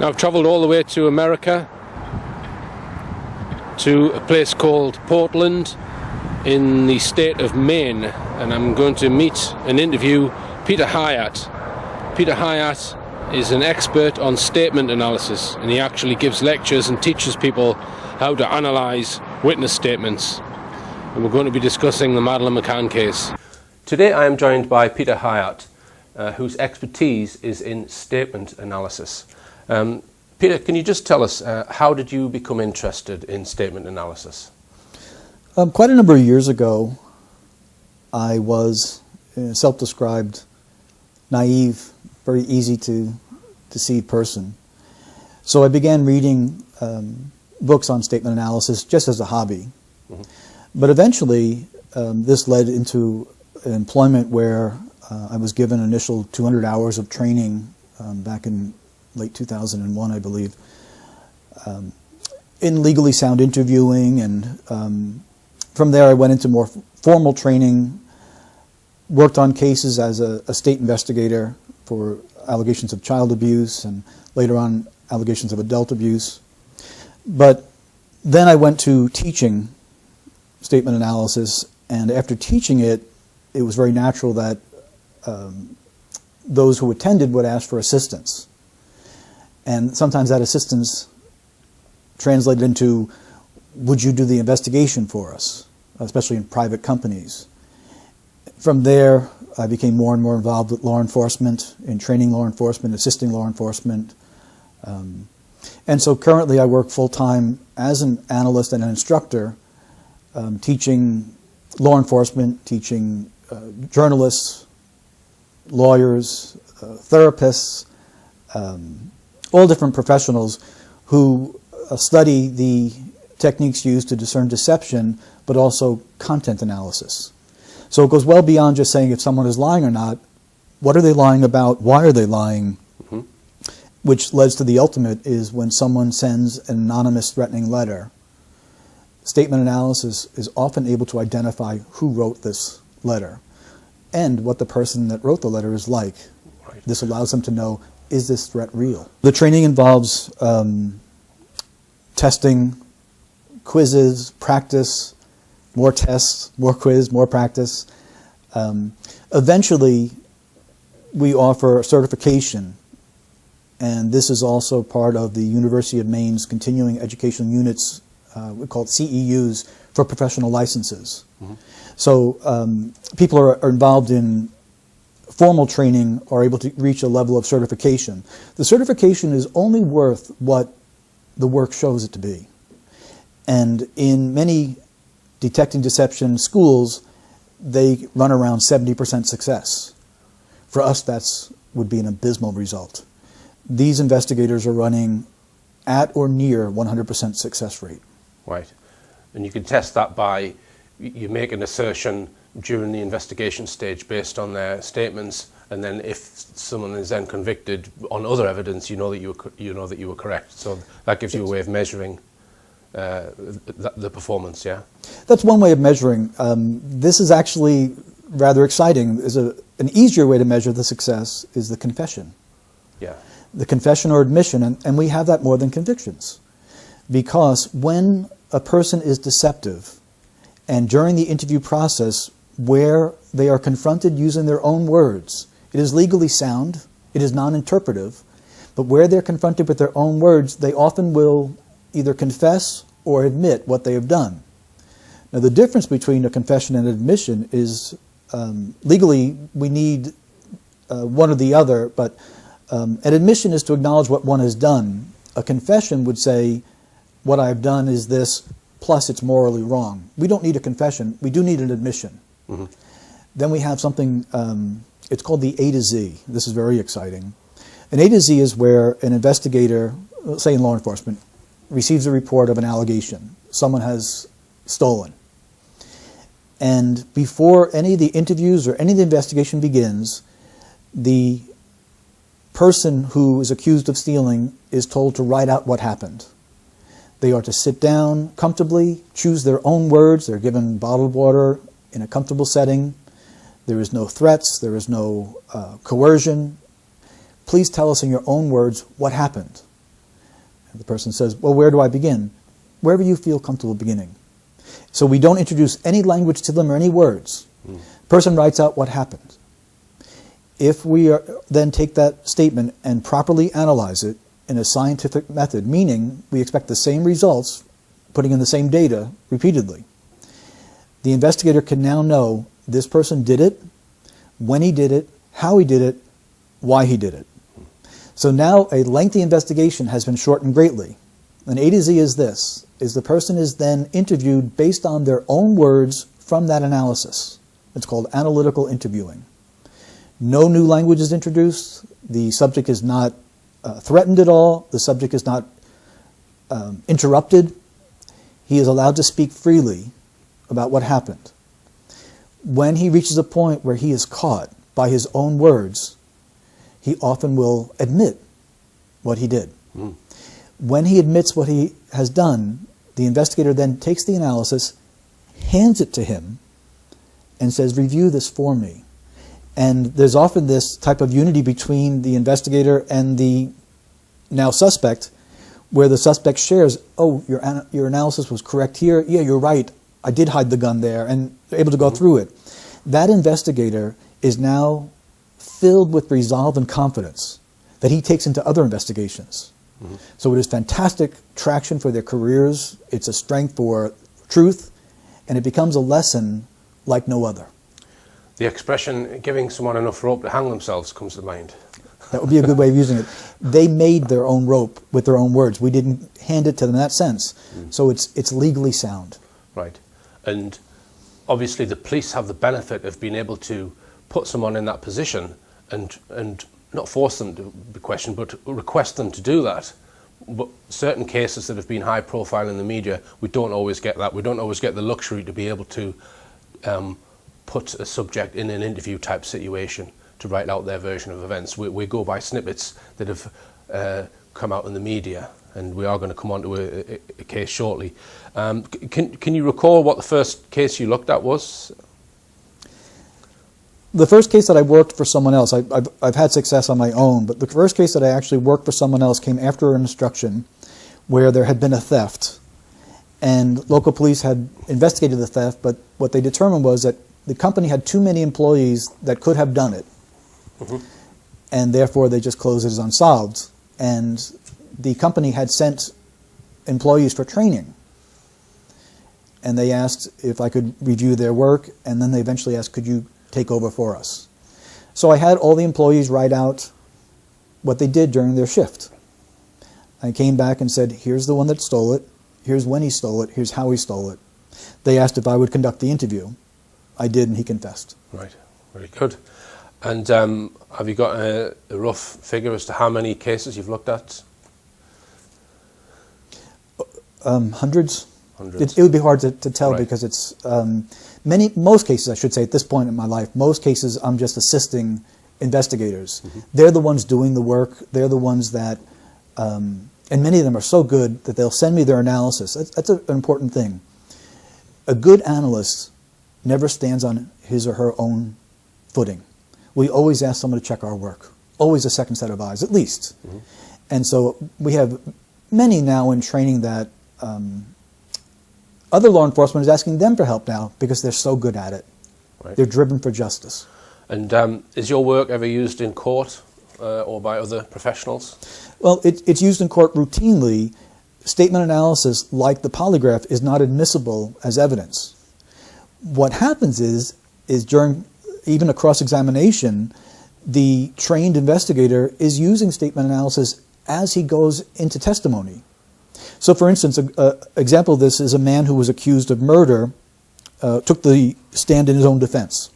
Now, I've travelled all the way to America, to a place called Portland in the state of Maine, and I'm going to meet and interview Peter Hyatt. Peter Hyatt is an expert on statement analysis, and he actually gives lectures and teaches people how to analyse witness statements. And we're going to be discussing the Madeleine McCann case. Today I am joined by Peter Hyatt, whose expertise is in statement analysis. Peter, can you just tell us, how did you become interested in statement analysis? Quite a number of years ago, I was a self-described naive, very easy to deceive person. So I began reading books on statement analysis just as a hobby. Mm-hmm. But eventually, this led into an employment where I was given initial 200 hours of training back in late 2001, I believe, in legally sound interviewing, and from there I went into more formal training, worked on cases as a state investigator for allegations of child abuse and later on allegations of adult abuse. But then I went to teaching statement analysis, and after teaching it, it was very natural that those who attended would ask for assistance. And sometimes that assistance translated into, would you do the investigation for us, especially in private companies? From there, I became more and more involved with law enforcement, in training law enforcement, assisting law enforcement. And so currently I work full-time as an analyst and an instructor, teaching law enforcement, teaching journalists, lawyers, therapists, all different professionals who study the techniques used to discern deception, but also content analysis. So it goes well beyond just saying if someone is lying or not. What are they lying about? Why are they lying? Mm-hmm. Which leads to the ultimate is when someone sends an anonymous threatening letter. Statement analysis is often able to identify who wrote this letter and what the person that wrote the letter is like. Right. This allows them to know, is this threat real? The training involves testing, quizzes, practice, more tests, more quiz, more practice. Eventually, we offer certification, and this is also part of the University of Maine's continuing educational units, we call it CEUs, for professional licenses. Mm-hmm. So people are involved in formal training are able to reach a level of certification. The certification is only worth what the work shows it to be. And in many detecting deception schools, they run around 70% success. For us, that would be an abysmal result. These investigators are running at or near 100% success rate. Right. And you can test that by, you make an assertion during the investigation stage based on their statements, and then if someone is then convicted on other evidence, you know that you were correct. So that gives you a way of measuring the performance. Yeah, that's one way of measuring. This is actually rather exciting. An easier way to measure the success is the confession. Yeah, the confession or admission, and we have that more than convictions, because when a person is deceptive, and during the interview process, where they are confronted using their own words, it is legally sound, it is non-interpretive, but where they're confronted with their own words, they often will either confess or admit what they have done. Now, the difference between a confession and admission is legally we need one or the other, but an admission is to acknowledge what one has done. A confession would say, what I've done is this, plus it's morally wrong. We don't need a confession, we do need an admission. Mm-hmm. Then we have something, it's called the A to Z. This is very exciting. An A to Z is where an investigator, say in law enforcement, receives a report of an allegation. Someone has stolen. And before any of the interviews or any of the investigation begins, the person who is accused of stealing is told to write out what happened. They are to sit down comfortably, choose their own words. They're given bottled water in a comfortable setting. There is no threats. There is no coercion. Please tell us in your own words what happened. The person says, well, where do I begin? Wherever you feel comfortable beginning. So we don't introduce any language to them or any words. The person writes out what happened. If we then take that statement and properly analyze it in a scientific method, meaning we expect the same results, putting in the same data repeatedly, the investigator can now know this person did it, when he did it, how he did it, why he did it. So now a lengthy investigation has been shortened greatly. And A to Z is this, is the person is then interviewed based on their own words from that analysis. It's called analytical interviewing. No new language is introduced. The subject is not threatened at all. The subject is not interrupted. He is allowed to speak freely about what happened. When he reaches a point where he is caught by his own words, he often will admit what he did. When he admits what he has done, the investigator then takes the analysis, hands it to him, and says, review this for me. And there's often this type of unity between the investigator and the now suspect, where the suspect shares, oh, your analysis was correct here. Yeah, you're right. I did hide the gun there, and they're able to go through it. That investigator is now filled with resolve and confidence that he takes into other investigations. So it is fantastic traction for their careers. It's a strength for truth, and it becomes a lesson like no other. The expression, giving someone enough rope to hang themselves, comes to mind. That would be a good way of using it. They made their own rope with their own words. We didn't hand it to them in that sense. So it's legally sound. Right. And obviously the police have the benefit of being able to put someone in that position and not force them to be questioned, but request them to do that. But certain cases that have been high profile in the media, we don't always get that. We don't always get the luxury to be able to put a subject in an interview type situation to write out their version of events. We go by snippets that have come out in the media, and we are going to come on to a case shortly. Can you recall what the first case you looked at was? The first case that I worked for someone else, I've had success on my own, but the first case that I actually worked for someone else came after an instruction where there had been a theft, and local police had investigated the theft, but what they determined was that the company had too many employees that could have done it, and therefore they just closed it as unsolved. And the company had sent employees for training, and they asked if I could review their work, and then they eventually asked, could you take over for us? So I had all the employees write out what they did during their shift. I came back and said, here's the one that stole it, here's when he stole it, here's how he stole it. They asked if I would conduct the interview. I did, and he confessed. Right, very good. And have you got a rough figure as to how many cases you've looked at? Hundreds. It would be hard to tell, right, because it's most cases, I should say, at this point in my life, most cases I'm just assisting investigators. They're the ones doing the work. They're the ones that, and many of them are so good that they'll send me their analysis. That's an important thing. A good analyst never stands on his or her own footing. We always ask someone to check our work. Always a second set of eyes, at least. And so we have many now in training that other law enforcement is asking them for help now because they're so good at it. Right. They're driven for justice. And is your work ever used in court or by other professionals? Well, it's used in court routinely. Statement analysis, like the polygraph, is not admissible as evidence. What happens is during even a cross-examination, the trained investigator is using statement analysis as he goes into testimony. So, for instance, an example of this is a man who was accused of murder took the stand in his own defense.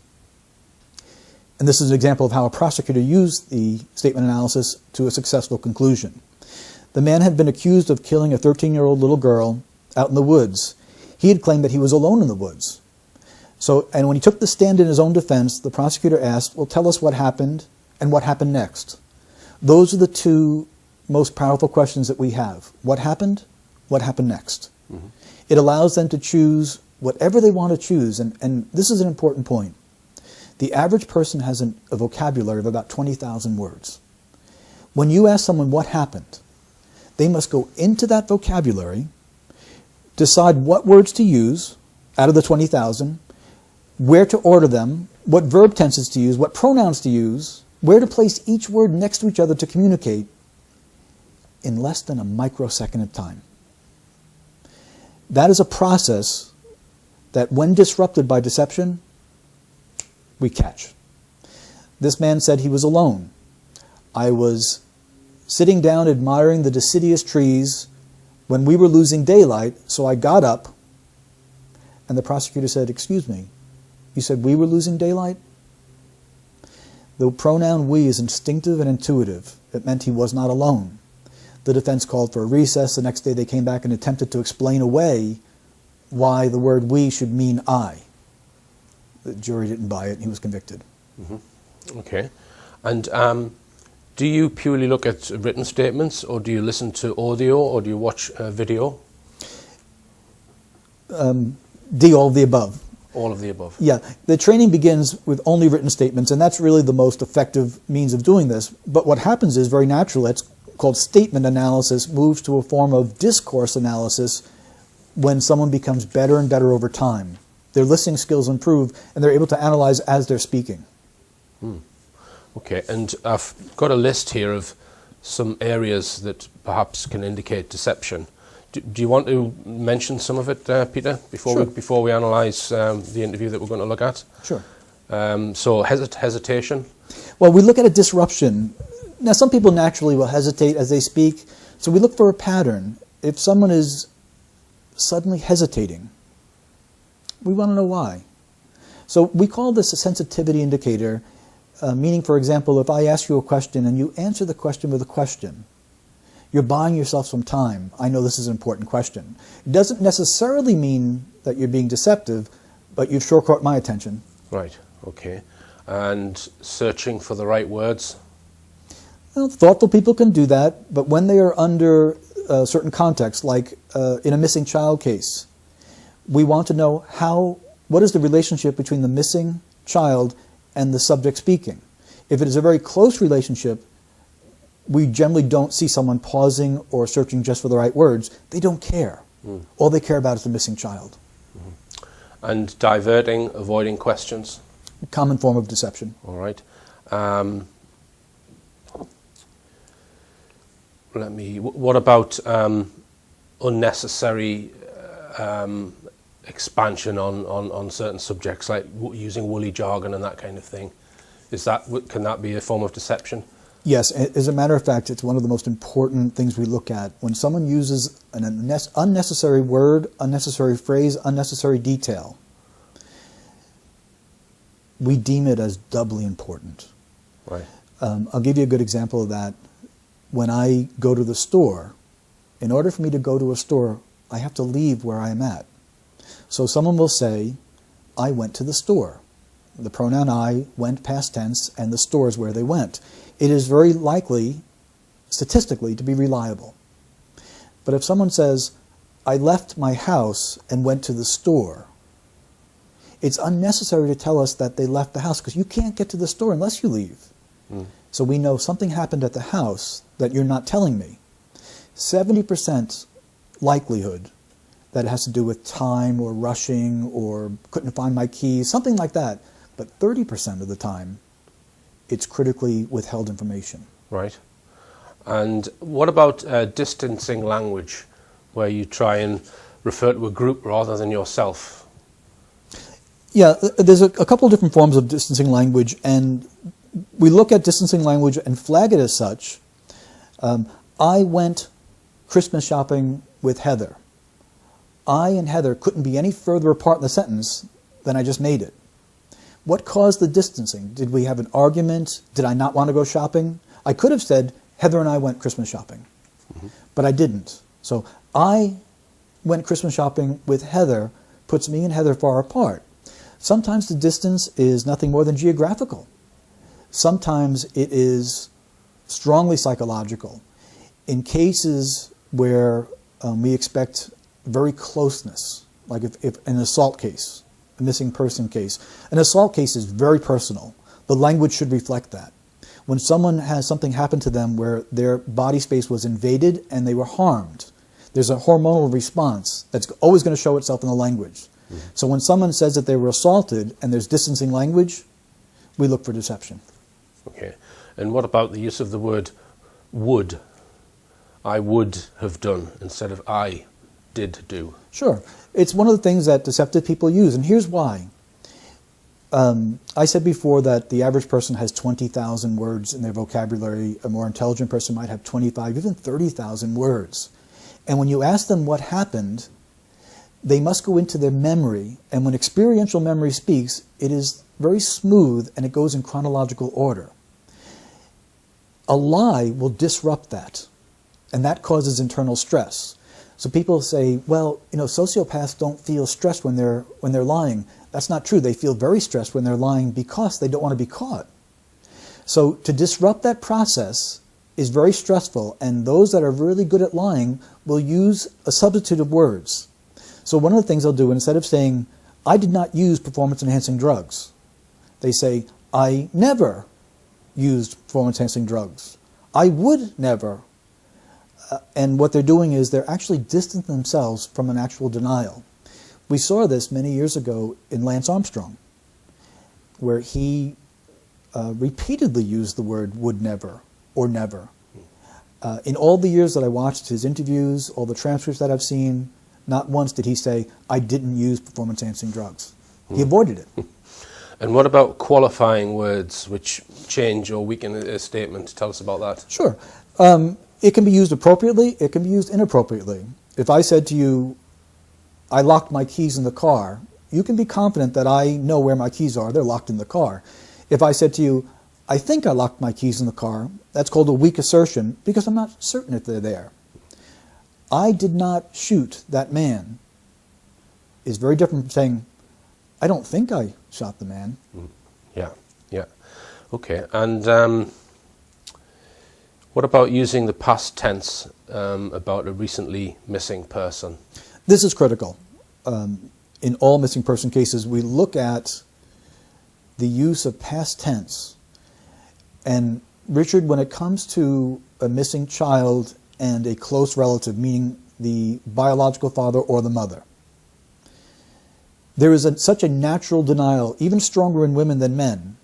And this is an example of how a prosecutor used the statement analysis to a successful conclusion. The man had been accused of killing a 13-year-old little girl out in the woods. He had claimed that he was alone in the woods. So, and when he took the stand in his own defense, the prosecutor asked, well, tell us what happened and what happened next. Those are the two most powerful questions that we have. What happened? What happened next? It allows them to choose whatever they want to choose, and this is an important point. The average person has a vocabulary of about 20,000 words. When you ask someone what happened, They must go into that vocabulary, decide what words to use out of the 20,000, where to order them, what verb tenses to use, what pronouns to use, where to place each word next to each other to communicate in less than a microsecond of time. That is a process that, when disrupted by deception, we catch. This man said he was alone. I was sitting down admiring the deciduous trees when we were losing daylight, so I got up, and the prosecutor said, "Excuse me, you said we were losing daylight?" The pronoun we is instinctive and intuitive. It meant he was not alone. The defense called for a recess. The next day they came back and attempted to explain away why the word we should mean I. The jury didn't buy it, and he was convicted. Mm-hmm. Okay. And do you purely look at written statements, or do you listen to audio, or do you watch video? All of the above. All of the above. Yeah, the training begins with only written statements, and that's really the most effective means of doing this. But what happens is, very natural, it's called statement analysis, moves to a form of discourse analysis when someone becomes better and better over time. Their listening skills improve, and they're able to analyze as they're speaking. Okay, and I've got a list here of some areas that perhaps can indicate deception. Do you want to mention some of it, Peter, before we analyse the interview that we're going to look at? Sure. So hesitation? Well, we look at a disruption. Now, some people naturally will hesitate as they speak, so we look for a pattern. If someone is suddenly hesitating, we want to know why. So we call this a sensitivity indicator, meaning, for example, if I ask you a question and you answer the question with a question, you're buying yourself some time. I know this is an important question. It doesn't necessarily mean that you're being deceptive, but you've sure caught my attention. Right, okay. And searching for the right words? Well, thoughtful people can do that, but when they are under a certain context, like in a missing child case, we want to know what is the relationship between the missing child and the subject speaking. If it is a very close relationship, we generally don't see someone pausing or searching just for the right words. They don't care. All they care about is the missing child. And diverting, avoiding questions? A common form of deception. All right. What about unnecessary expansion on certain subjects, like using woolly jargon and that kind of thing? Can that be a form of deception? Yes, as a matter of fact, it's one of the most important things we look at. When someone uses an unnecessary word, unnecessary phrase, unnecessary detail, we deem it as doubly important. Right. I'll give you a good example of that. When I go to the store, in order for me to go to a store, I have to leave where I am at. So someone will say, I went to the store. The pronoun I went past tense, and the store is where they went. It is very likely, statistically, to be reliable. But if someone says, I left my house and went to the store, it's unnecessary to tell us that they left the house, because you can't get to the store unless you leave. So we know something happened at the house that you're not telling me. 70% likelihood that it has to do with time or rushing or couldn't find my keys, something like that. But 30% of the time, it's critically withheld information. Right. And what about distancing language, where you try and refer to a group rather than yourself? Yeah, there's a couple of different forms of distancing language, and we look at distancing language and flag it as such. I went Christmas shopping with Heather. I and Heather couldn't be any further apart in the sentence than I just made it. What caused the distancing? Did we have an argument? Did I not want to go shopping? I could have said, Heather and I went Christmas shopping, but I didn't. So I went Christmas shopping with Heather puts me and Heather far apart. Sometimes the distance is nothing more than geographical. Sometimes it is strongly psychological. In cases where we expect very closeness, like if an assault case, a missing person case, an assault case is very personal. The language should reflect that. When someone has something happen to them where their body space was invaded and they were harmed, there's a hormonal response that's always going to show itself in the language. So when someone says that they were assaulted and there's distancing language, we look for deception. Okay. And what about the use of the word would? I would have done instead of I did do. Sure. It's one of the things that deceptive people use, and here's why. I said before that the average person has 20,000 words in their vocabulary. A more intelligent person might have 25, even 30,000 words. And when you ask them what happened, they must go into their memory. And when experiential memory speaks, it is very smooth and it goes in chronological order. A lie will disrupt that, and that causes internal stress. So people say, well, sociopaths don't feel stressed when they're lying. That's not true. They feel very stressed when they're lying because they don't want to be caught. So to disrupt that process is very stressful, and those that are really good at lying will use a substitute of words. So one of the things they'll do, instead of saying, I did not use performance-enhancing drugs, they say, I never used performance-enhancing drugs. I would never. And what they're doing is they're actually distancing themselves from an actual denial. We saw this many years ago in Lance Armstrong, where he repeatedly used the word would never or never. In all the years that I watched his interviews, all the transcripts that I've seen, not once did he say, I didn't use performance-enhancing drugs. He avoided it. And what about qualifying words which change or weaken a statement? Tell us about that. Sure. It can be used appropriately, it can be used inappropriately. If I said to you, I locked my keys in the car, you can be confident that I know where my keys are. They're locked in the car. If I said to you, I think I locked my keys in the car, that's called a weak assertion because I'm not certain if they're there. I did not shoot that man is very different from saying, I don't think I shot the man. Yeah. Okay. And what about using the past tense about a recently missing person? This is critical. In all missing person cases, we look at the use of past tense. And Richard, when it comes to a missing child and a close relative, meaning the biological father or the mother, there is such a natural denial, even stronger in women than men,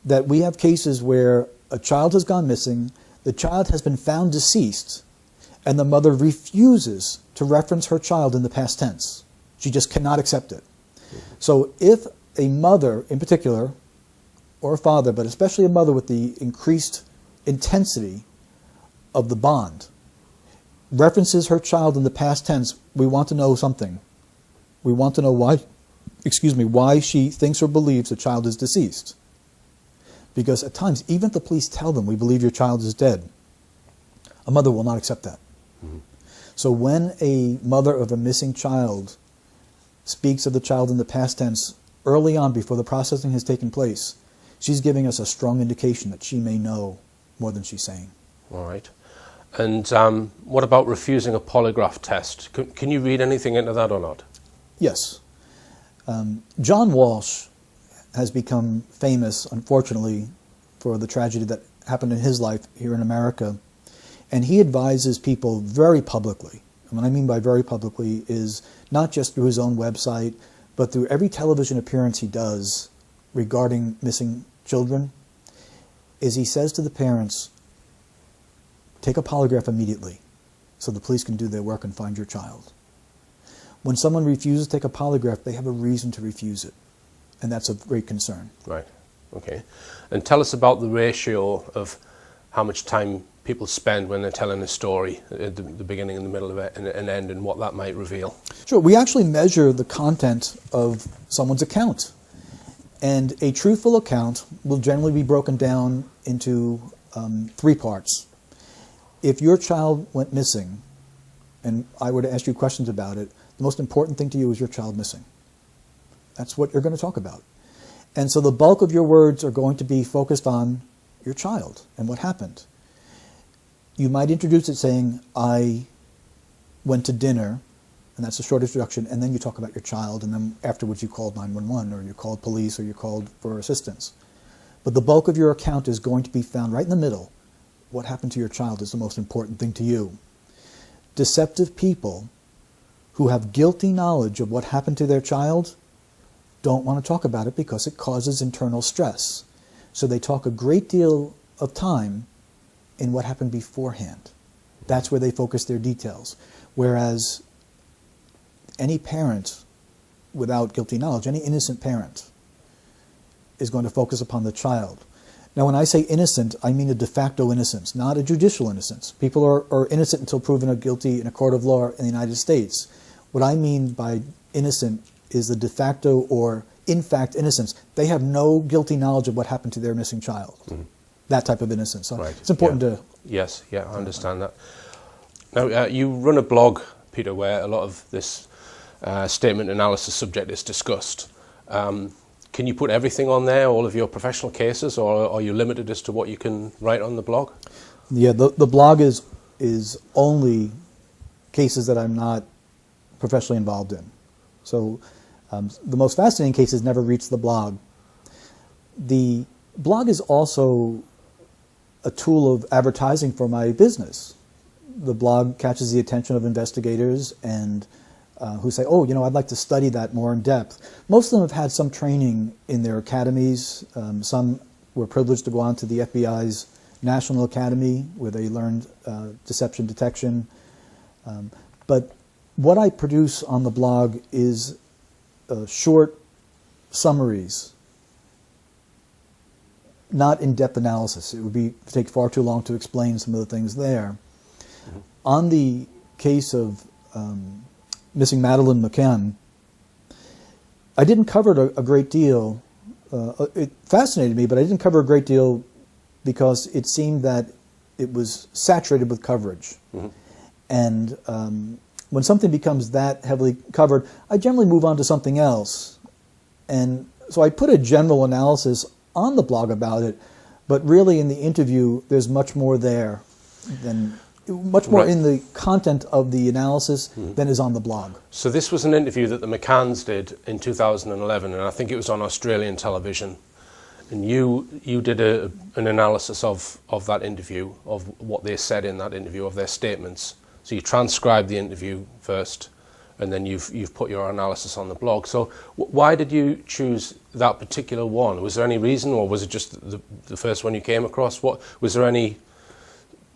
that we have cases where a child has gone missing, the child has been found deceased, and the mother refuses to reference her child in the past tense. She just cannot accept it. So if a mother in particular, or a father, but especially a mother with the increased intensity of the bond, references her child in the past tense, we want to know something. We want to know why she thinks or believes the child is deceased. Because at times, even if the police tell them, we believe your child is dead, a mother will not accept that. So when a mother of a missing child speaks of the child in the past tense early on before the processing has taken place, she's giving us a strong indication that she may know more than she's saying. All right. And what about refusing a polygraph test? Can you read anything into that or not? Yes. John Walsh has become famous, unfortunately, for the tragedy that happened in his life here in America. And he advises people very publicly. And what I mean by very publicly is not just through his own website, but through every television appearance he does regarding missing children, is he says to the parents, take a polygraph immediately so the police can do their work and find your child. When someone refuses to take a polygraph, they have a reason to refuse it. And that's of great concern. Right. Okay. And tell us about the ratio of how much time people spend when they're telling a story at the beginning and the middle of it and an end, and what that might reveal. Sure. We actually measure the content of someone's account. And a truthful account will generally be broken down into 3 parts. If your child went missing, and I were to ask you questions about it, the most important thing to you is your child missing. That's what you're going to talk about. And so the bulk of your words are going to be focused on your child and what happened. You might introduce it saying, I went to dinner, and that's a short introduction, and then you talk about your child, and then afterwards you called 911, or you called police, or you called for assistance. but the bulk of your account is going to be found right in the middle. What happened to your child is the most important thing to you. Deceptive people who have guilty knowledge of what happened to their child don't want to talk about it because it causes internal stress. So they talk a great deal of time in what happened beforehand. That's where they focus their details. Whereas any parent without guilty knowledge, any innocent parent, is going to focus upon the child. Now, when I say innocent, I mean a de facto innocence, not a judicial innocence. People are innocent until proven guilty in a court of law in the United States. What I mean by innocent is the de facto or in fact innocence. They have no guilty knowledge of what happened to their missing child. Mm-hmm. That type of innocence. So right. It's important to... Yes, yeah, I understand that. Now, you run a blog, Peter, where a lot of this statement analysis subject is discussed. Can you put everything on there, all of your professional cases, or are you limited as to what you can write on the blog? Yeah, the blog is only cases that I'm not professionally involved in. So the most fascinating cases never reach the blog. The blog is also a tool of advertising for my business. The blog catches the attention of investigators and who say, oh, you know, I'd like to study that more in depth. Most of them have had some training in their academies. Some were privileged to go on to the FBI's National Academy where they learned deception detection. But what I produce on the blog is short summaries, not in-depth analysis. It would take far too long to explain some of the things there. Mm-hmm. On the case of missing Madeleine McCann, I didn't cover it a great deal. It fascinated me, but I didn't cover a great deal because it seemed that it was saturated with coverage. Mm-hmm. And when something becomes that heavily covered, I generally move on to something else. And so I put a general analysis on the blog about it, but really in the interview, there's much more there than... much more in the content of the analysis than is on the blog. So this was an interview that the McCanns did in 2011, and I think it was on Australian television. And you did an analysis of that interview, of what they said in that interview, of their statements. So you transcribed the interview first, and then you've put your analysis on the blog. So why did you choose that particular one? Was there any reason, or was it just the first one you came across? Was there any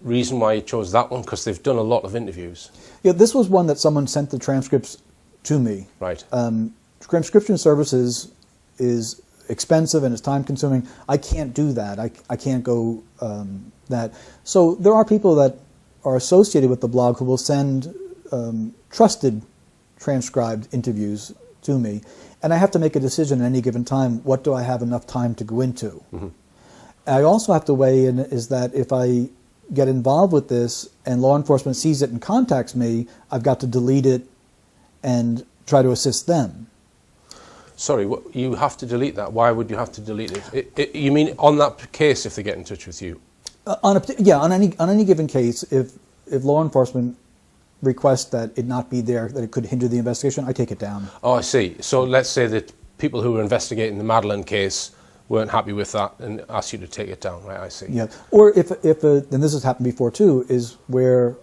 reason why you chose that one? Because they've done a lot of interviews. Yeah, this was one that someone sent the transcripts to me. Right. Transcription services is expensive and it's time consuming. I can't do that. I can't go that. So there are people that are associated with the blog who will send trusted transcribed interviews to me, and I have to make a decision at any given time. What do I have enough time to go into? Mm-hmm. I also have to weigh in is that if I get involved with this and law enforcement sees it and contacts me, I've got to delete it and try to assist them. Sorry, you have to delete that. Why would you have to delete it? You mean on that case if they get in touch with you? On any given case, if law enforcement requests that it not be there, that it could hinder the investigation, I take it down. Oh, I see. So let's say that people who were investigating the Madeleine case weren't happy with that and asked you to take it down, right? I see. Yeah. Or if and this has happened before too, is where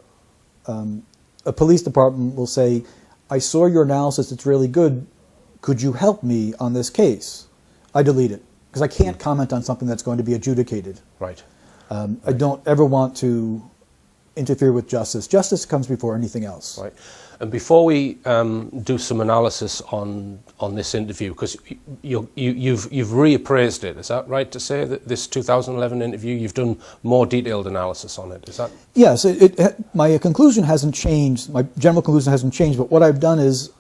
a police department will say, I saw your analysis, it's really good, could you help me on this case? I delete it, because I can't comment on something that's going to be adjudicated. Right. I don't ever want to interfere with justice. Justice comes before anything else. Right. And before we do some analysis on this interview, because you've reappraised it, is that right to say that this 2011 interview, you've done more detailed analysis on it, is that? Yes, my conclusion hasn't changed, my general conclusion hasn't changed, but what I've done is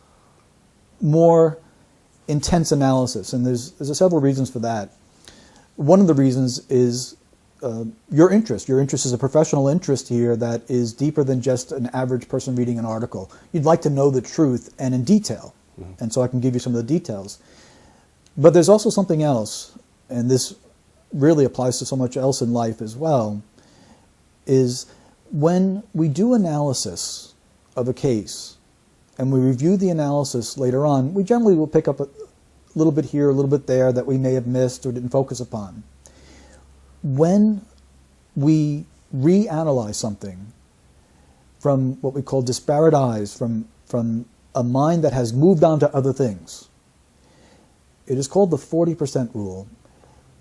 more intense analysis, and there's several reasons for that. One of the reasons is your interest. Your interest is a professional interest here that is deeper than just an average person reading an article. You'd like to know the truth and in detail, and so I can give you some of the details. But there's also something else, and this really applies to so much else in life as well, is when we do analysis of a case and we review the analysis later on, we generally will pick up a little bit here, a little bit there that we may have missed or didn't focus upon. when we reanalyze something from what we call disparate eyes, from a mind that has moved on to other things, it is called the 40% rule.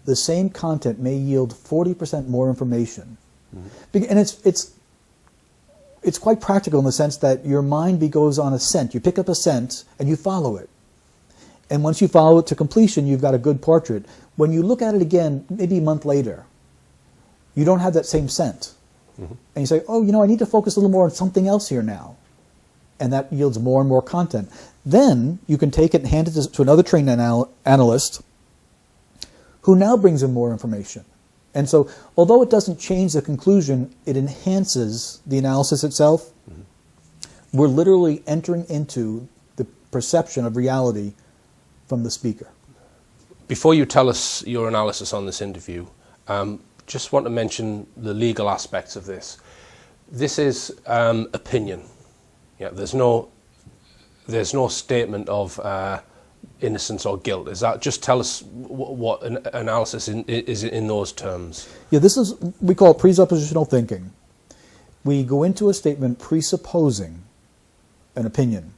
The same content may yield 40% more information. Mm-hmm. And it's quite practical in the sense that your mind goes on a scent. You pick up a scent and you follow it. And once you follow it to completion, you've got a good portrait. When you look at it again, maybe a month later, you don't have that same scent. Mm-hmm. And you say, oh, I need to focus a little more on something else here now. And that yields more and more content. Then you can take it and hand it to another trained analyst who now brings in more information. And so, although it doesn't change the conclusion, it enhances the analysis itself. Mm-hmm. We're literally entering into the perception of reality from the speaker. Before you tell us your analysis on this interview, just want to mention the legal aspects of this. This is opinion. Yeah, there's no statement of innocence or guilt. Is that, just tell us what an analysis is in those terms? Yeah, this is, we call it presuppositional thinking. We go into a statement presupposing an opinion.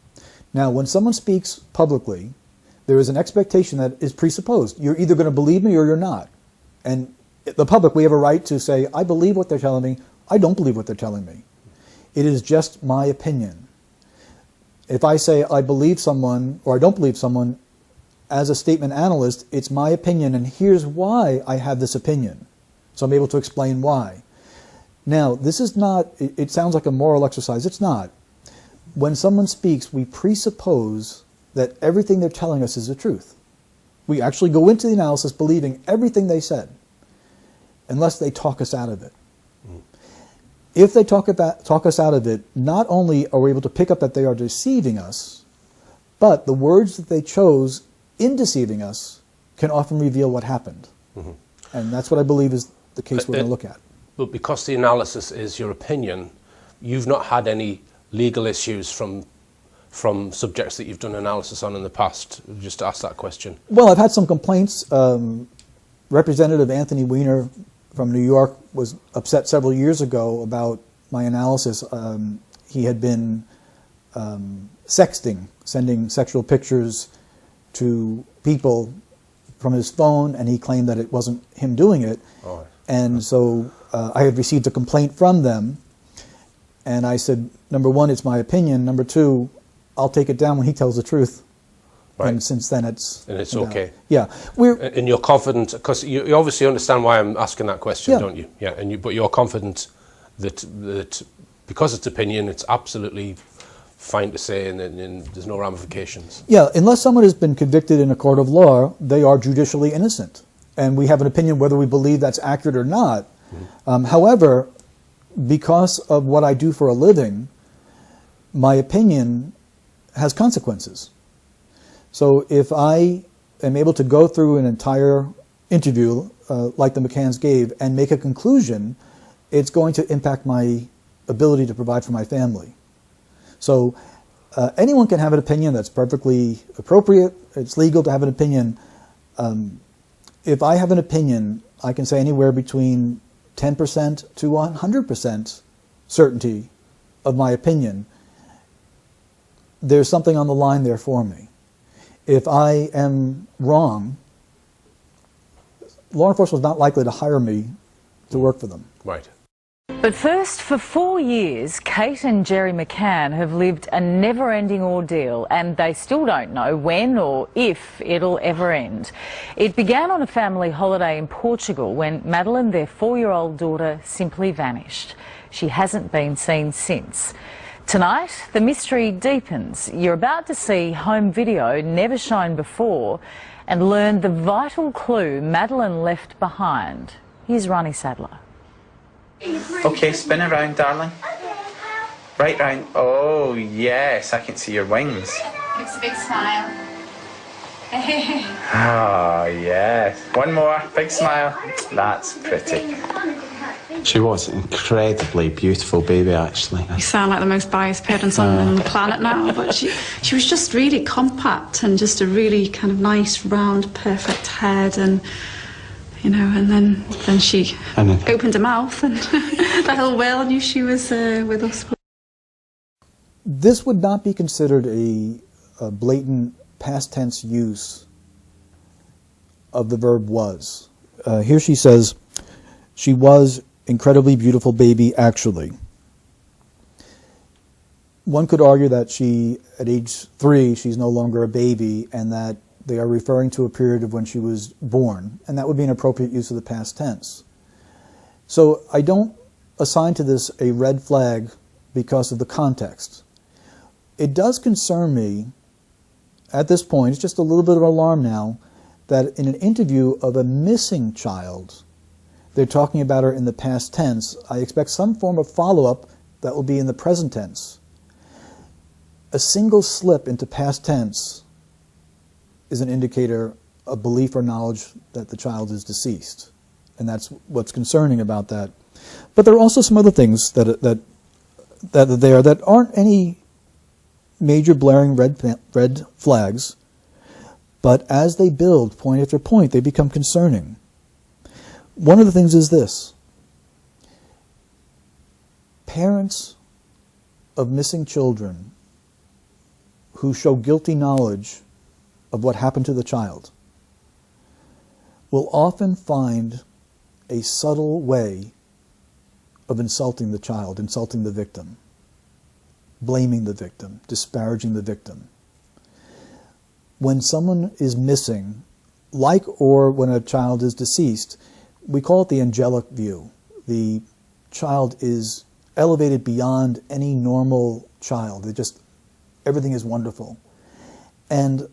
Now, when someone speaks publicly, there is an expectation that is presupposed. You're either going to believe me or you're not. And the public, we have a right to say, I believe what they're telling me, I don't believe what they're telling me. It is just my opinion. If I say I believe someone or I don't believe someone, as a statement analyst, it's my opinion, and here's why I have this opinion. So I'm able to explain why. Now, this is not, it sounds like a moral exercise. It's not. When someone speaks, we presuppose that everything they're telling us is the truth. We actually go into the analysis believing everything they said, unless they talk us out of it. Mm. If they talk us out of it, not only are we able to pick up that they are deceiving us, but the words that they chose in deceiving us can often reveal what happened. Mm-hmm. And that's what I believe is the case we're going to look at. But because the analysis is your opinion, you've not had any legal issues from subjects that you've done analysis on in the past, just to ask that question. Well, I've had some complaints. Representative Anthony Weiner from New York was upset several years ago about my analysis. He had been sexting, sending sexual pictures to people from his phone, and he claimed that it wasn't him doing it. Oh. And so I had received a complaint from them, and I said, number one, it's my opinion. Number two, I'll take it down when he tells the truth. Right. And since then, it's okay. Yeah, and you're confident, because you obviously understand why I'm asking that question, yeah. Don't you? Yeah, but you're confident that because it's opinion, it's absolutely fine to say, and there's no ramifications. Yeah, unless someone has been convicted in a court of law, they are judicially innocent, and we have an opinion whether we believe that's accurate or not. Mm-hmm. However, because of what I do for a living, my opinion has consequences. So if I am able to go through an entire interview like the McCanns gave and make a conclusion, it's going to impact my ability to provide for my family. So anyone can have an opinion that's perfectly appropriate. It's legal to have an opinion. If I have an opinion, I can say anywhere between 10% to 100% certainty of my opinion. There's something on the line there for me. If I am wrong, law enforcement is not likely to hire me to work for them. Right. But first, for 4 years, Kate and Gerry McCann have lived a never-ending ordeal, and they still don't know when or if it'll ever end. It began on a family holiday in Portugal when Madeline, their 4-year-old daughter, simply vanished. She hasn't been seen since. Tonight, the mystery deepens. You're about to see home video never shown before and learn the vital clue Madeline left behind. Here's Ronnie Sadler. Okay, spin around, darling. Right round. Oh, yes, I can see your wings. It's a big smile. Oh, yes. One more, big smile. That's pretty. She was an incredibly beautiful baby, actually. You sound like the most biased parents on the planet now, but she was just really compact and just a really kind of nice, round, perfect head, and you know, and then she opened her mouth and the whole world knew she was with us. This would not be considered a blatant past tense use of the verb was. Here she says, she was incredibly beautiful baby, actually. One could argue that she, at age 3, she's no longer a baby, and that they are referring to a period of when she was born, and that would be an appropriate use of the past tense. So I don't assign to this a red flag because of the context. It does concern me, at this point, it's just a little bit of alarm now, that in an interview of a missing child, they're talking about her in the past tense. I expect some form of follow-up that will be in the present tense. A single slip into past tense is an indicator of belief or knowledge that the child is deceased. And that's what's concerning about that. But there are also some other things that are there that aren't any major blaring red flags, but as they build point after point, they become concerning. One of the things is this. Parents of missing children who show guilty knowledge of what happened to the child will often find a subtle way of insulting the child, insulting the victim, blaming the victim, disparaging the victim. When someone is missing, like or when a child is deceased, we call it the angelic view. The child is elevated beyond any normal child. Everything is wonderful. And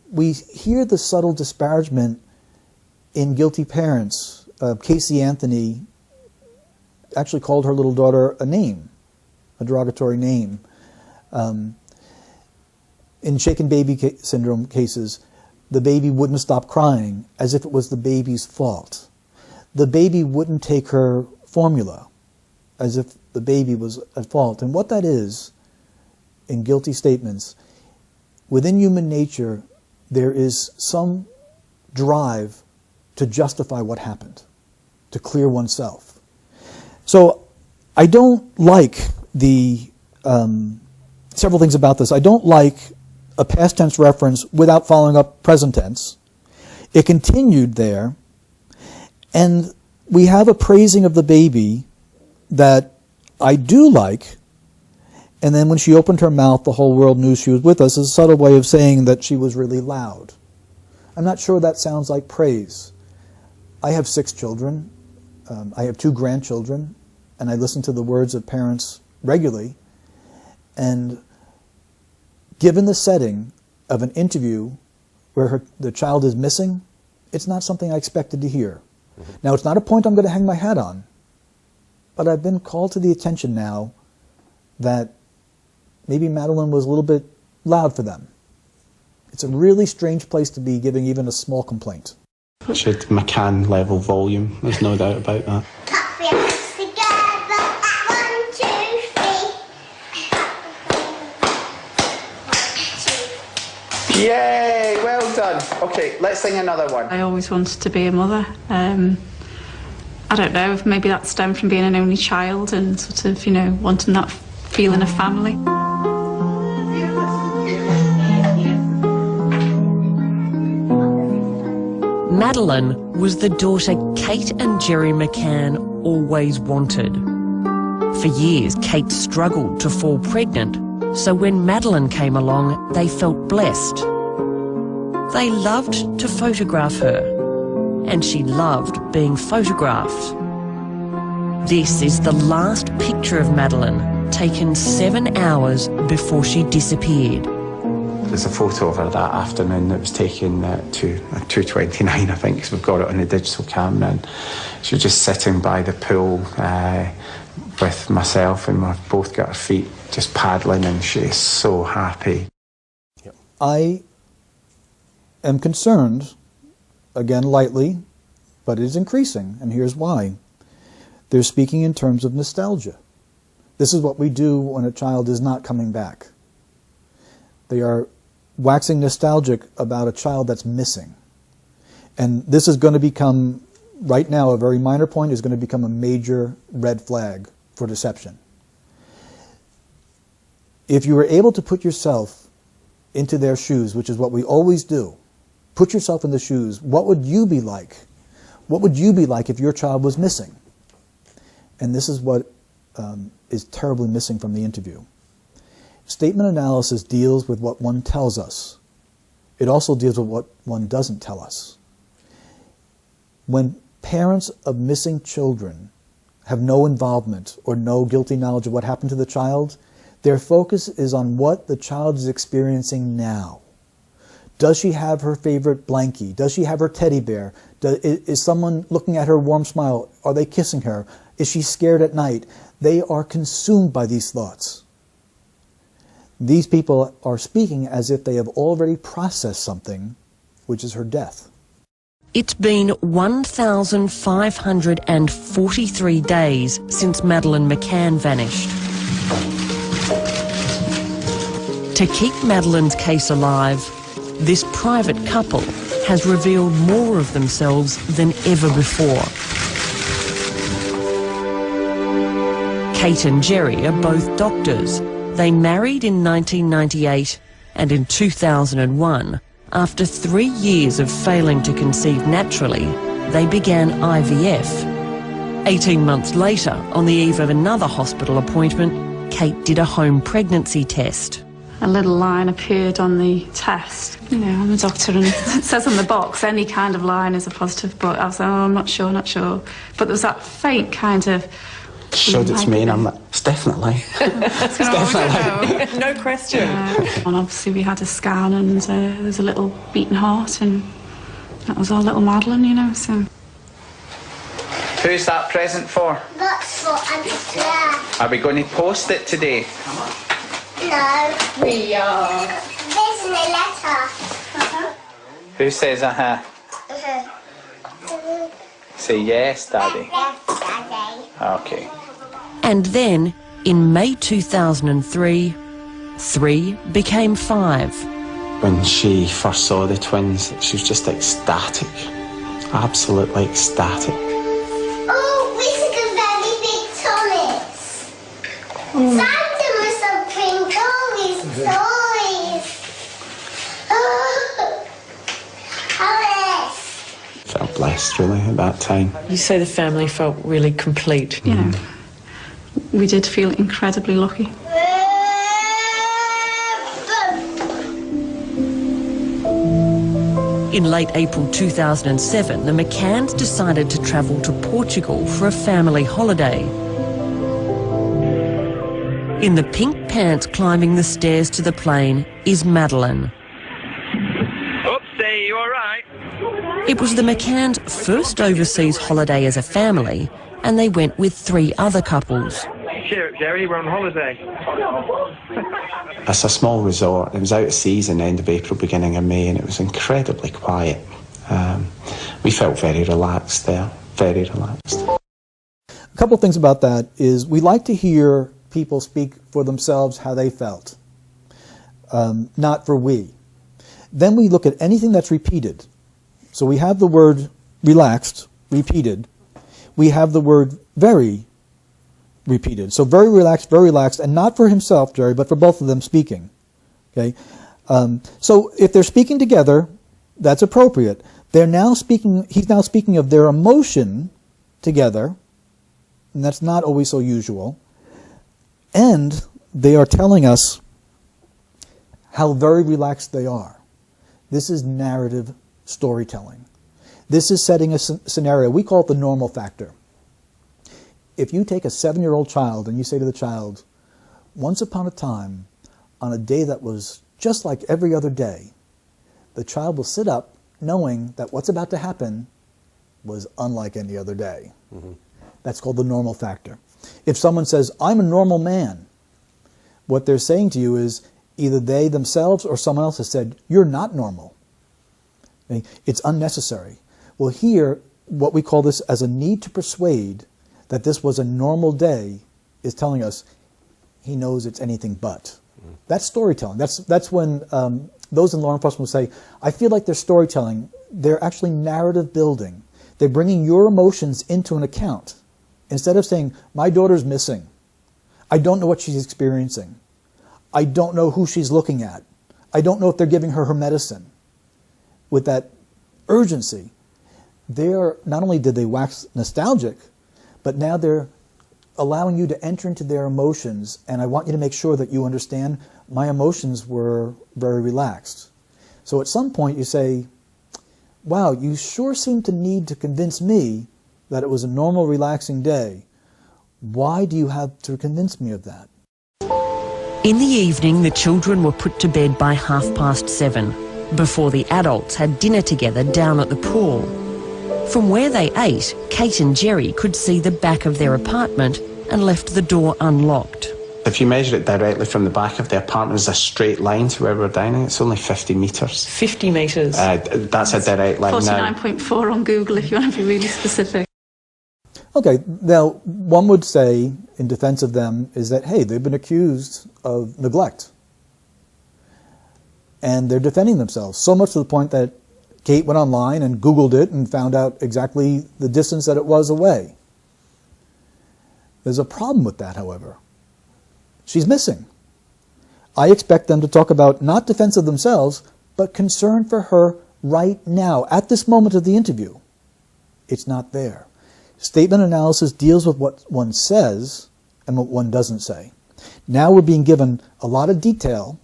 we hear the subtle disparagement in guilty parents. Casey Anthony actually called her little daughter a name, a derogatory name. In shaken baby syndrome cases, the baby wouldn't stop crying as if it was the baby's fault. The baby wouldn't take her formula as if the baby was at fault. And what that is, in guilty statements, within human nature, there is some drive to justify what happened, to clear oneself. So I don't like several things about this. I don't like a past tense reference without following up present tense. It continued there, and we have a praising of the baby that I do like, and then when she opened her mouth, the whole world knew she was with us, is a subtle way of saying that she was really loud. I'm not sure that sounds like praise. I have 6 children. I have 2 grandchildren, and I listen to the words of parents regularly. And given the setting of an interview where the child is missing, it's not something I expected to hear. Now, it's not a point I'm going to hang my hat on, but I've been called to the attention now that maybe Madeline was a little bit loud for them. It's a really strange place to be giving even a small complaint. She had McCann level volume, there's no doubt about that. Clap your hands together, 1, 2, 3. Yay, well done. Okay, let's sing another one. I always wanted to be a mother. I don't know if maybe that stemmed from being an only child and sort of, you know, wanting that feeling of family. Madeline was the daughter Kate and Gerry McCann always wanted. For years, Kate struggled to fall pregnant, so when Madeline came along, they felt blessed. They loved to photograph her, and she loved being photographed. This is the last picture of Madeline, taken 7 hours before she disappeared. There's a photo of her that afternoon that was taken at 2:29, I think, because we've got it on the digital camera. And she was just sitting by the pool with myself, and we've both got our feet just paddling, and she's so happy. I am concerned, again lightly, but it is increasing, and here's why. They're speaking in terms of nostalgia. This is what we do when a child is not coming back. They are waxing nostalgic about a child that's missing. And this is going to become right now a very minor point is going to become a major red flag for deception. If you were able to put yourself into their shoes, which is what we always do, put yourself in the shoes, what would you be like? What would you be like if your child was missing? And this is what is terribly missing from the interview. Statement analysis deals with what one tells us. It also deals with what one doesn't tell us. When parents of missing children have no involvement or no guilty knowledge of what happened to the child, their focus is on what the child is experiencing now. Does she have her favorite blankie? Does she have her teddy bear? Is someone looking at her warm smile? Are they kissing her? Is she scared at night? They are consumed by these thoughts. These people are speaking as if they have already processed something, which is her death. It's been 1,543 days since Madeleine McCann vanished. To keep Madeleine's case alive, this private couple has revealed more of themselves than ever before. Kate and Gerry are both doctors. They married in 1998, and in 2001, after 3 years of failing to conceive naturally, they began IVF. 18 months later, on the eve of another hospital appointment, Kate did a home pregnancy test. A little line appeared on the test. You know, I'm a doctor and it says on the box any kind of line is a positive, but I was like, oh, I'm not sure. But there was that faint kind of... Showed it to me and I'm like, it's definitely. It's definitely. No question. And obviously we had a scan and there's a little beating heart and that was our little Madeleine, you know, so... Who's that present for? That's for Auntie Claire. Are we going to post it today? No. We are. There's a letter. Who says Say yes, Daddy. Yes, Daddy. Okay. And then, in May 2003, 3 became 5. When she first saw the twins, she was just ecstatic. Absolutely ecstatic. Oh, we took a very big toilet. Santa was some crinkly stories. Alice. Felt blessed, really, at that time. You say the family felt really complete. You know, we did feel incredibly lucky. In late April 2007, the McCanns decided to travel to Portugal for a family holiday. In the pink pants climbing the stairs to the plane is Madeleine. Oopsie, you all right? It was the McCanns' first overseas holiday as a family, and they went with 3 other couples. Cheer up, Gerry, we're on holiday. It's a small resort. It was out of season, end of April, beginning of May, and it was incredibly quiet. We felt very relaxed there, very relaxed. A couple of things about that is we like to hear people speak for themselves how they felt, not for we. Then we look at anything that's repeated. So we have the word relaxed, repeated. We have the word very repeated. So very relaxed, and not for himself, Gerry, but for both of them speaking. Okay. So if they're speaking together, that's appropriate. They're now speaking. He's now speaking of their emotion together, and that's not always so usual. And they are telling us how very relaxed they are. This is narrative storytelling. This is setting a scenario. We call it the normal factor. If you take a 7-year-old child and you say to the child, once upon a time, on a day that was just like every other day, the child will sit up knowing that what's about to happen was unlike any other day. Mm-hmm. That's called the normal factor. If someone says, I'm a normal man, what they're saying to you is either they themselves or someone else has said, you're not normal. Okay? It's unnecessary. Well, here, what we call this as a need to persuade that this was a normal day is telling us he knows it's anything but. Mm-hmm. That's storytelling. That's when those in law enforcement will say, I feel like they're storytelling. They're actually narrative building. They're bringing your emotions into an account. Instead of saying, my daughter's missing. I don't know what she's experiencing. I don't know who she's looking at. I don't know if they're giving her medicine. With that urgency, not only did they wax nostalgic, but now they're allowing you to enter into their emotions, and I want you to make sure that you understand my emotions were very relaxed. So at some point you say, wow, you sure seem to need to convince me that it was a normal, relaxing day. Why do you have to convince me of that? In the evening, the children were put to bed by 7:30, before the adults had dinner together down at the pool. From where they ate, Kate and Gerry could see the back of their apartment and left the door unlocked. If you measure it directly from the back of the apartment as a straight line to where we're dining, it's only 50 metres. 50 metres? That's a direct line. 49.4 on Google if you want to be really specific. Okay, now one would say, in defense of them, is that, hey, they've been accused of neglect. And they're defending themselves, so much to the point that Kate went online and Googled it and found out exactly the distance that it was away. There's a problem with that, however. She's missing. I expect them to talk about not defense of themselves, but concern for her right now, at this moment of the interview. It's not there. Statement analysis deals with what one says and what one doesn't say. Now we're being given a lot of detail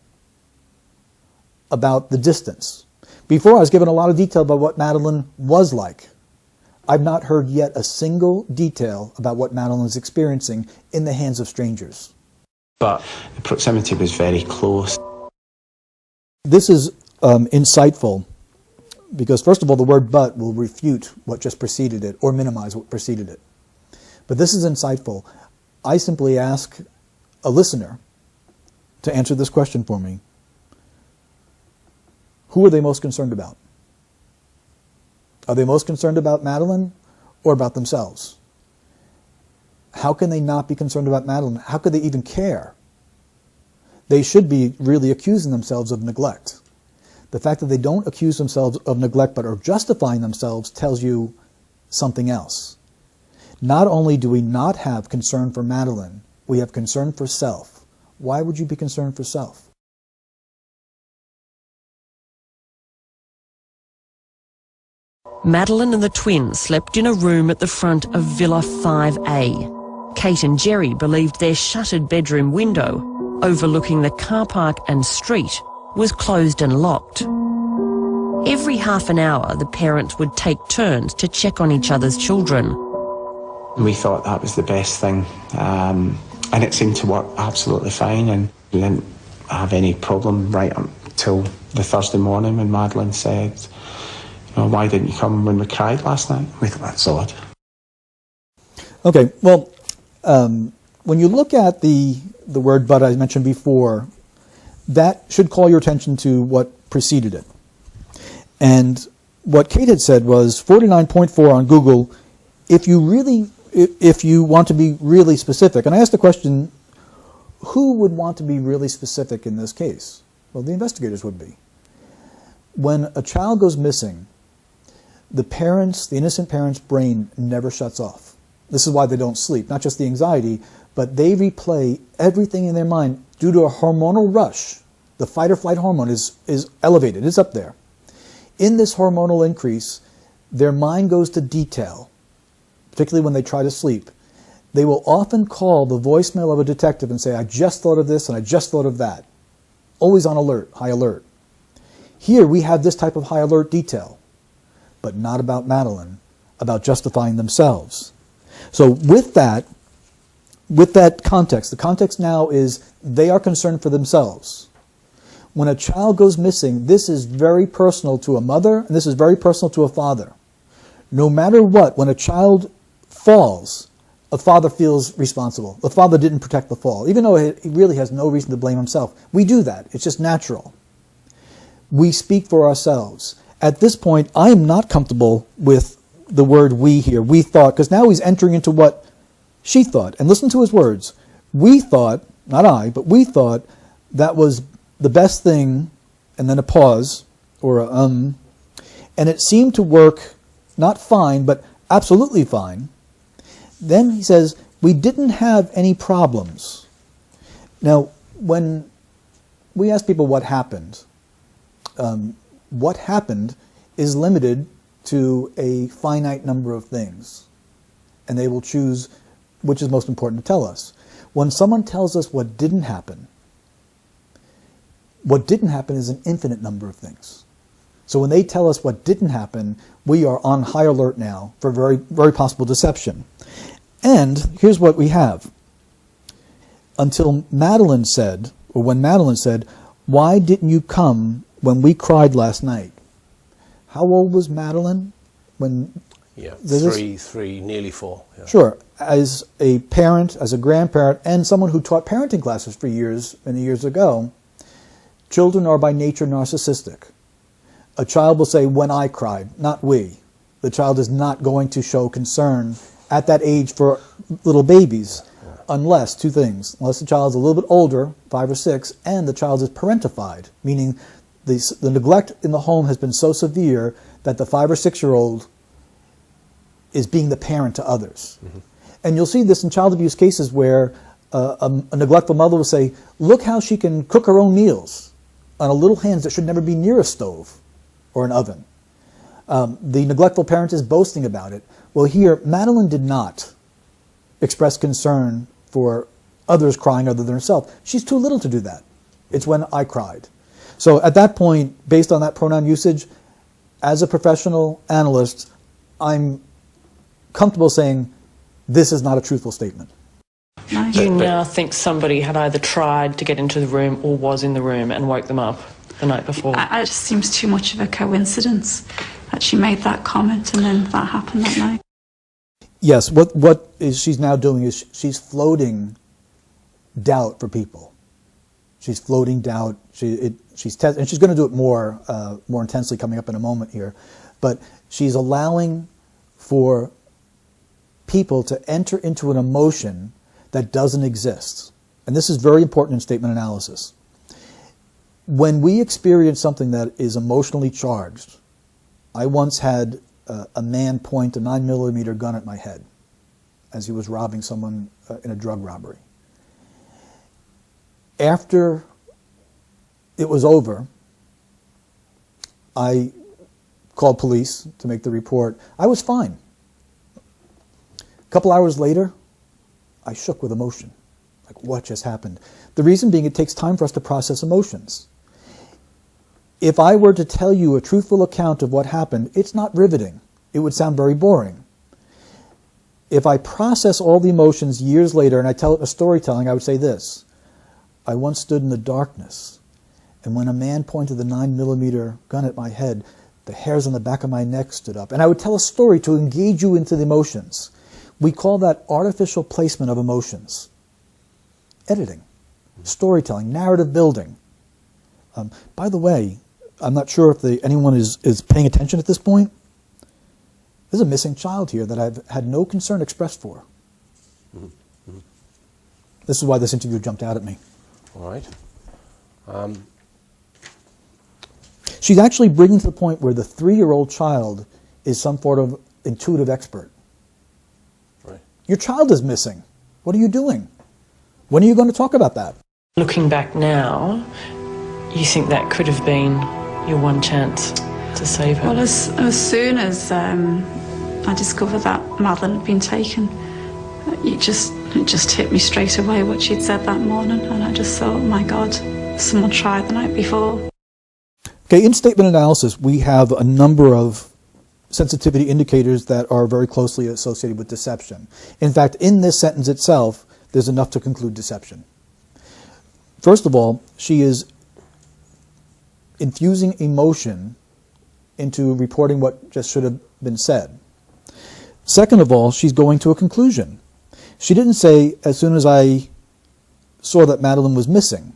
about the distance. Before I was given a lot of detail about what Madeline was like. I've not heard yet a single detail about what Madeline is experiencing in the hands of strangers. But the proximity was very close. This is insightful because, first of all, the word but will refute what just preceded it or minimize what preceded it. But this is insightful. I simply ask a listener to answer this question for me. Who are they most concerned about? Are they most concerned about Madeline or about themselves? How can they not be concerned about Madeline? How could they even care? They should be really accusing themselves of neglect. The fact that they don't accuse themselves of neglect but are justifying themselves tells you something else. Not only do we not have concern for Madeline, we have concern for self. Why would you be concerned for self? Madeline and the twins slept in a room at the front of Villa 5A. Kate and Gerry believed their shuttered bedroom window, overlooking the car park and street, was closed and locked. Every half an hour, the parents would take turns to check on each other's children. We thought that was the best thing, and it seemed to work absolutely fine, and we didn't have any problem right until the Thursday morning when Madeline said, why didn't you come when we cried last night? We thought, that's odd. Okay, well, when you look at the word but I mentioned before, that should call your attention to what preceded it. And what Kate had said was 49.4 on Google, if you want to be really specific. And I asked the question, who would want to be really specific in this case? Well, the investigators would be. When a child goes missing, the innocent parent's brain never shuts off. This is why they don't sleep, not just the anxiety, but they replay everything in their mind due to a hormonal rush. The fight or flight hormone is elevated, it's up there. In this hormonal increase, their mind goes to detail, particularly when they try to sleep. They will often call the voicemail of a detective and say, I just thought of this and I just thought of that. Always on alert, high alert. Here we have this type of high alert detail, but not about Madeline, about justifying themselves. So with that context, the context now is they are concerned for themselves. When a child goes missing, this is very personal to a mother, and this is very personal to a father. No matter what, when a child falls, a father feels responsible. The father didn't protect the fall, even though he really has no reason to blame himself. We do that. It's just natural. We speak for ourselves. At this point, I am not comfortable with the word we here. We thought, because now he's entering into what she thought. And listen to his words. We thought, not I, but we thought that was the best thing, and then a pause, or a and it seemed to work not fine, but absolutely fine. Then he says, we didn't have any problems. Now, when we ask people what happened is limited to a finite number of things. And they will choose which is most important to tell us. When someone tells us what didn't happen is an infinite number of things. So when they tell us what didn't happen, we are on high alert now for very, very possible deception. And here's what we have. Until Madeline said, or when Madeline said, why didn't you come when we cried last night? How old was Madeline when... Yeah, this? three, nearly 4. Yeah. Sure. As a parent, as a grandparent, and someone who taught parenting classes for years, many years ago, children are by nature narcissistic. A child will say, when I cried, not we. The child is not going to show concern at that age for little babies, unless, two things, unless the child is a little bit older, 5 or 6, and the child is parentified, meaning the neglect in the home has been so severe that the 5 or 6-year-old is being the parent to others. Mm-hmm. And you'll see this in child abuse cases where a neglectful mother will say, look how she can cook her own meals on a little hands that should never be near a stove or an oven. The neglectful parent is boasting about it. Well, here, Madeline did not express concern for others crying other than herself. She's too little to do that. It's when I cried. So at that point, based on that pronoun usage, as a professional analyst, I'm comfortable saying this is not a truthful statement. You now think somebody had either tried to get into the room or was in the room and woke them up the night before? It just seems too much of a coincidence that she made that comment and then that happened that night. Yes, what she's now doing is she's floating doubt for people. She's floating doubt. And she's going to do it more intensely coming up in a moment here. But she's allowing for people to enter into an emotion that doesn't exist. And this is very important in statement analysis. When we experience something that is emotionally charged, I once had a man point a 9mm gun at my head as he was robbing someone in a drug robbery. After it was over, I called police to make the report. I was fine. A couple hours later, I shook with emotion. Like, what just happened? The reason being, it takes time for us to process emotions. If I were to tell you a truthful account of what happened, it's not riveting. It would sound very boring. If I process all the emotions years later and I tell it in a storytelling, I would say this. I once stood in the darkness, and when a man pointed the 9mm gun at my head, the hairs on the back of my neck stood up. And I would tell a story to engage you into the emotions. We call that artificial placement of emotions. Editing, storytelling, narrative building. By the way, I'm not sure if anyone is paying attention at this point. There's a missing child here that I've had no concern expressed for. Mm-hmm. Mm-hmm. This is why this interview jumped out at me. All right. She's actually bringing to the point where the 3-year-old child is some sort of intuitive expert. Right. Your child is missing. What are you doing? When are you going to talk about that? Looking back now, you think that could have been your one chance to save her? Well, as soon as I discovered that Madeline had been taken, it just hit me straight away what she'd said that morning, and I just thought, my God, someone tried the night before. Okay, in statement analysis, we have a number of sensitivity indicators that are very closely associated with deception. In fact, in this sentence itself, there's enough to conclude deception. First of all, she is infusing emotion into reporting what just should have been said. Second of all, she's going to a conclusion. She didn't say, as soon as I saw that Madeline was missing.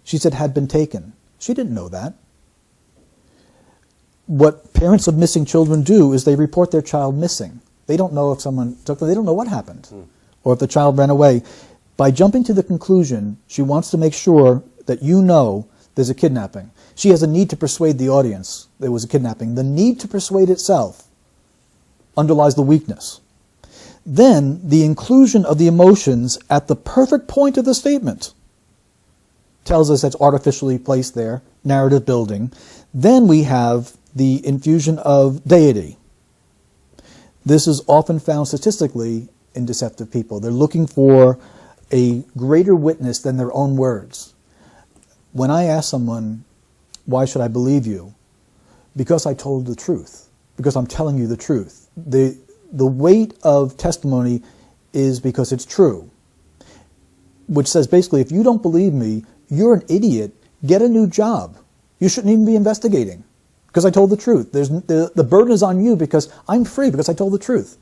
She said, had been taken. She didn't know that. What parents of missing children do is they report their child missing. They don't know if someone took them. They don't know what happened or if the child ran away. By jumping to the conclusion, she wants to make sure that you know there's a kidnapping. She has a need to persuade the audience there was a kidnapping. The need to persuade itself underlies the weakness. Then the inclusion of the emotions at the perfect point of the statement tells us that's artificially placed there, narrative building. Then we have the infusion of deity. This is often found statistically in deceptive people. They're looking for a greater witness than their own words. When I ask someone, why should I believe you? Because I told the truth. Because I'm telling you the truth. The weight of testimony is because it's true. Which says basically, if you don't believe me, you're an idiot. Get a new job. You shouldn't even be investigating. Because I told the truth. The burden is on you because I'm free because I told the truth.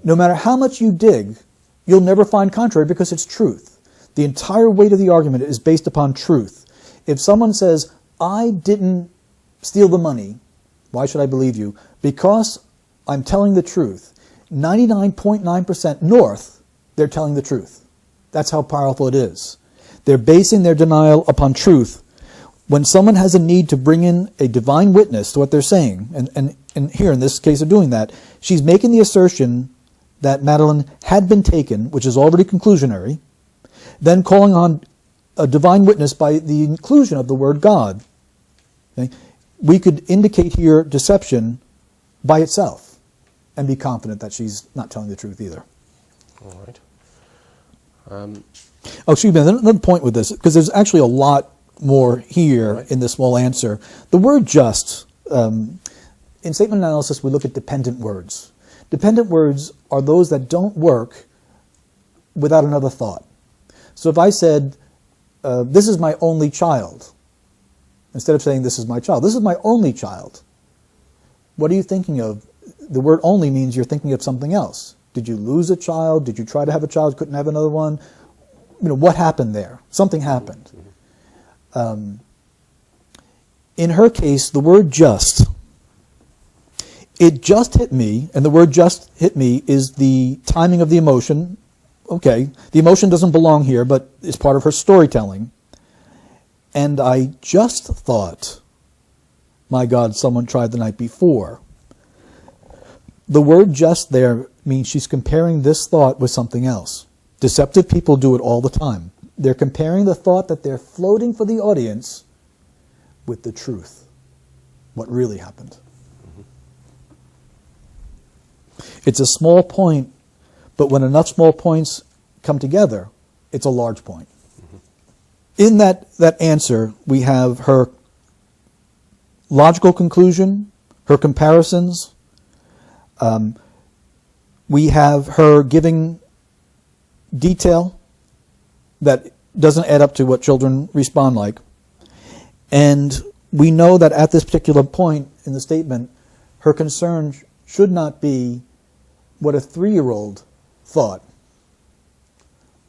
No matter how much you dig, you'll never find contrary because it's truth. The entire weight of the argument is based upon truth. If someone says, I didn't steal the money, why should I believe you? Because I'm telling the truth. 99.9% north, they're telling the truth. That's how powerful it is. They're basing their denial upon truth. When someone has a need to bring in a divine witness to what they're saying, and here in this case of doing that, she's making the assertion that Madeline had been taken, which is already conclusionary, then calling on a divine witness by the inclusion of the word God. Okay? We could indicate here deception by itself and be confident that she's not telling the truth either. All right. Oh, excuse me, another point with this, because there's actually a lot more here in this small answer. The word just, in statement analysis, we look at dependent words. Dependent words are those that don't work without another thought. So if I said, this is my only child, instead of saying this is my child, this is my only child, what are you thinking of? The word only means you're thinking of something else. Did you lose a child? Did you try to have a child, couldn't have another one? You know, what happened there? Something happened. In her case, the word just, it just hit me, and the word just hit me is the timing of the emotion. Okay, the emotion doesn't belong here, but it's part of her storytelling. And I just thought, my God, someone tried the night before. The word just there means she's comparing this thought with something else. Deceptive people do it all the time. They're comparing the thought that they're floating for the audience with the truth, what really happened. It's a small point, but when enough small points come together, it's a large point. In that answer, we have her logical conclusion, her comparisons. We have her giving detail that doesn't add up to what children respond like. And we know that at this particular point in the statement, her concern should not be what a 3-year-old thought,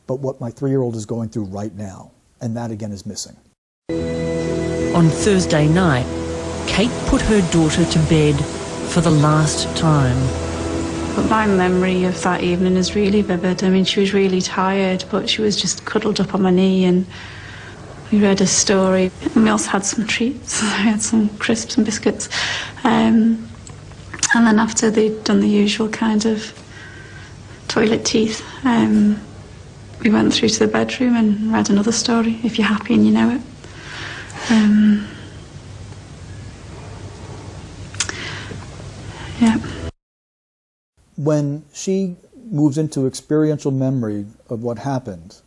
but what my 3-year-old is going through right now. And that again is missing. On Thursday night, Kate put her daughter to bed for the last time. But my memory of that evening is really vivid. I mean, she was really tired, but she was just cuddled up on my knee and we read a story. And we also had some treats. We had some crisps and biscuits. And then after they'd done the usual kind of toilet teeth, we went through to the bedroom and read another story, If You're Happy and You Know It. Yeah. When she moves into experiential memory of what happened,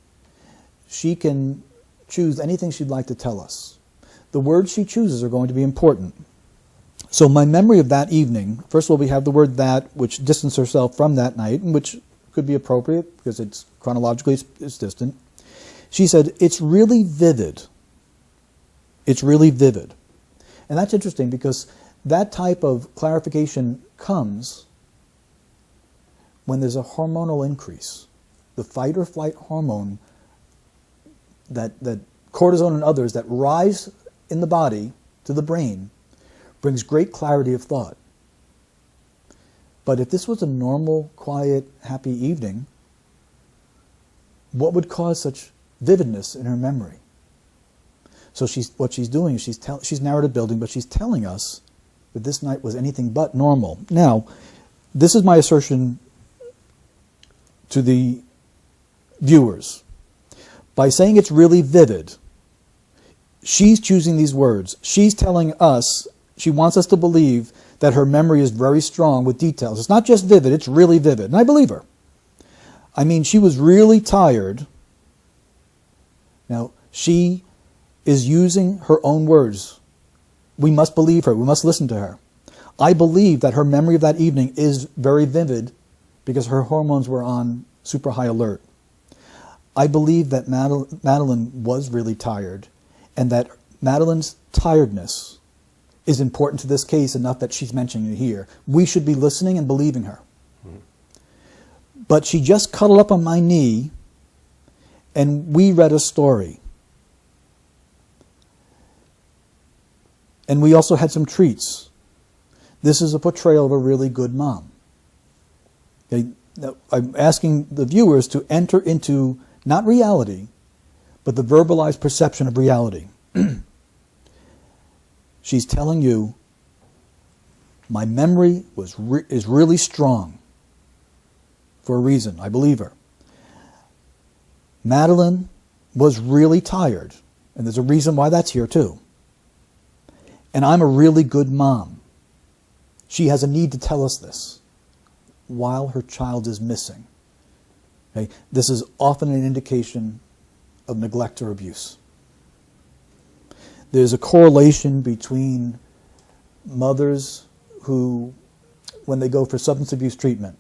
she can choose anything she'd like to tell us. The words she chooses are going to be important. So my memory of that evening, first of all, we have the word that, which distanced herself from that night, and which could be appropriate because it's chronologically it's distant. She said, it's really vivid. It's really vivid. And that's interesting because that type of clarification comes when there's a hormonal increase. The fight or flight hormone, that cortisone and others that rise in the body to the brain, brings great clarity of thought. But if this was a normal, quiet, happy evening, what would cause such vividness in her memory? So what she's doing is she's narrative building, but she's telling us that this night was anything but normal. Now, this is my assertion to the viewers. By saying it's really vivid, she's choosing these words. She's telling us, she wants us to believe that her memory is very strong with details. It's not just vivid, it's really vivid. And I believe her. I mean, she was really tired. Now, she is using her own words. We must believe her. We must listen to her. I believe that her memory of that evening is very vivid because her hormones were on super high alert. I believe that Madeline was really tired, and that Madeline's tiredness is important to this case enough that she's mentioning it here. We should be listening and believing her. But she just cuddled up on my knee, and we read a story. And we also had some treats. This is a portrayal of a really good mom. Okay? Now, I'm asking the viewers to enter into not reality, but the verbalized perception of reality. She's telling you, my memory is really strong for a reason. I believe her. Madeline was really tired, and there's a reason why that's here too. And I'm a really good mom. She has a need to tell us this while her child is missing. Okay? This is often an indication of neglect or abuse. There's a correlation between mothers who, when they go for substance abuse treatment,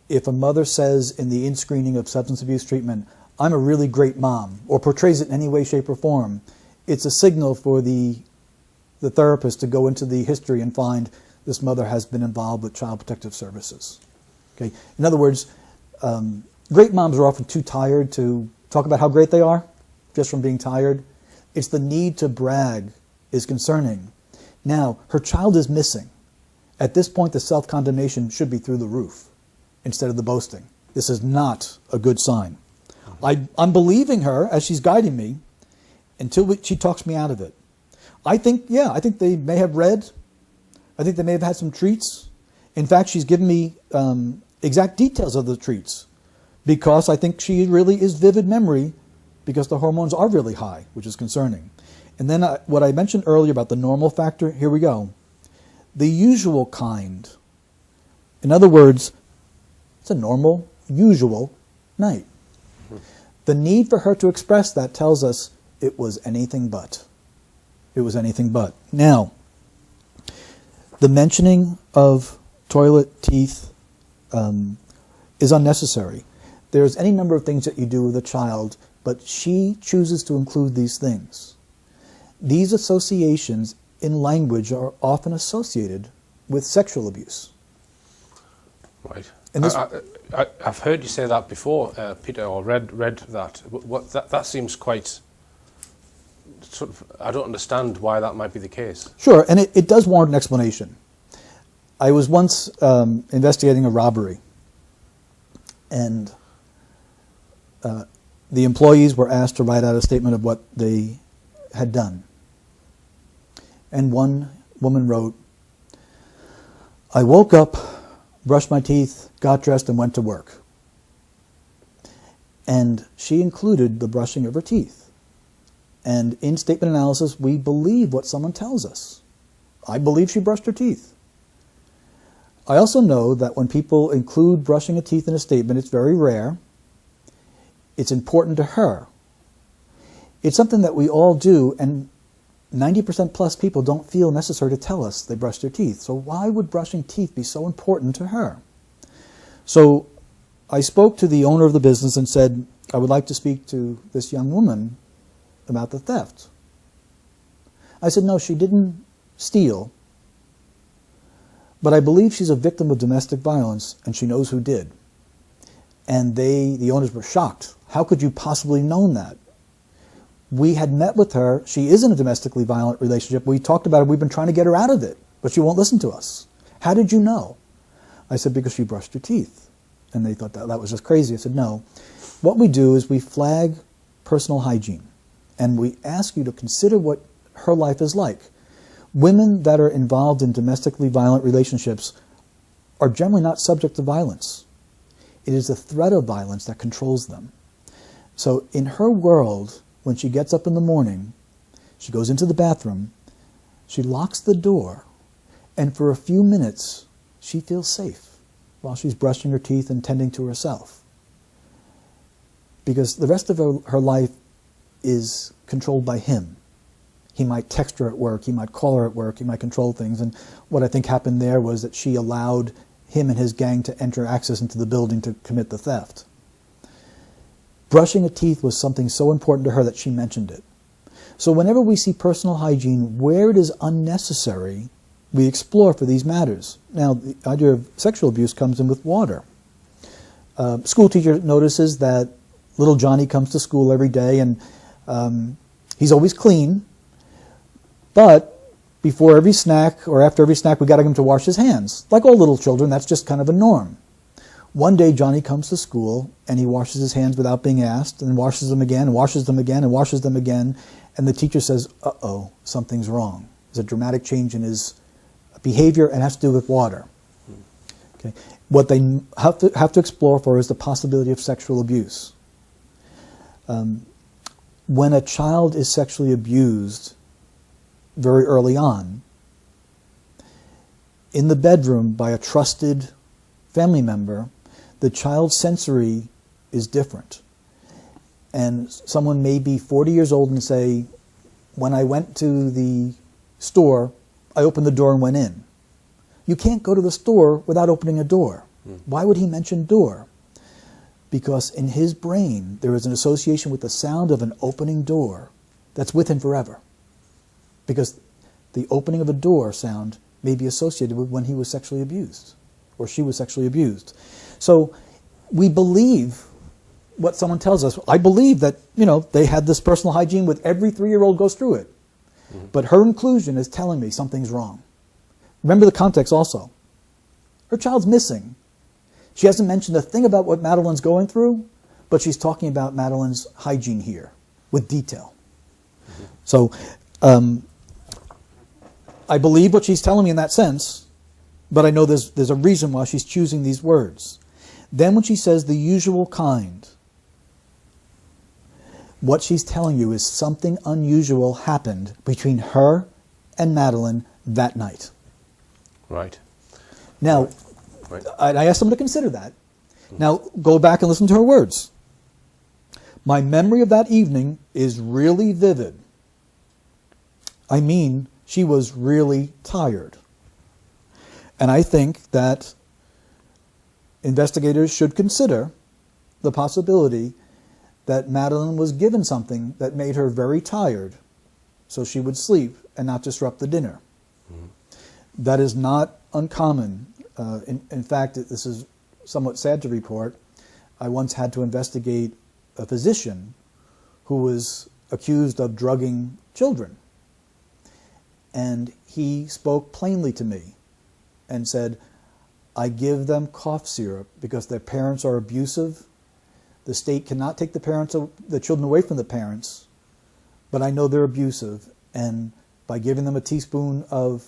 if a mother says in the in-screening of substance abuse treatment, I'm a really great mom, or portrays it in any way, shape, or form, it's a signal for the therapist to go into the history and find this mother has been involved with Child Protective Services. Okay? In other words, great moms are often too tired to talk about how great they are, just from being tired. It's the need to brag is concerning. Now, her child is missing. At this point, the self-condemnation should be through the roof instead of the boasting. This is not a good sign. I'm believing her as she's guiding me until she talks me out of it. I think they may have read. I think they may have had some treats. In fact, she's given me exact details of the treats because I think she really is vivid memory because the hormones are really high, which is concerning. And then what I mentioned earlier about the normal factor, here we go. The usual kind. In other words, it's a normal, usual night. The need for her to express that tells us it was anything but. It was anything but. Now, the mentioning of toilet, teeth is unnecessary. There's any number of things that you do with a child, but she chooses to include these things. These associations in language are often associated with sexual abuse. Right. And this, I've heard you say that before, Peter, or read that. That seems quite sort of, I don't understand why that might be the case. Sure, and it does warrant an explanation. I was once investigating a robbery, and the employees were asked to write out a statement of what they had done. And one woman wrote, I woke up, brushed my teeth, got dressed, and went to work. And she included the brushing of her teeth. And in statement analysis, we believe what someone tells us. I believe she brushed her teeth. I also know that when people include brushing of teeth in a statement, it's very rare. It's important to her. It's something that we all do, and 90% plus people don't feel necessary to tell us they brushed their teeth. So why would brushing teeth be so important to her? So I spoke to the owner of the business and said, I would like to speak to this young woman about the theft. I said, no, she didn't steal, but I believe she's a victim of domestic violence and she knows who did. And the owners were shocked. How could you possibly have known that? We had met with her. She is in a domestically violent relationship. We talked about it. We've been trying to get her out of it, but she won't listen to us. How did you know? I said, because she brushed her teeth. And they thought that was just crazy. I said, no. What we do is we flag personal hygiene. And we ask you to consider what her life is like. Women that are involved in domestically violent relationships are generally not subject to violence. It is the threat of violence that controls them. So in her world, when she gets up in the morning, she goes into the bathroom, she locks the door, and for a few minutes, she feels safe while she's brushing her teeth and tending to herself. Because the rest of her life is controlled by him. He might text her at work, he might call her at work, he might control things. And what I think happened there was that she allowed him and his gang to enter access into the building to commit the theft. Brushing her teeth was something so important to her that she mentioned it. So whenever we see personal hygiene, where it is unnecessary, we explore for these matters. Now, the idea of sexual abuse comes in with water. School teacher notices that little Johnny comes to school every day and he's always clean, but before every snack or after every snack we got him to wash his hands. Like all little children, that's just kind of a norm. One day Johnny comes to school and he washes his hands without being asked and washes them again and washes them again and washes them again, and the teacher says, uh-oh, something's wrong. There's a dramatic change in his behavior and it has to do with water. Okay. What they have to explore for is the possibility of sexual abuse. When a child is sexually abused very early on, in the bedroom by a trusted family member, the child's sensory is different. And someone may be 40 years old and say, when I went to the store, I opened the door and went in. You can't go to the store without opening a door. Why would he mention door? Because in his brain, there is an association with the sound of an opening door that's with him forever. Because the opening of a door sound may be associated with when he was sexually abused, or she was sexually abused. So we believe what someone tells us. I believe that, they had this personal hygiene with every 3-year-old goes through it. But her inclusion is telling me something's wrong. Remember the context also. Her child's missing. She hasn't mentioned a thing about what Madeline's going through, but she's talking about Madeline's hygiene here with detail. So I believe what she's telling me in that sense, but I know there's a reason why she's choosing these words. Then when she says the usual kind, what she's telling you is something unusual happened between her and Madeline that night. Right. Now, right. I asked them to consider that. Now, go back and listen to her words. My memory of that evening is really vivid. I mean, she was really tired. And I think that investigators should consider the possibility that Madeline was given something that made her very tired so she would sleep and not disrupt the dinner. That is not uncommon. In fact, this is somewhat sad to report. I once had to investigate a physician who was accused of drugging children. And he spoke plainly to me and said, I give them cough syrup because their parents are abusive. The state cannot take the children away from the parents, but I know they're abusive. And by giving them a teaspoon of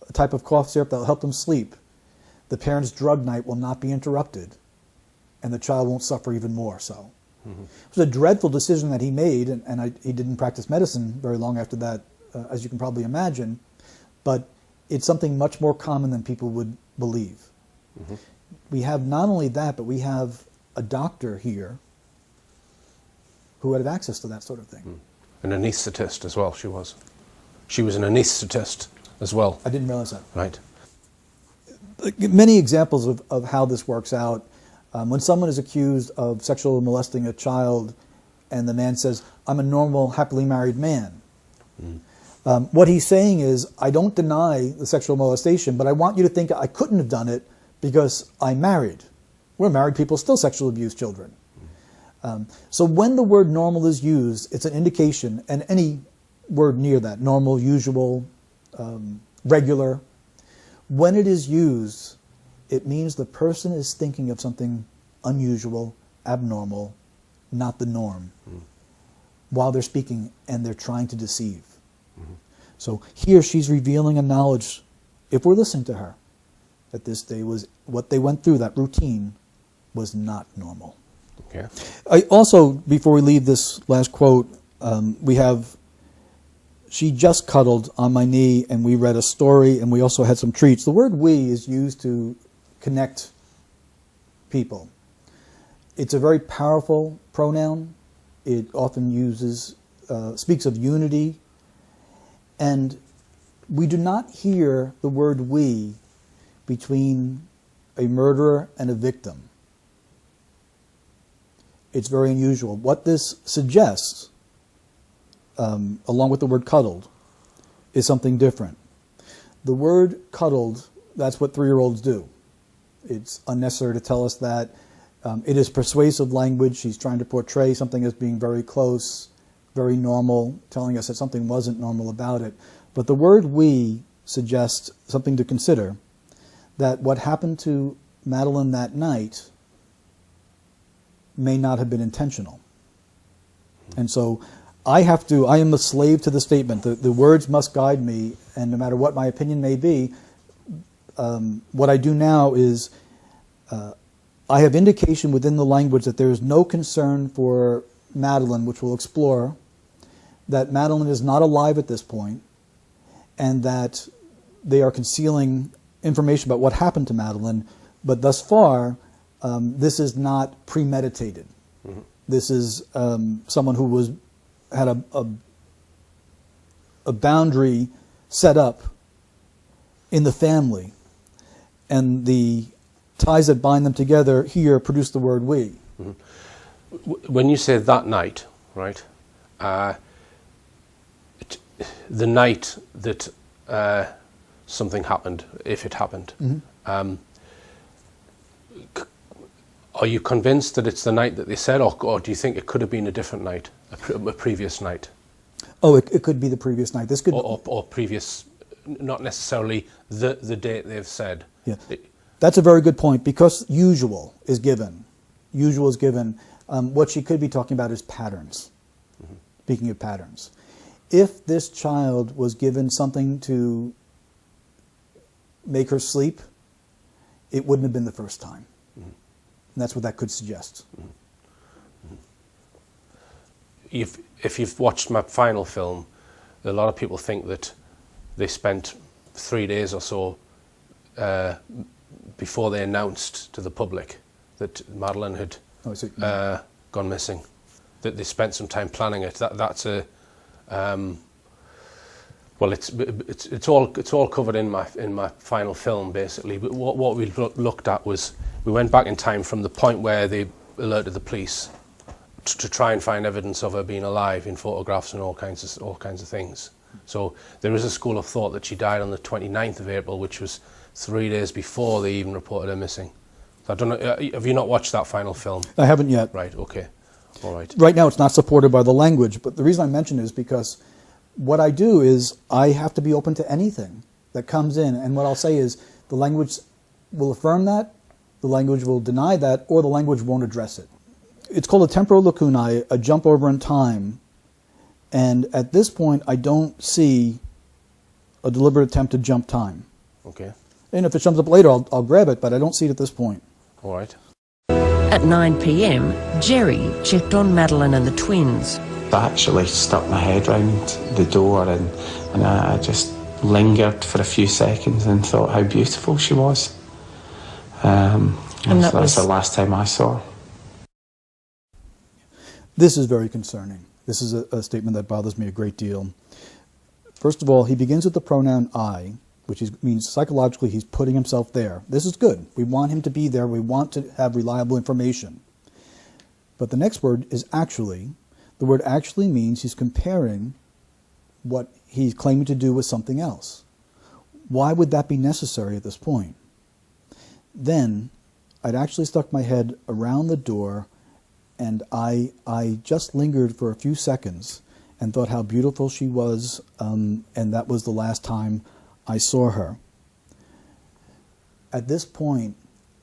a type of cough syrup that will help them sleep, the parents' drug night will not be interrupted, and the child won't suffer even more so. It was a dreadful decision that he made, and he didn't practice medicine very long after that, as you can probably imagine, but it's something much more common than people would believe. We have not only that, but we have a doctor here who had access to that sort of thing. An anaesthetist as well, she was. She was an anaesthetist as well. I didn't realize that. Right. Many examples of how this works out. When someone is accused of sexually molesting a child and the man says, I'm a normal, happily married man. What he's saying is, I don't deny the sexual molestation, but I want you to think I couldn't have done it because I'm married. We're married people, still sexually abuse children. So when the word normal is used, it's an indication, and any word near that, normal, usual, regular, when it is used, it means the person is thinking of something unusual, abnormal, not the norm. while they're speaking, and they're trying to deceive. So here she's revealing a knowledge, if we're listening to her, that this day was what they went through, that routine was not normal. Okay. I also, before we leave this last quote, we have, she just cuddled on my knee, and we read a story, and we also had some treats. The word we is used to connect people. It's a very powerful pronoun. It often speaks of unity. And we do not hear the word we between a murderer and a victim. It's very unusual. What this suggests, along with the word cuddled, is something different. The word cuddled, that's what 3-year-olds do. It's unnecessary to tell us that. It is persuasive language. She's trying to portray something as being very close, very normal, telling us that something wasn't normal about it. But the word we suggests something to consider, that what happened to Madeline that night may not have been intentional. And so I am a slave to the statement. The words must guide me, and no matter what my opinion may be, what I do now is I have indication within the language that there is no concern for Madeline, which we'll explore, that Madeline is not alive at this point, and that they are concealing information about what happened to Madeline, but thus far, this is not premeditated. Mm-hmm. This is someone who had a boundary set up in the family, and the ties that bind them together here produce the word we. Mm-hmm. When you say that night, right, the night that something happened, if it happened, mm-hmm. Are you convinced that it's the night that they said, or do you think it could have been a different night, a previous night? Oh, it could be the previous night. This could or previous, not necessarily the date they've said. Yeah. That's a very good point, because usual is given. Usual is given. What she could be talking about is patterns. Mm-hmm. Speaking of patterns. If this child was given something to make her sleep, it wouldn't have been the first time. Mm-hmm. And that's what that could suggest. Mm-hmm. Mm-hmm. If you've watched my final film, a lot of people think that they spent 3 days or so before they announced to the public that Madeline had gone missing, that they spent some time planning it. That's a well, it's all covered in my final film basically. But what we looked at was, we went back in time from the point where they alerted the police to try and find evidence of her being alive in photographs and all kinds of things. So there is a school of thought that she died on the 29th of April, which was 3 days before they even reported her missing. So I don't know, have you not watched that final film? I haven't yet. Right, okay. All right. Right now it's not supported by the language, but the reason I mention it is because what I do is I have to be open to anything that comes in, and what I'll say is the language will affirm that, the language will deny that, or the language won't address it. It's called a temporal lacunae, a jump over in time, and at this point I don't see a deliberate attempt to jump time. Okay. And if it comes up later, I'll grab it, but I don't see it at this point. All right. At 9 p.m, Gerry checked on Madeline and the twins. I actually stuck my head round the door and I just lingered for a few seconds and thought how beautiful she was. And that's the last time I saw her. This is very concerning. This is a statement that bothers me a great deal. First of all, he begins with the pronoun I, which means psychologically he's putting himself there. This is good. We want him to be there. We want to have reliable information. But the next word is actually. The word actually means he's comparing what he's claiming to do with something else. Why would that be necessary at this point? Then I'd actually stuck my head around the door, and I just lingered for a few seconds and thought how beautiful she was, and that was the last time I saw her. At this point,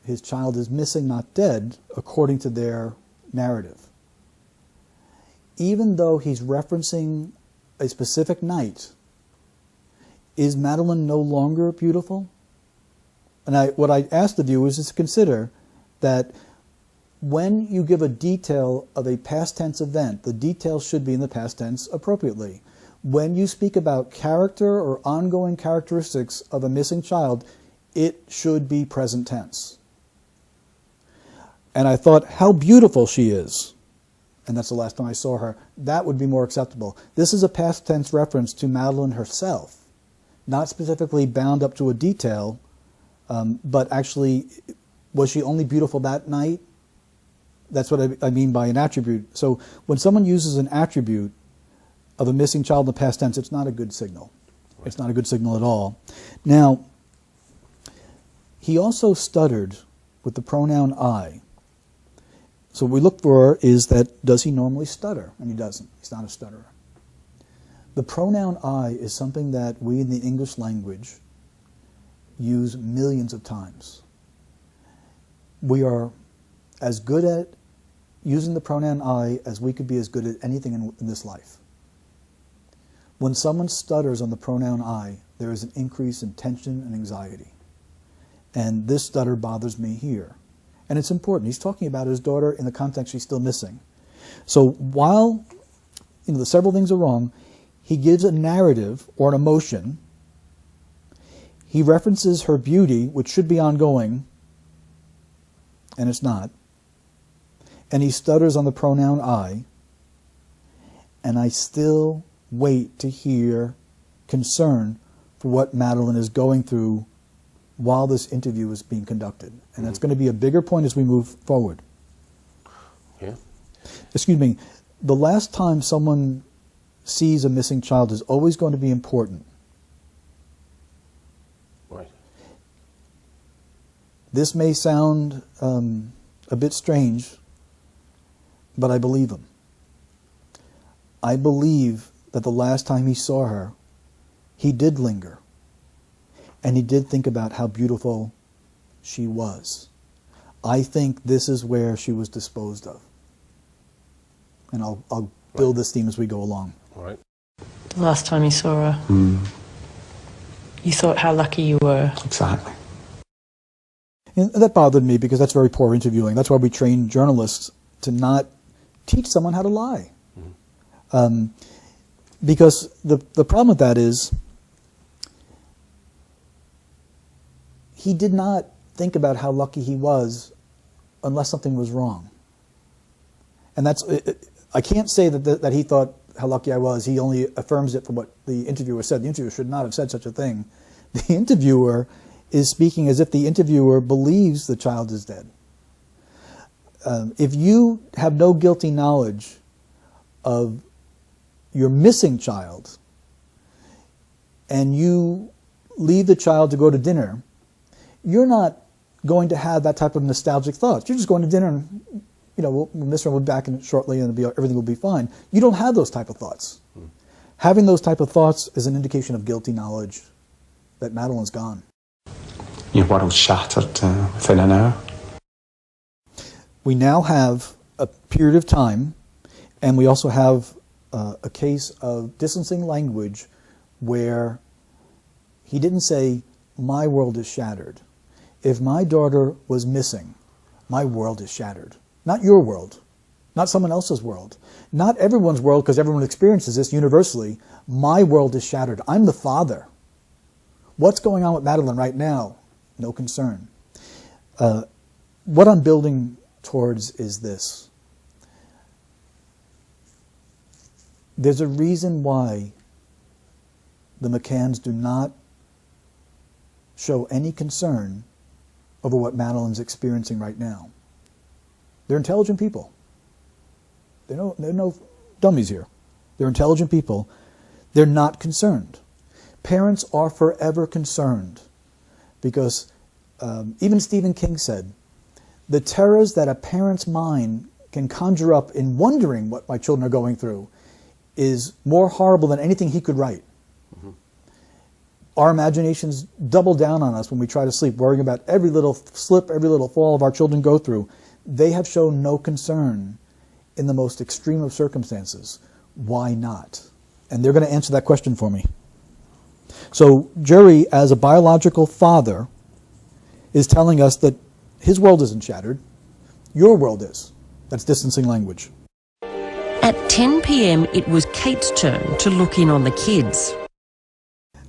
his child is missing, not dead, according to their narrative. even though he's referencing a specific night, is Madeline no longer beautiful? And what I ask the viewers is to consider that when you give a detail of a past tense event, the detail should be in the past tense appropriately. When you speak about character or ongoing characteristics of a missing child, it should be present tense. And I thought, how beautiful she is. And that's the last time I saw her. That would be more acceptable. This is a past tense reference to Madeline herself, not specifically bound up to a detail, but actually, was she only beautiful that night? That's what I mean by an attribute. So when someone uses an attribute of a missing child in the past tense, it's not a good signal. Right. It's not a good signal at all. Now, he also stuttered with the pronoun I. So what we look for is that, does he normally stutter? And he doesn't. He's not a stutterer. The pronoun I is something that we in the English language use millions of times. We are as good at using the pronoun I as we could be as good at anything in this life. When someone stutters on the pronoun I, there is an increase in tension and anxiety. And this stutter bothers me here. And it's important. He's talking about his daughter in the context she's still missing. So while the several things are wrong, he gives a narrative or an emotion. He references her beauty, which should be ongoing, and it's not. And he stutters on the pronoun I. And I still wait to hear concern for what Madeline is going through while this interview is being conducted. And that's going to be a bigger point as we move forward. Yeah. Excuse me. The last time someone sees a missing child is always going to be important. Right. This may sound a bit strange, but I believe him. I believe that the last time he saw her, he did linger. And he did think about how beautiful she was. I think this is where she was disposed of. And I'll build this theme as we go along. All right. The last time you saw her, you thought how lucky you were. Exactly. And that bothered me because that's very poor interviewing. That's why we train journalists to not teach someone how to lie. Because the problem with that is he did not think about how lucky he was unless something was wrong. And that's, I can't say that he thought how lucky I was. He only affirms it from what the interviewer said. The interviewer should not have said such a thing. The interviewer is speaking as if the interviewer believes the child is dead. If you have no guilty knowledge of your missing child and you leave the child to go to dinner, you're not going to have that type of nostalgic thoughts. You're just going to dinner and, we'll miss her, we'll be back in shortly and everything will be fine. You don't have those type of thoughts. Having those type of thoughts is an indication of guilty knowledge that Madeline's gone. Your world shattered within an hour. We now have a period of time, and we also have a case of distancing language where he didn't say, my world is shattered. If my daughter was missing, my world is shattered. Not your world, not someone else's world, not everyone's world, because everyone experiences this universally. My world is shattered. I'm the father. What's going on with Madeline right now? No concern. What I'm building towards is this. There's a reason why the McCanns do not show any concern over what Madeline's experiencing right now. They're intelligent people. They're no dummies here. They're intelligent people. They're not concerned. Parents are forever concerned because even Stephen King said, the terrors that a parent's mind can conjure up in wondering what my children are going through is more horrible than anything he could write. Our imaginations double down on us when we try to sleep, worrying about every little slip, every little fall of our children go through. They have shown no concern in the most extreme of circumstances, why not? And they're going to answer that question for me. So Gerry, as a biological father, is telling us that his world isn't shattered. Your world is. That's distancing language. At 10 p.m, it was Kate's turn to look in on the kids.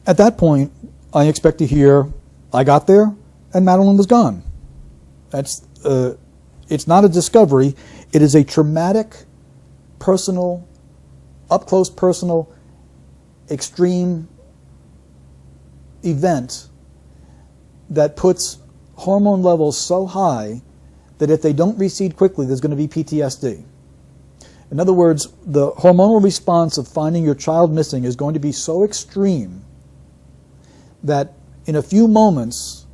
At that point, I expect to hear, I got there and Madeline was gone. That's, it's not a discovery. It is a traumatic, personal, up-close personal, extreme event that puts hormone levels so high that if they don't recede quickly, there's going to be PTSD. In other words, the hormonal response of finding your child missing is going to be so extreme that in a few moments,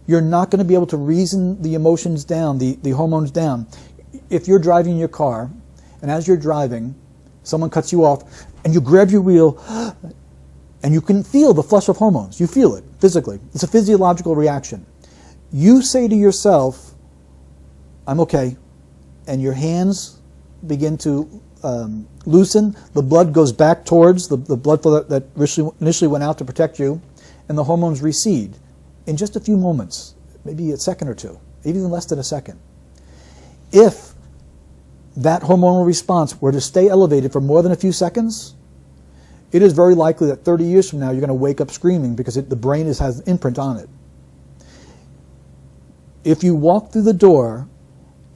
you're not going to be able to reason the emotions down, the hormones down. If you're driving your car, and as you're driving, someone cuts you off, and you grab your wheel, and you can feel the flush of hormones. You feel it physically. It's a physiological reaction. You say to yourself, I'm okay, and your hands begin to loosen. The blood goes back towards the blood flow that initially went out to protect you, and the hormones recede in just a few moments, maybe a second or two, even less than a second. If that hormonal response were to stay elevated for more than a few seconds, it is very likely that 30 years from now you're going to wake up screaming because the brain has an imprint on it. If you walked through the door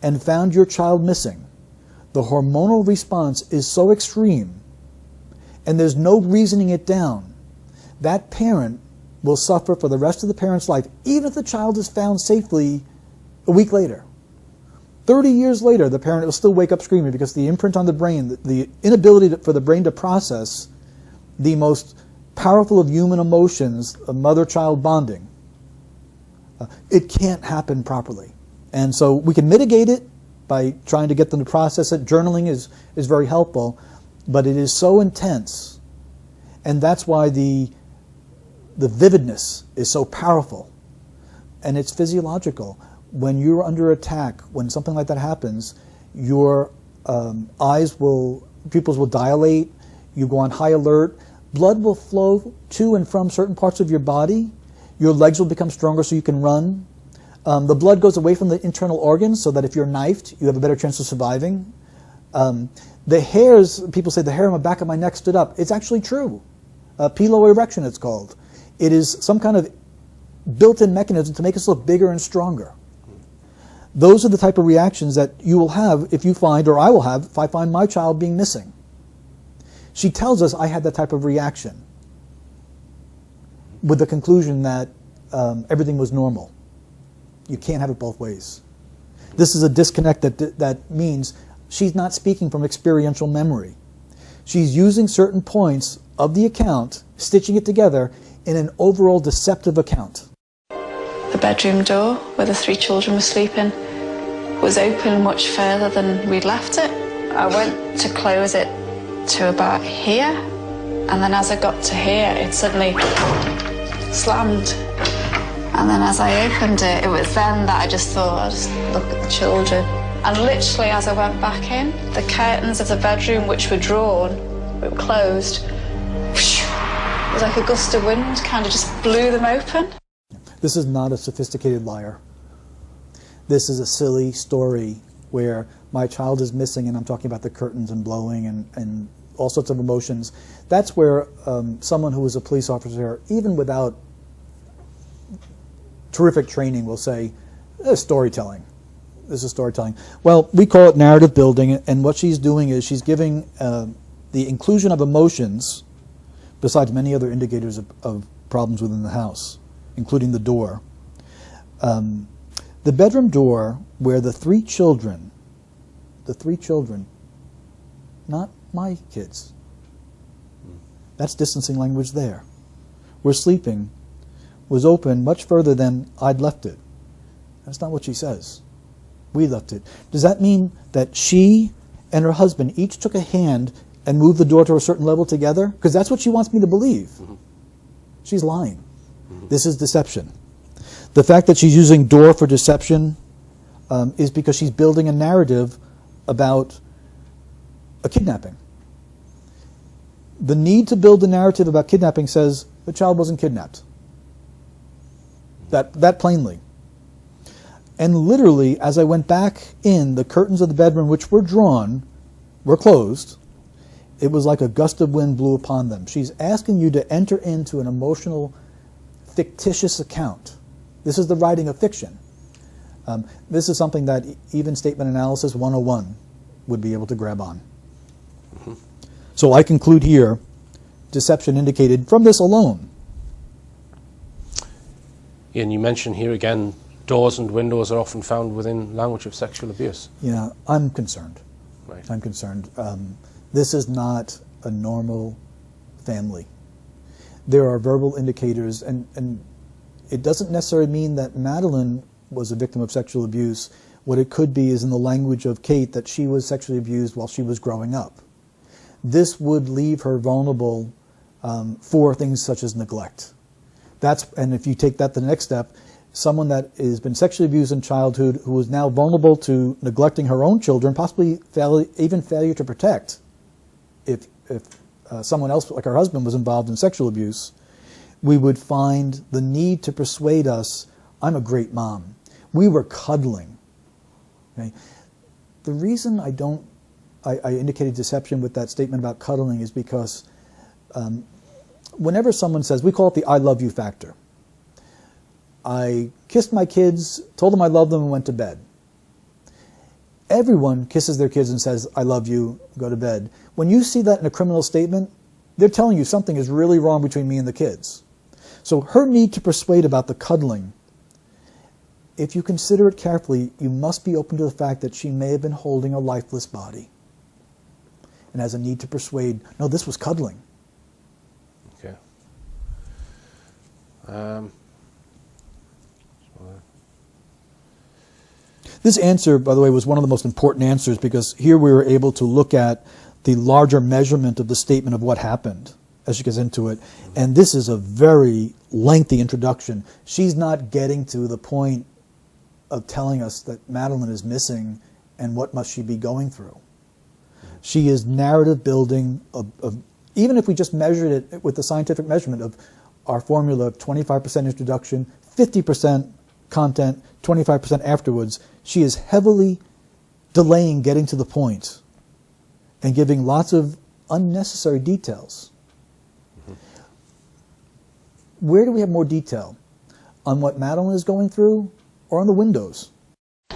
and found your child missing, the hormonal response is so extreme and there's no reasoning it down, that parent will suffer for the rest of the parent's life, even if the child is found safely a week later. 30 years later, the parent will still wake up screaming because the imprint on the brain, the inability for the brain to process the most powerful of human emotions, of mother-child bonding, it can't happen properly. And so we can mitigate it by trying to get them to process it. Journaling is very helpful, but it is so intense. And that's why the vividness is so powerful. And it's physiological. When you're under attack, when something like that happens, your pupils will dilate, you go on high alert, blood will flow to and from certain parts of your body, your legs will become stronger so you can run. The blood goes away from the internal organs so that if you're knifed, you have a better chance of surviving. The hairs, people say the hair on the back of my neck stood up. It's actually true. Piloerection it's called. It is some kind of built-in mechanism to make us look bigger and stronger. Those are the type of reactions that you will have if you find, or I will have, if I find my child being missing. She tells us I had that type of reaction with the conclusion that everything was normal. You can't have it both ways. This is a disconnect that means she's not speaking from experiential memory. She's using certain points of the account, stitching it together in an overall deceptive account. The bedroom door where the 3 children were sleeping was open much further than we'd left it. I went to close it to about here, and then as I got to here, it suddenly slammed. And then as I opened it, it was then that I just thought, I'll just look at the children. And literally as I went back in, the curtains of the bedroom, which were drawn, were closed. It was like a gust of wind, kind of just blew them open. This is not a sophisticated liar. This is a silly story where my child is missing and I'm talking about the curtains and blowing and all sorts of emotions. That's where someone who is a police officer, even without terrific training, will say, storytelling. This is storytelling. Well, we call it narrative building, and what she's doing is she's giving the inclusion of emotions, besides many other indicators of problems within the house, including the door. The bedroom door where the three children, not my kids, that's distancing language there, were sleeping, was open much further than I'd left it. That's not what she says. We left it. Does that mean that she and her husband each took a hand and moved the door to a certain level together? Because that's what she wants me to believe. Mm-hmm. She's lying. Mm-hmm. This is deception. The fact that she's using door for deception is because she's building a narrative about a kidnapping. The need to build a narrative about kidnapping says the child wasn't kidnapped. That plainly. And literally, as I went back in, the curtains of the bedroom, which were drawn, were closed. It was like a gust of wind blew upon them. She's asking you to enter into an emotional, fictitious account. This is the writing of fiction. This is something that even Statement Analysis 101 would be able to grab on. Mm-hmm. So I conclude here, deception indicated from this alone. And you mentioned here again, doors and windows are often found within language of sexual abuse. Yeah, I'm concerned. Right. I'm concerned. This is not a normal family. There are verbal indicators, and it doesn't necessarily mean that Madeline was a victim of sexual abuse. What it could be is in the language of Kate that she was sexually abused while she was growing up. This would leave her vulnerable for things such as neglect. And if you take that to the next step, someone that has been sexually abused in childhood who is now vulnerable to neglecting her own children, possibly even failure to protect if someone else, like her husband, was involved in sexual abuse, we would find the need to persuade us, I'm a great mom. We were cuddling. Okay? The reason I indicated deception with that statement about cuddling is because whenever someone says, we call it the I love you factor. I kissed my kids, told them I loved them, and went to bed. Everyone kisses their kids and says, I love you, go to bed. When you see that in a criminal statement, they're telling you something is really wrong between me and the kids. So her need to persuade about the cuddling, if you consider it carefully, you must be open to the fact that she may have been holding a lifeless body and has a need to persuade, no, this was cuddling. Okay. This answer, by the way, was one of the most important answers because here we were able to look at the larger measurement of the statement of what happened as she gets into it. And this is a very lengthy introduction. She's not getting to the point of telling us that Madeline is missing and what must she be going through. She is narrative building of even if we just measured it with the scientific measurement of our formula of 25% introduction, 50% content, 25% afterwards, she is heavily delaying getting to the point and giving lots of unnecessary details. Mm-hmm. Where do we have more detail? On what Madeline is going through or on the windows?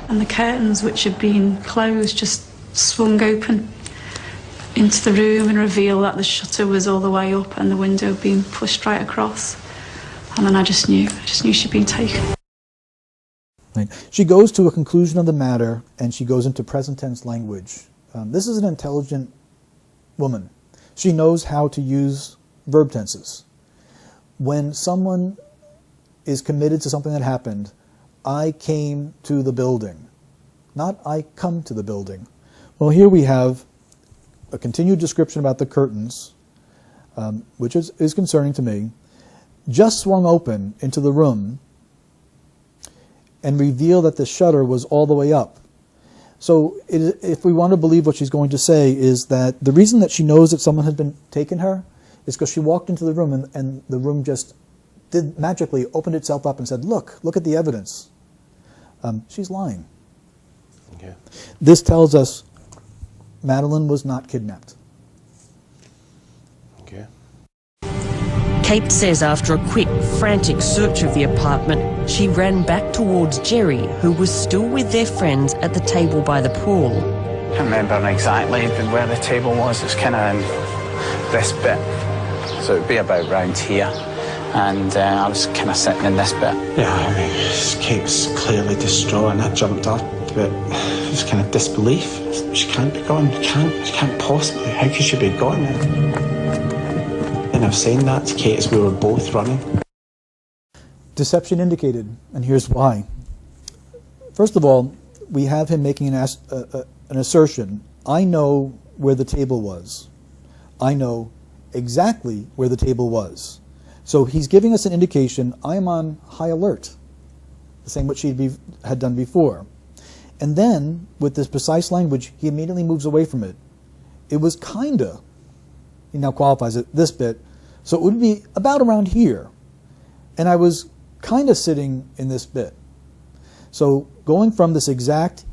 And the curtains, which had been closed, just swung open into the room and revealed that the shutter was all the way up and the window being pushed right across. And then I just knew she'd been taken. Right. She goes to a conclusion of the matter and she goes into present tense language. This is an intelligent woman. She knows how to use verb tenses. When someone is committed to something that happened, I came to the building, not I come to the building. Well, here we have a continued description about the curtains, which is concerning to me, just swung open into the room and reveal that the shutter was all the way up. So if we want to believe what she's going to say is that the reason that she knows that someone has been taken her is because she walked into the room and the room just magically opened itself up and said, look at the evidence. She's lying. Okay. This tells us Madeline was not kidnapped. Okay. Kate says after a quick, frantic search of the apartment, she ran back towards Gerry, who was still with their friends at the table by the pool. I can't remember exactly where the table was. It's kind of in this bit. So it'd be about round here. And I was kind of sitting in this bit. Yeah, I mean, Kate was clearly distraught and I jumped up, but it was kind of disbelief. She can't be gone. She can't possibly. How could she be gone? And I've saying that to Kate as we were both running. Deception indicated, and here's why. First of all, we have him making an assertion. I know where the table was. I know exactly where the table was. So he's giving us an indication, I'm on high alert, the same what she had done before. And then, with this precise language, he immediately moves away from it. it was kinda, he now qualifies it, this bit, so it would be about around here. And I was kinda sitting in this bit. So going from this exact,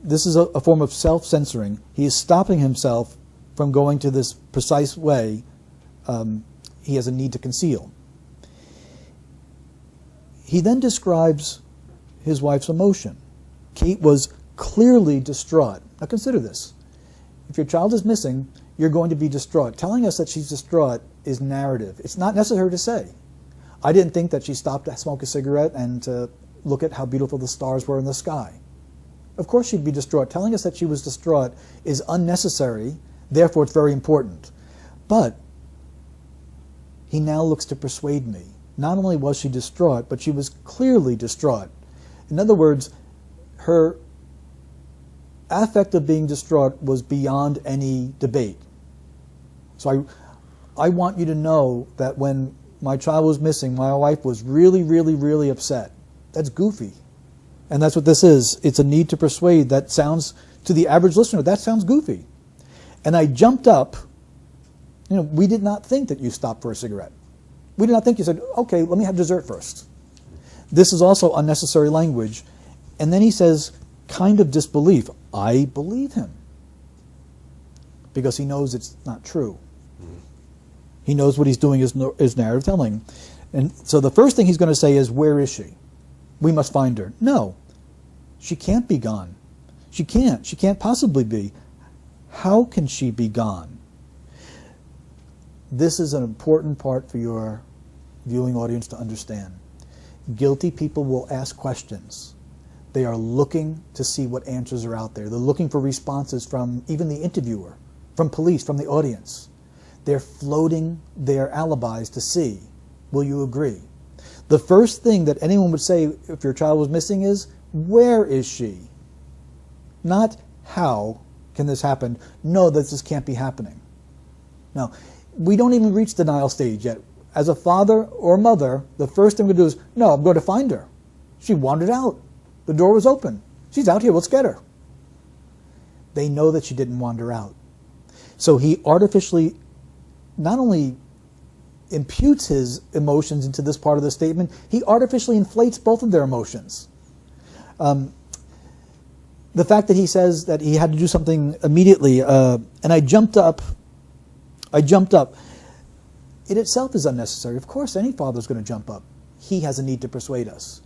this is a form of self-censoring. He is stopping himself from going to this precise way. He has a need to conceal. He then describes his wife's emotion. Kate was clearly distraught. Now consider this. If your child is missing, you're going to be distraught. Telling us that she's distraught is narrative. It's not necessary to say. I didn't think that she stopped to smoke a cigarette and to look at how beautiful the stars were in the sky. Of course she'd be distraught. Telling us that she was distraught is unnecessary, therefore it's very important. But he now looks to persuade me. Not only was she distraught, but she was clearly distraught. In other words, her affect of being distraught was beyond any debate. So I want you to know that when my child was missing, my wife was really, really, really upset. That's goofy. And that's what this is. It's a need to persuade. That sounds, to the average listener, that sounds goofy. And I jumped up. You know, we did not think that you stopped for a cigarette. We did not think you said, okay, let me have dessert first. This is also unnecessary language. And then he says, kind of disbelief. I believe him. Because he knows it's not true. He knows what he's doing is narrative telling. And so the first thing he's going to say is, where is she? We must find her. No, she can't be gone. She can't. She can't possibly be. How can she be gone? This is an important part for your viewing audience to understand. Guilty people will ask questions. They are looking to see what answers are out there. They're looking for responses from even the interviewer, from police, from the audience. They're floating their alibis to see, will you agree? The first thing that anyone would say if your child was missing is, where is she? Not how can this happen? No, that this can't be happening. Now, we don't even reach denial stage yet. As a father or mother, the first thing we do is, no, I'm going to find her. She wandered out. The door was open. She's out here, let's get her. They know that she didn't wander out. So he artificially not only imputes his emotions into this part of the statement, he artificially inflates both of their emotions. The fact that he says that he had to do something immediately, and I jumped up, it itself is unnecessary. Of course, any father is going to jump up. He has a need to persuade us.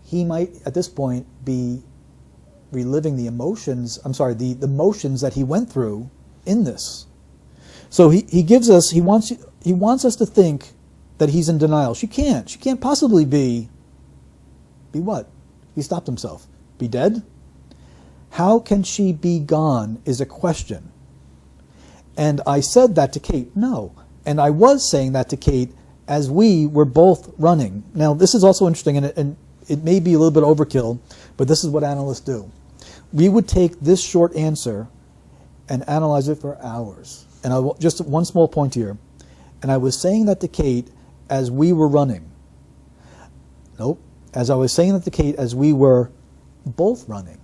He might, at this point, be reliving the emotions, the motions that he went through in this. So he gives us, he wants us to think that he's in denial. She can't possibly be what? He stopped himself. Be dead? How can she be gone is a question. And I said that to Kate, no. And I was saying that to Kate as we were both running. Now this is also interesting, and it may be a little bit overkill, but this is what analysts do. We would take this short answer and analyze it for hours. And just one small point here. And I was saying that to Kate as we were running. Nope. As I was saying that to Kate as we were both running.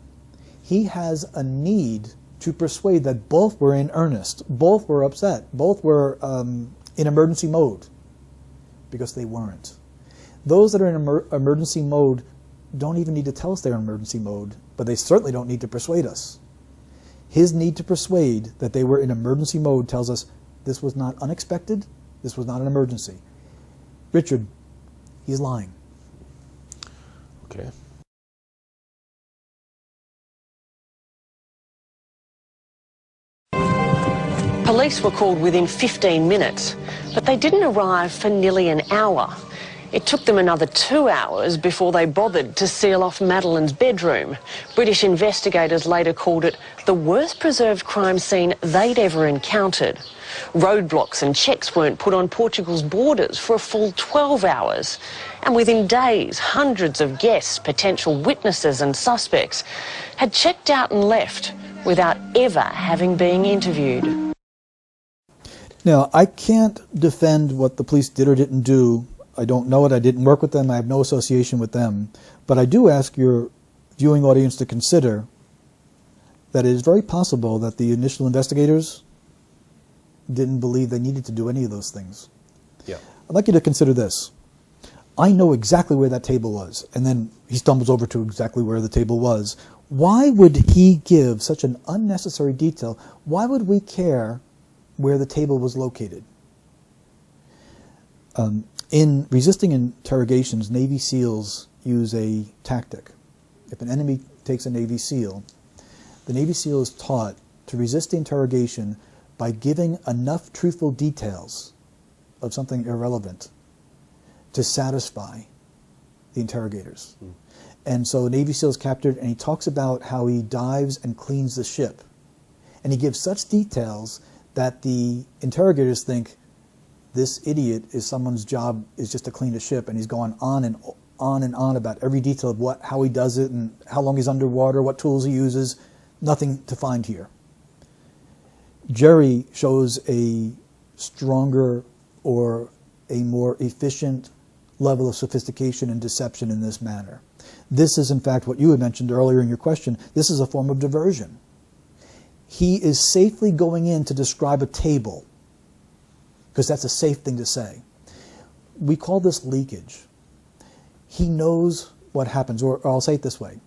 He has a need to persuade that both were in earnest, both were upset, both were in emergency mode, because they weren't. Those that are in emergency mode don't even need to tell us they're in emergency mode, but they certainly don't need to persuade us. His need to persuade that they were in emergency mode tells us this was not unexpected, this was not an emergency. Richard, he's lying. Okay. Police were called within 15 minutes, but they didn't arrive for nearly an hour. It took them another 2 hours before they bothered to seal off Madeleine's bedroom. British investigators later called it the worst preserved crime scene they'd ever encountered. Roadblocks and checks weren't put on Portugal's borders for a full 12 hours. And within days, hundreds of guests, potential witnesses and suspects had checked out and left without ever having been interviewed. Now, I can't defend what the police did or didn't do. I don't know it. I didn't work with them. I have no association with them. But I do ask your viewing audience to consider that it is very possible that the initial investigators didn't believe they needed to do any of those things. Yeah. I'd like you to consider this. I know exactly where that table was, and then he stumbles over to exactly where the table was. Why would he give such an unnecessary detail? Why would we care where the table was located? In resisting interrogations, Navy SEALs use a tactic. If an enemy takes a Navy SEAL, the Navy SEAL is taught to resist the interrogation by giving enough truthful details of something irrelevant to satisfy the interrogators. And so a Navy SEAL is captured, and he talks about how he dives and cleans the ship. And he gives such details that the interrogators think this idiot is someone's job is just to clean the ship, and he's going on and on about every detail of how he does it and how long he's underwater, what tools he uses. Nothing to find here. Gerry shows a stronger or a more efficient level of sophistication and deception in this manner. This is, in fact, what you had mentioned earlier in your question. This is a form of diversion. He is safely going in to describe a table, because that's a safe thing to say. We call this leakage. He knows what happens, or I'll say it this way.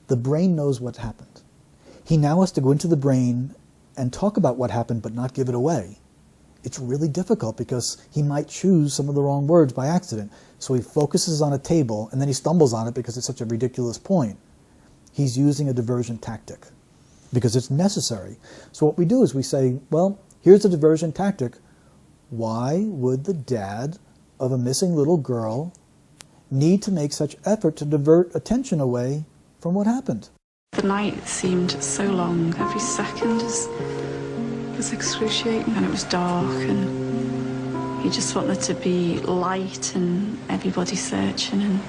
The brain knows what happened. He now has to go into the brain and talk about what happened, but not give it away. It's really difficult because he might choose some of the wrong words by accident. So he focuses on a table, and then he stumbles on it because it's such a ridiculous point. He's using a diversion tactic because it's necessary. So what we do is we say, well, here's a diversion tactic. Why would the dad of a missing little girl need to make such effort to divert attention away from what happened? The night seemed so long. Every second was excruciating, and it was dark, and he just wanted to be light and everybody searching, and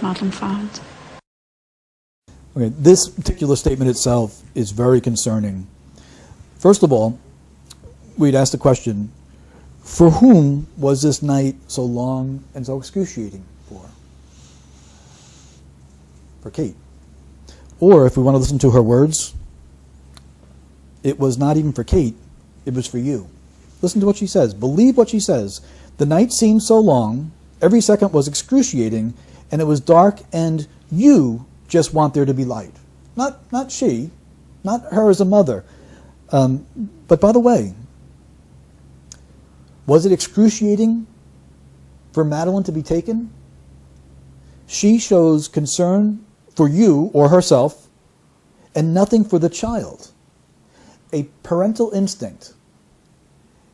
Madeline found. Okay, this particular statement itself is very concerning. First of all, we'd ask the question, for whom was this night so long and so excruciating for? For Kate. Or if we want to listen to her words, it was not even for Kate, it was for you. Listen to what she says. Believe what she says. The night seemed so long, every second was excruciating, and it was dark, and you just want there to be light. Not she, not her as a mother. But by the way, was it excruciating for Madeline to be taken? She shows concern for you or herself and nothing for the child. A parental instinct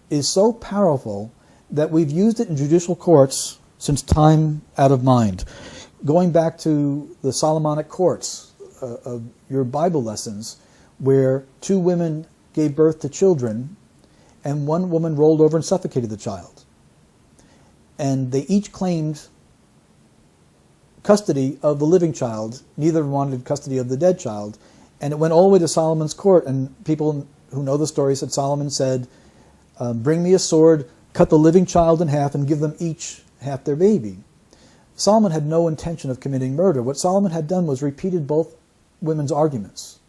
is so powerful that we've used it in judicial courts since time out of mind. Going back to the Solomonic courts of your Bible lessons, where two women gave birth to children, and one woman rolled over and suffocated the child. And they each claimed custody of the living child. Neither wanted custody of the dead child. And it went all the way to Solomon's court, and people who know the story said Solomon said, bring me a sword, cut the living child in half, and give them each half their baby. Solomon had no intention of committing murder. What Solomon had done was repeated both women's arguments.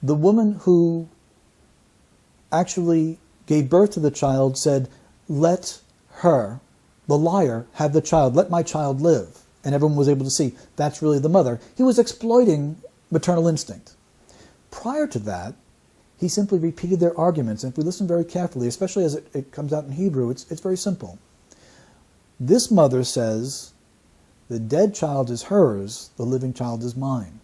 The woman who actually gave birth to the child said, let her, the liar, have the child. Let my child live. And everyone was able to see that's really the mother. He was exploiting maternal instinct. Prior to that, he simply repeated their arguments. And if we listen very carefully, especially as it comes out in Hebrew, it's very simple. This mother says, the dead child is hers, the living child is mine.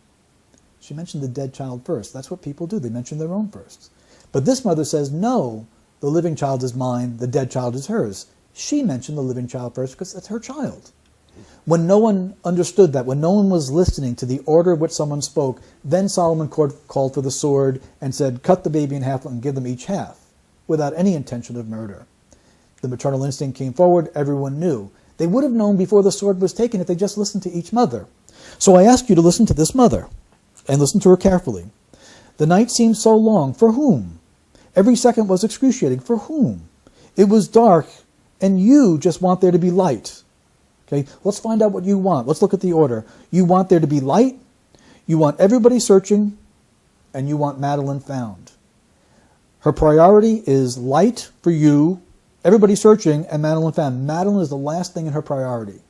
She mentioned the dead child first. That's what people do. They mention their own first. But this mother says, no, the living child is mine, the dead child is hers. She mentioned the living child first because that's her child. When no one understood that, when no one was listening to the order of which someone spoke, then Solomon called for the sword and said, cut the baby in half and give them each half, without any intention of murder. The maternal instinct came forward, everyone knew. They would have known before the sword was taken if they just listened to each mother. So I ask you to listen to this mother, and listen to her carefully. The night seemed so long. For whom? Every second was excruciating. For whom? It was dark, and you just want there to be light. Okay, let's find out what you want. Let's look at the order. You want there to be light, you want everybody searching, and you want Madeline found. Her priority is light for you, everybody searching, and Madeline found. Madeline is the last thing in her priority.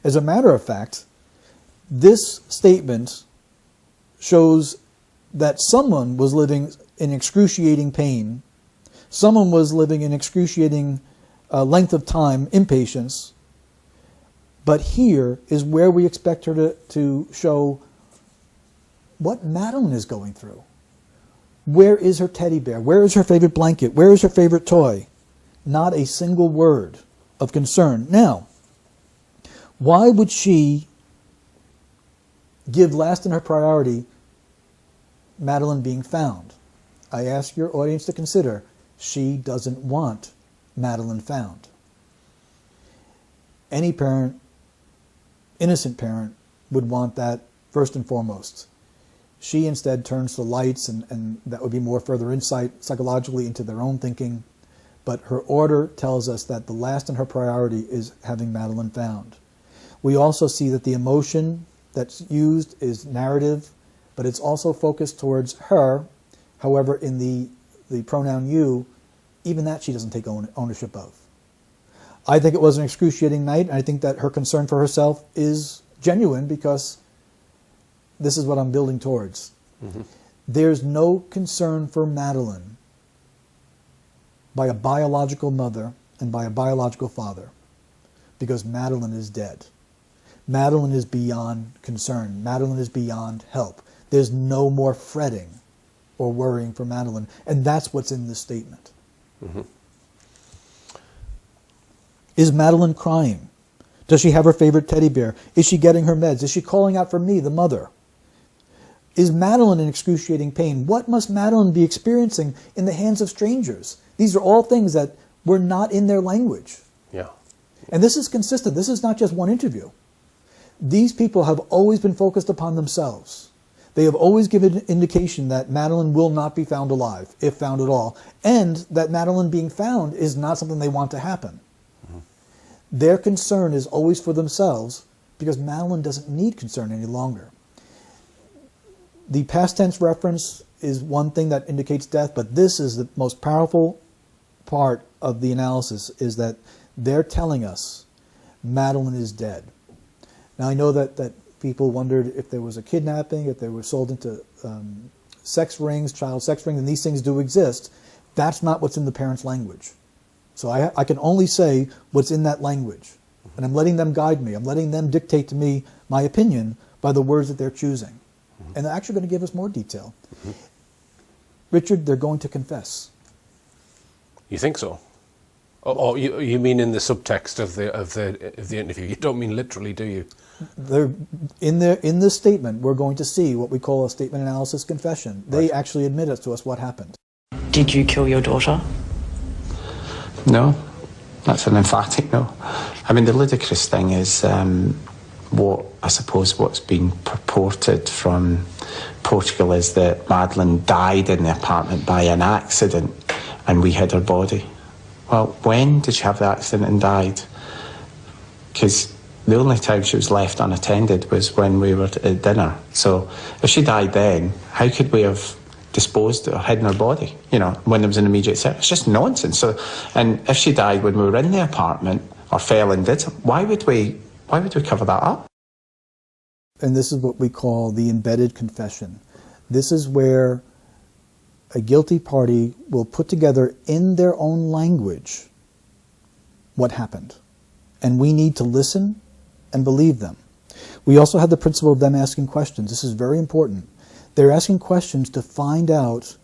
As a matter of fact, this statement shows that someone was living in excruciating pain, someone was living in excruciating length of time, impatience, but here is where we expect her to show what Madeline is going through. Where is her teddy bear? Where is her favorite blanket? Where is her favorite toy? Not a single word of concern. Now, why would she give last in her priority Madeline being found? I ask your audience to consider, she doesn't want Madeline found. Any parent, innocent parent, would want that first and foremost. She instead turns to lights, and that would be more further insight psychologically into their own thinking. But her order tells us that the last in her priority is having Madeline found. We also see that the emotion that's used is narrative, but it's also focused towards her. However, in the pronoun you, even that she doesn't take ownership of. I think it was an excruciating night, and I think that her concern for herself is genuine because this is what I'm building towards. Mm-hmm. There's no concern for Madeline by a biological mother and by a biological father because Madeline is dead. Madeline is beyond concern. Madeline is beyond help. There's no more fretting or worrying for Madeline, and that's what's in this statement. Mm-hmm. Is Madeline crying? Does she have her favorite teddy bear? Is she getting her meds? Is she calling out for me, the mother? Is Madeline in excruciating pain? What must Madeline be experiencing in the hands of strangers? These are all things that were not in their language. Yeah. And this is consistent. This is not just one interview. These people have always been focused upon themselves. They have always given indication that Madeline will not be found alive, if found at all, and that Madeline being found is not something they want to happen. Mm-hmm. Their concern is always for themselves because Madeline doesn't need concern any longer. The past tense reference is one thing that indicates death, but this is the most powerful part of the analysis, is that they're telling us Madeline is dead. Now, I know that people wondered if there was a kidnapping, if they were sold into sex rings, child sex rings, and these things do exist. That's not what's in the parents' language. So I can only say what's in that language. And I'm letting them guide me. I'm letting them dictate to me my opinion by the words that they're choosing. Mm-hmm. And they're actually going to give us more detail. Mm-hmm. Richard, they're going to confess. You think so? Or you mean in the subtext of the interview? You don't mean literally, do you? In this statement, we're going to see what we call a statement analysis confession. Right. They actually admit to us what happened. Did you kill your daughter? No, that's an emphatic no. I mean, the ludicrous thing is what's been purported from Portugal is that Madeline died in the apartment by an accident and we hid her body. Well, when did she have the accident and died? Because the only time she was left unattended was when we were at dinner. So if she died then, how could we have disposed or hidden her body, when there was an immediate threat? It's just nonsense. So, and if she died when we were in the apartment or fell and did something, why would we cover that up? And this is what we call the embedded confession. This is where a guilty party will put together in their own language what happened. And we need to listen and believe them. We also have the principle of them asking questions. This is very important. They're asking questions to find out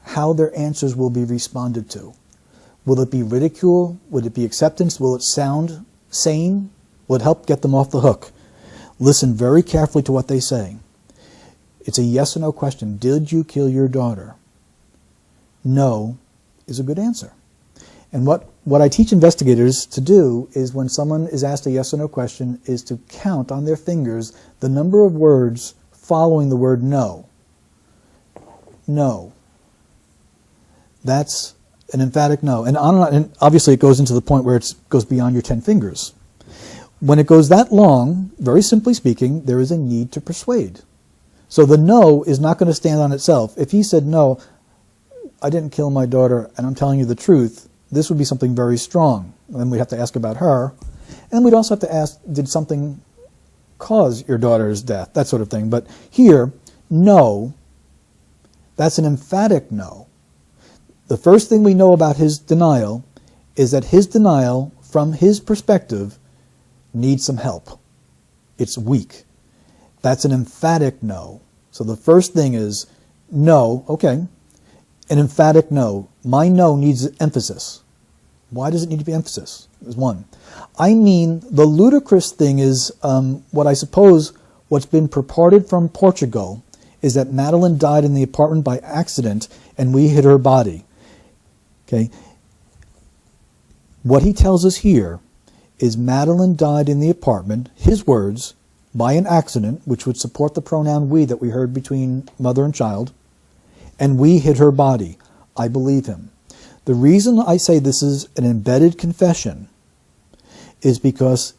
how their answers will be responded to. Will it be ridicule? Would it be acceptance? Will it sound sane? Will it help get them off the hook? Listen very carefully to what they say. It's a yes or no question. Did you kill your daughter? No is a good answer. And what I teach investigators to do is when someone is asked a yes or no question is to count on their fingers the number of words following the word no. No. That's an emphatic no. And obviously it goes into the point where it goes beyond your 10 fingers. When it goes that long, very simply speaking, there is a need to persuade. So the no is not going to stand on itself. If he said no, I didn't kill my daughter and I'm telling you the truth, this would be something very strong. And we'd have to ask about her. And we'd also have to ask, did something cause your daughter's death? That sort of thing. But here, no, that's an emphatic no. The first thing we know about his denial is that his denial, from his perspective, needs some help. It's weak. That's an emphatic no. So the first thing is no, okay, an emphatic no. My no needs emphasis. Why does it need to be emphasis? Is one. I mean, the ludicrous thing is what I suppose what's been purported from Portugal is that Madeline died in the apartment by accident and we hid her body. Okay. What he tells us here is Madeline died in the apartment, his words, by an accident, which would support the pronoun we that we heard between mother and child, and we hid her body. I believe him. The reason I say this is an embedded confession is because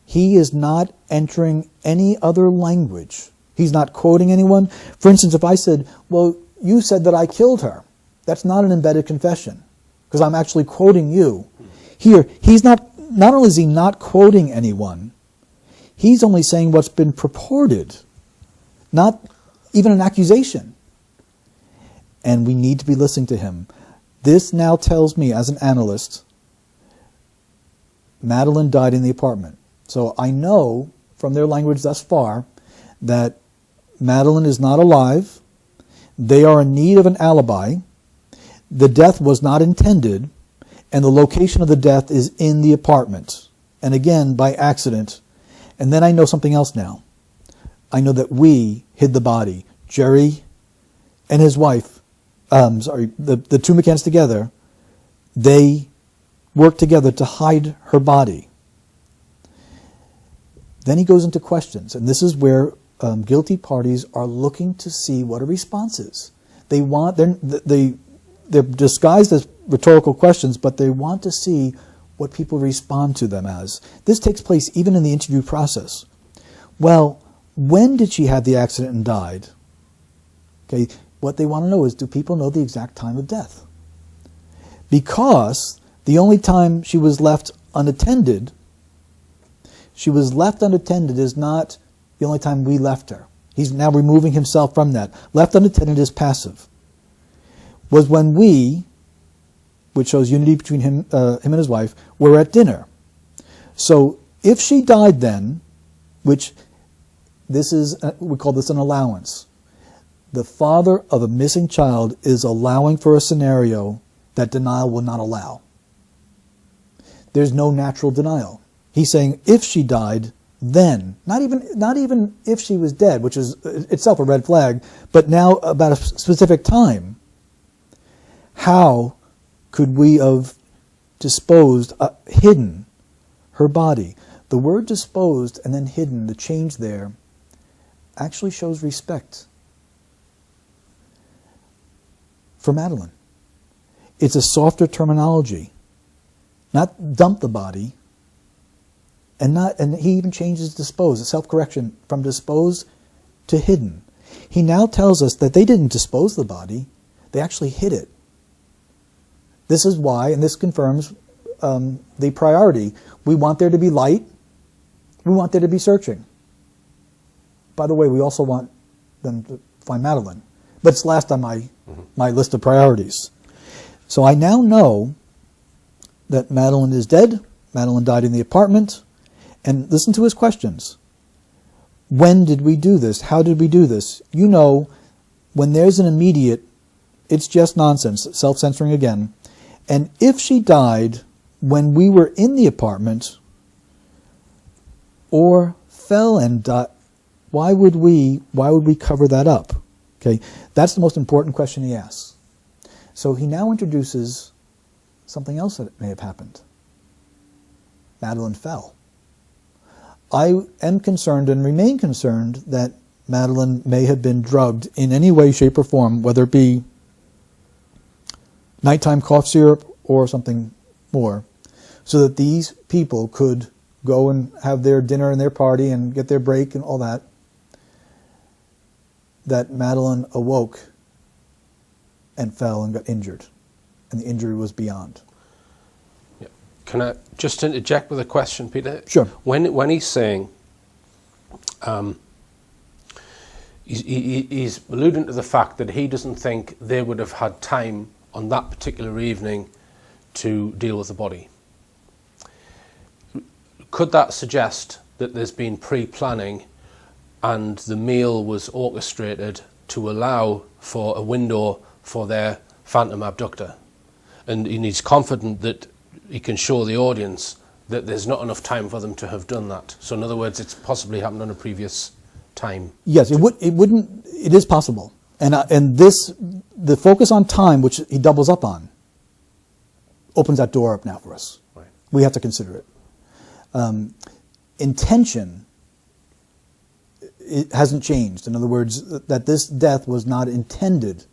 he is not entering any other language. He's not quoting anyone. For instance, if I said, well, you said that I killed her, that's not an embedded confession because I'm actually quoting you. Here, he's not only is he not quoting anyone, he's only saying what's been purported, not even an accusation. And we need to be listening to him. This now tells me, as an analyst, Madeline died in the apartment. So I know from their language thus far that Madeline is not alive. They are in need of an alibi. The death was not intended, and the location of the death is in the apartment. And again, by accident. And then I know something else now. I know that we hid the body. Gerry and his wife, the two McCanns together, they worked together to hide her body. Then he goes into questions, and this is where guilty parties are looking to see what a response is. They're disguised as rhetorical questions, but they want to see what people respond to them as. This takes place even in the interview process. Well, when did she have the accident and died? Okay, what they want to know is, do people know the exact time of death? Because the only time she was left unattended is not the only time we left her. He's now removing himself from that. Left unattended is passive. Was when we, which shows unity between him and his wife, were at dinner. So if she died then, which this is, we call this an allowance. The father of a missing child is allowing for a scenario that denial will not allow. There's no natural denial. He's saying if she died, then, not even if she was dead, which is itself a red flag, but now about a specific time. How could we have disposed, hidden her body? The word disposed and then hidden, the change there, actually shows respect for Madeline. It's a softer terminology. Not dump the body, and he even changes disposed, self-correction, from disposed to hidden. He now tells us that they didn't dispose the body, they actually hid it. This is why, and this confirms the priority. We want there to be light. We want there to be searching. By the way, we also want them to find Madeline. But it's last on my list of priorities. So I now know that Madeline is dead. Madeline died in the apartment. And listen to his questions. When did we do this? How did we do this? You know, when there's an immediate, it's just nonsense, self-censoring again. And if she died when we were in the apartment or fell and died, why would we cover that up? Okay, that's the most important question he asks. So he now introduces something else that may have happened. Madeline fell. I am concerned and remain concerned that Madeline may have been drugged in any way, shape, or form, whether it be nighttime cough syrup or something more, so that these people could go and have their dinner and their party and get their break and all that. That Madeline awoke and fell and got injured, and the injury was beyond. Yeah. Can I just interject with a question, Peter? Sure. When he's saying, he's alluding to the fact that he doesn't think they would have had time on that particular evening to deal with the body. Could that suggest that there's been pre-planning and the meal was orchestrated to allow for a window for their phantom abductor? And he's confident that he can show the audience that there's not enough time for them to have done that. So in other words, it's possibly happened on a previous time. Yes, it is possible. And the focus on time, which he doubles up on, opens that door up now for us. Right. We have to consider it. Intention, it hasn't changed. In other words, that this death was not intended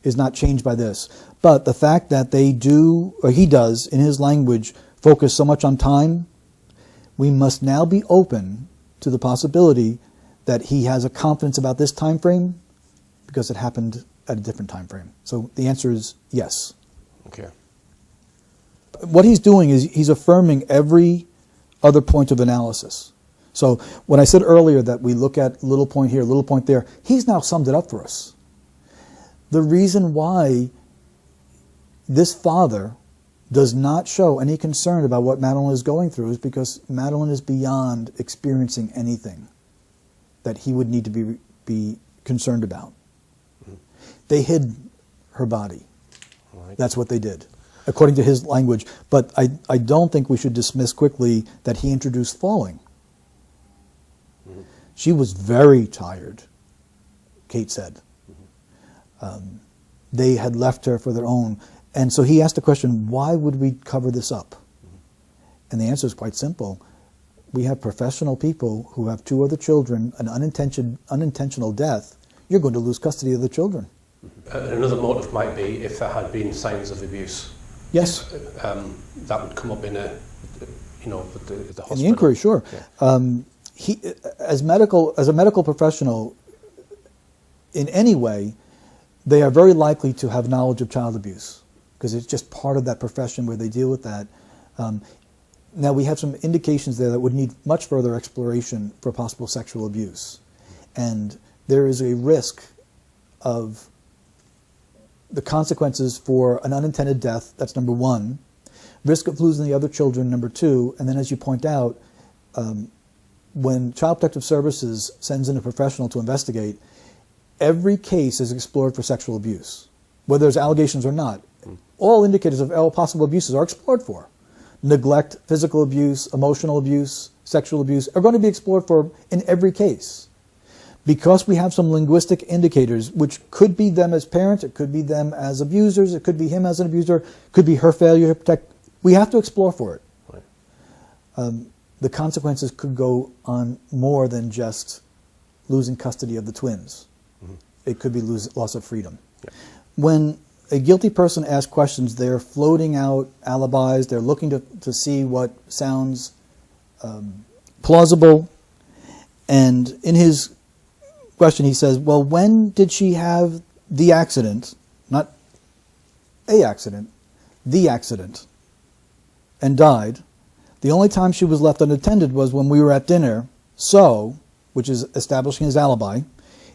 is not changed by this. But the fact that they do, or he does, in his language, focus so much on time, we must now be open to the possibility that he has a confidence about this time frame because it happened at a different time frame. So the answer is yes. Okay. What he's doing is he's affirming every other point of analysis. So when I said earlier that we look at little point here, little point there, he's now summed it up for us. The reason why this father does not show any concern about what Madeline is going through is because Madeline is beyond experiencing anything that he would need to be concerned about. Mm-hmm. They hid her body. Right. That's what they did, according to his language. But I don't think we should dismiss quickly that he introduced falling. Mm-hmm. She was very tired, Kate said. Mm-hmm. They had left her for their own. And so he asked the question, why would we cover this up? Mm-hmm. And the answer is quite simple. We have professional people who have 2 other children, an unintentional death. You're going to lose custody of the children. Another motive might be if there had been signs of abuse. Yes. That would come up in a, with the hospital. In the inquiry, sure. Yeah. He, as a medical professional, in any way, they are very likely to have knowledge of child abuse because it's just part of that profession where they deal with that. Now, we have some indications there that would need much further exploration for possible sexual abuse. And there is a risk of the consequences for an unintended death, that's number 1. Risk of losing the other children, number 2. And then, as you point out, when Child Protective Services sends in a professional to investigate, every case is explored for sexual abuse, whether there's allegations or not. All indicators of all possible abuses are explored for. Neglect, physical abuse, emotional abuse, sexual abuse are going to be explored for in every case. Because we have some linguistic indicators, which could be them as parents, it could be them as abusers, it could be him as an abuser, it could be her failure to protect. We have to explore for it. Right. The consequences could go on more than just losing custody of the twins. Mm-hmm. It could be loss of freedom. Yeah. When a guilty person asks questions, they're floating out alibis, they're looking to see what sounds plausible. And in his question, he says, well, when did she have the accident, not a accident, the accident, and died? The only time she was left unattended was when we were at dinner, so, which is establishing his alibi.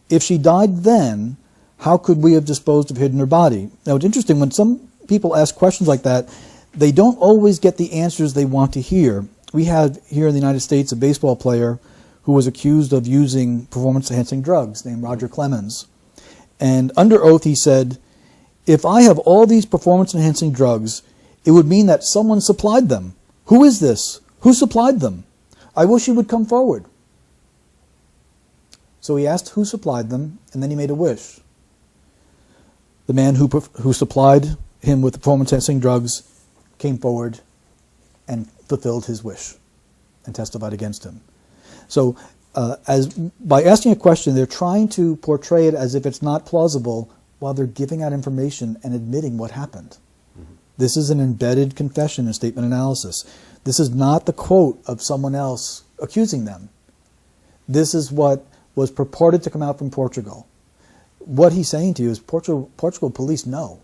If she died then, how could we have disposed of hidden her body? Now, it's interesting, when some people ask questions like that, they don't always get the answers they want to hear. We had here in the United States a baseball player who was accused of using performance-enhancing drugs named Roger Clemens. And under oath he said, if I have all these performance-enhancing drugs, it would mean that someone supplied them. Who is this? Who supplied them? I wish he would come forward. So he asked who supplied them, and then he made a wish. The man who supplied him with the performance-enhancing drugs came forward and fulfilled his wish and testified against him. So by asking a question, they're trying to portray it as if it's not plausible while they're giving out information and admitting what happened. Mm-hmm. This is an embedded confession and statement analysis. This is not the quote of someone else accusing them. This is what was purported to come out from Portugal. what he's saying to you is Portugal police know.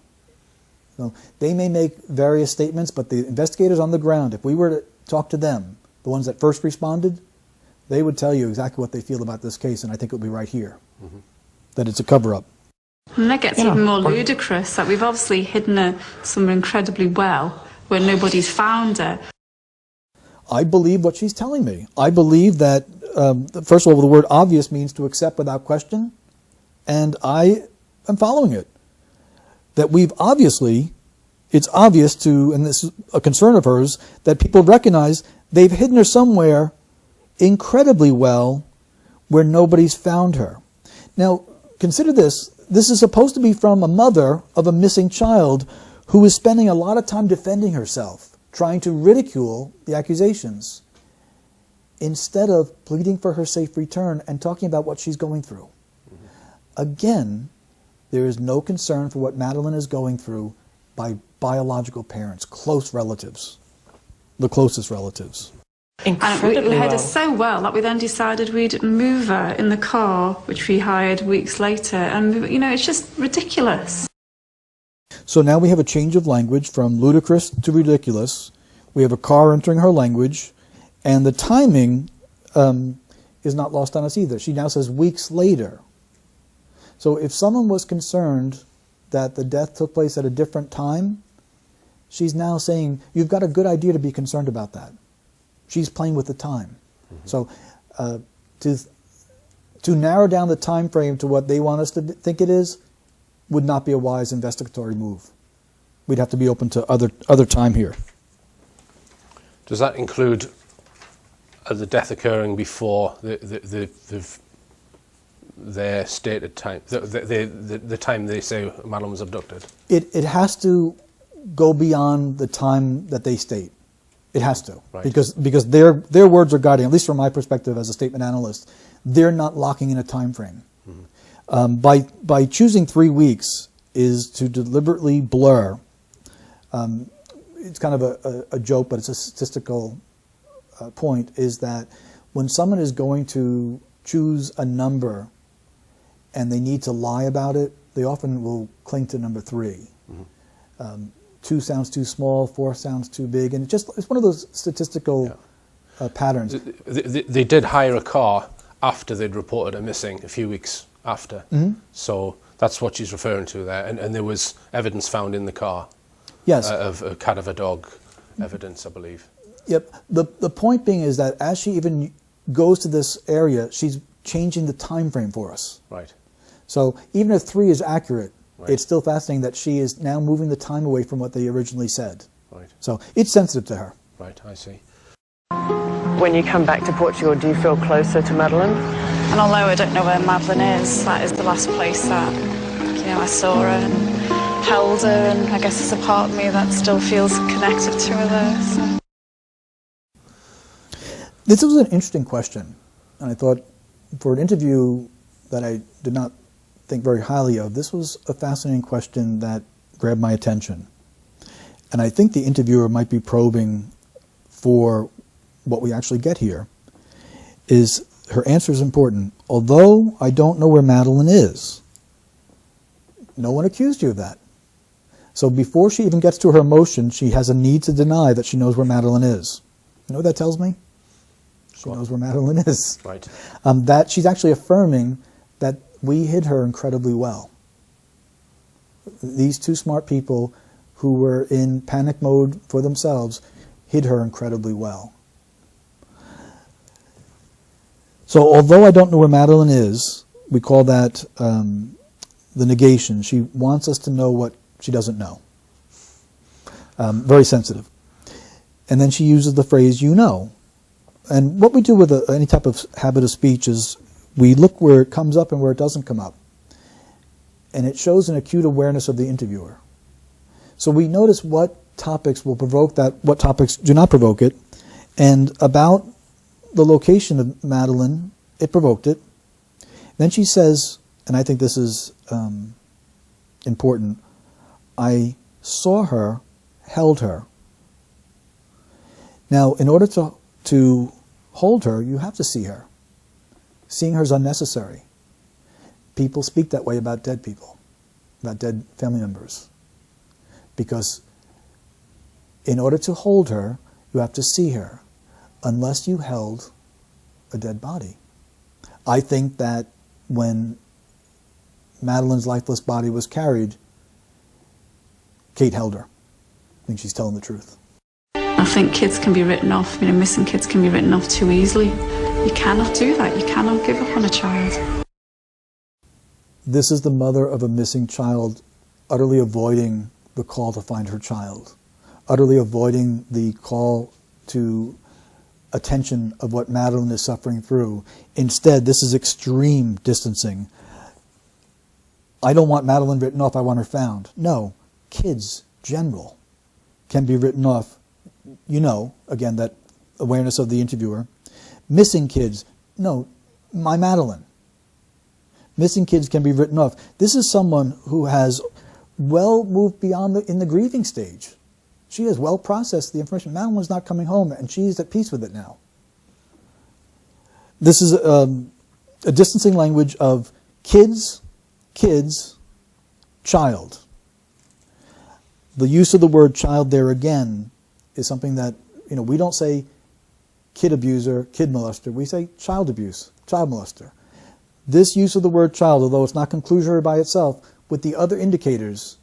So they may make various statements, but the investigators on the ground, if we were to talk to them, the ones that first responded, they would tell you exactly what they feel about this case, and I think it would be right here, that it's a cover-up. And that gets even more ludicrous, that we've obviously hidden her somewhere incredibly well, where nobody's found her. I believe what she's telling me. I believe that, first of all, the word obvious means to accept without question, and I am following it. That we've obviously, it's obvious to, and this is a concern of hers, that people recognize they've hidden her somewhere incredibly well where nobody's found her. Now, consider this. This is supposed to be from a mother of a missing child who is spending a lot of time defending herself, trying to ridicule the accusations, instead of pleading for her safe return and talking about what she's going through. Again, there is no concern for what Madeline is going through by biological parents, close relatives, the closest relatives. Incredibly and we had her so well that we then decided we'd move her in the car, which we hired weeks later, and you know, it's just ridiculous. So now we have a change of language from ludicrous to ridiculous. We have a car entering her language, and the timing is not lost on us either. She now says weeks later. So if someone was concerned that the death took place at a different time, she's now saying, you've got a good idea to be concerned about that. She's playing with the time. So to narrow down the time frame to what they want us to think it is would not be a wise investigatory move. We'd have to be open to other time here. Does that include the death occurring before their stated time, the time they say Madeline was abducted? It has to go beyond the time that they state. It has to, right. because their words are guiding, at least from my perspective as a statement analyst. They're not locking in a time frame. By choosing 3 weeks is to deliberately blur. It's kind of a joke, but it's a statistical point, is that when someone is going to choose a number and they need to lie about it, they often will cling to number 3. 2 sounds too small, 4 sounds too big, and it's one of those statistical patterns. They did hire a car after they'd reported her missing, a few weeks after. So that's what she's referring to there, and there was evidence found in the car. Yes. Of a cat of a dog evidence, I believe. Yep. The point being is that as she even goes to this area, she's changing the time frame for us. Right. So even if 3 is accurate, right, it's still fascinating that she is now moving the time away from what they originally said. Right. So it's sensitive to her. Right, I see. When you come back to Portugal, do you feel closer to Madeline? And although I don't know where Madeline is, that is the last place that, you know, I saw her and held her, and I guess there's a part of me that still feels connected to her there. So. This was an interesting question, and I thought for an interview that I did not think very highly of, this was a fascinating question that grabbed my attention. And I think the interviewer might be probing for what we actually get here. Is her answer is important. Although I don't know where Madeline is, no one accused you of that. So before she even gets to her emotion, she has a need to deny that she knows where Madeline is. You know what that tells me? She knows where Madeline is. Right. That she's actually affirming that we hid her incredibly well. These 2 smart people who were in panic mode for themselves hid her incredibly well. So although I don't know where Madeline is, we call that the negation. She wants us to know what she doesn't know. Very sensitive. And then she uses the phrase, you know. And what we do with any type of habit of speech is we look where it comes up and where it doesn't come up. And it shows an acute awareness of the interviewer. So we notice what topics will provoke that, what topics do not provoke it. And about the location of Madeline, it provoked it. Then she says, and I think this is important, I saw her, held her. Now, in order to hold her, you have to see her. Seeing her is unnecessary. people speak that way about dead people, about dead family members. Because in order to hold her, you have to see her, unless you held a dead body. I think that when Madeline's lifeless body was carried, Kate held her. I think she's telling the truth. I think kids can be written off, missing kids can be written off too easily. You cannot do that. You cannot give up on a child. This is the mother of a missing child utterly avoiding the call to find her child, utterly avoiding the call to attention of what Madeline is suffering through. Instead, this is extreme distancing. I don't want Madeline written off, I want her found. No, kids, general, can be written off. You know, again, that awareness of the interviewer. Missing kids, no, my Madeline. Missing kids can be written off. This is someone who has well moved beyond in the grieving stage. She has well processed the information. Madeline's not coming home, and she's at peace with it now. This is a distancing language of kids, child. The use of the word child there again is something that, we don't say kid abuser, kid molester. We say child abuse, child molester. This use of the word child, although it's not conclusory by itself, with the other indicators,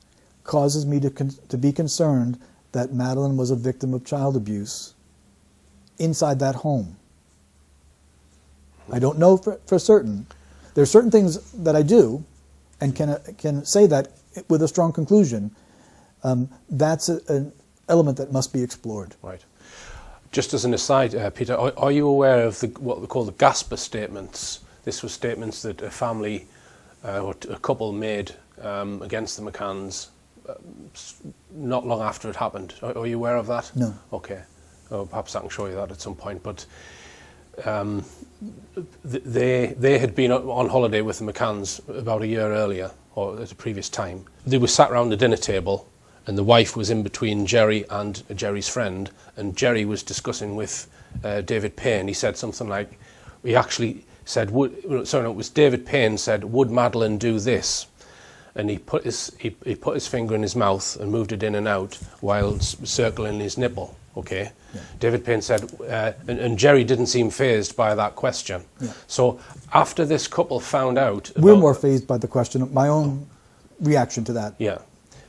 causes me to be concerned that Madeline was a victim of child abuse inside that home. I don't know for certain. There are certain things that I do and can say that with a strong conclusion. That's an element that must be explored. Right. Just as an aside, Peter, are you aware of what we call the Gasper statements? This was statements that a family or a couple made against the McCanns not long after it happened. Are you aware of that? No. Okay. Oh, perhaps I can show you that at some point. But they had been on holiday with the McCanns about a year earlier, or at a previous time. They were sat around the dinner table, and the wife was in between Gerry and Gerry's friend, and Gerry was discussing with David Payne. He said something like, he actually said, it was David Payne said, "Would Madeline do this?" And he put his finger in his mouth and moved it in and out while circling his nipple. Okay. Yeah. David Payne said, and Gerry didn't seem fazed by that question. Yeah. So after this couple found out, we're more fazed by the question. My own reaction to that. Yeah,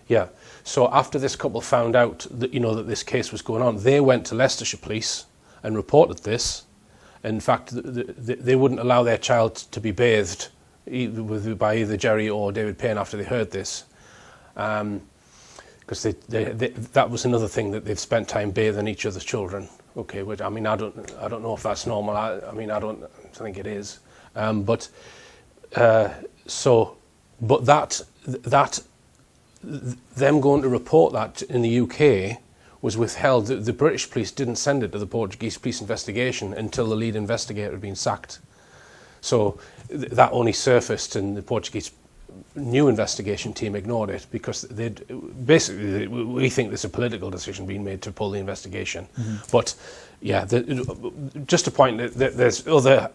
yeah. So after this couple found out that that this case was going on, they went to Leicestershire Police and reported this. In fact, they wouldn't allow their child to be bathed by either Gerry or David Payne after they heard this, because that was another thing that they've spent time bathing each other's children. Okay, which I don't know if that's normal. I don't think it is. But them going to report that in the UK was withheld. The British police didn't send it to the Portuguese police investigation until the lead investigator had been sacked. So that only surfaced, and the Portuguese new investigation team ignored it because we think there's a political decision being made to pull the investigation. Mm-hmm. But yeah, just to point that there's other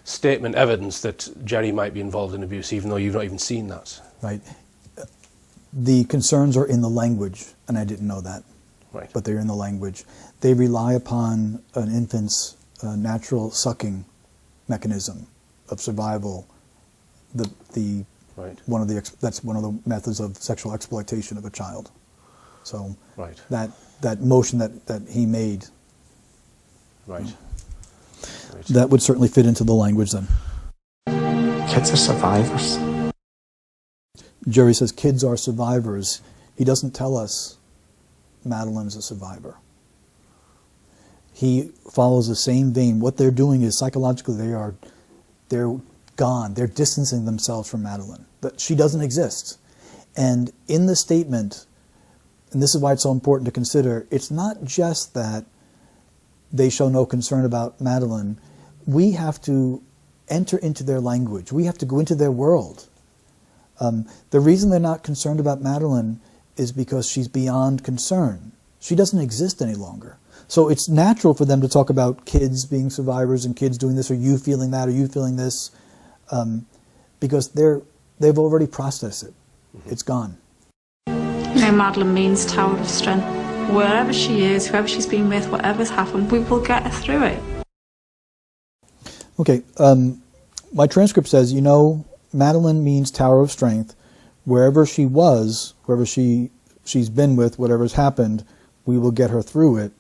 statement evidence that Gerry might be involved in abuse, even though you've not even seen that. Right. The concerns are in the language, and I didn't know that. Right. But they're in the language. They rely upon an infant's natural sucking mechanism of survival. Right. That's one of the methods of sexual exploitation of a child. So right. that motion that he made. Right. That would certainly fit into the language then. Kids are survivors. Gerry says kids are survivors. He doesn't tell us Madeline's a survivor. He follows the same vein. What they're doing is psychologically they're gone. They're distancing themselves from Madeline. That she doesn't exist. And in the statement, and this is why it's so important to consider, it's not just that they show no concern about Madeline. We have to enter into their language. We have to go into their world. The reason they're not concerned about Madeline is because she's beyond concern. She doesn't exist any longer. So it's natural for them to talk about kids being survivors and kids doing this, or you feeling that, or you feeling this. because they've already processed it. It's gone. You know, Madeline means tower of strength. Wherever she is, whoever she's been with, whatever's happened, we will get her through it. Okay, my transcript says, you know, Madeline means tower of strength. Wherever she was, whoever she's been with, whatever's happened, we will get her through it.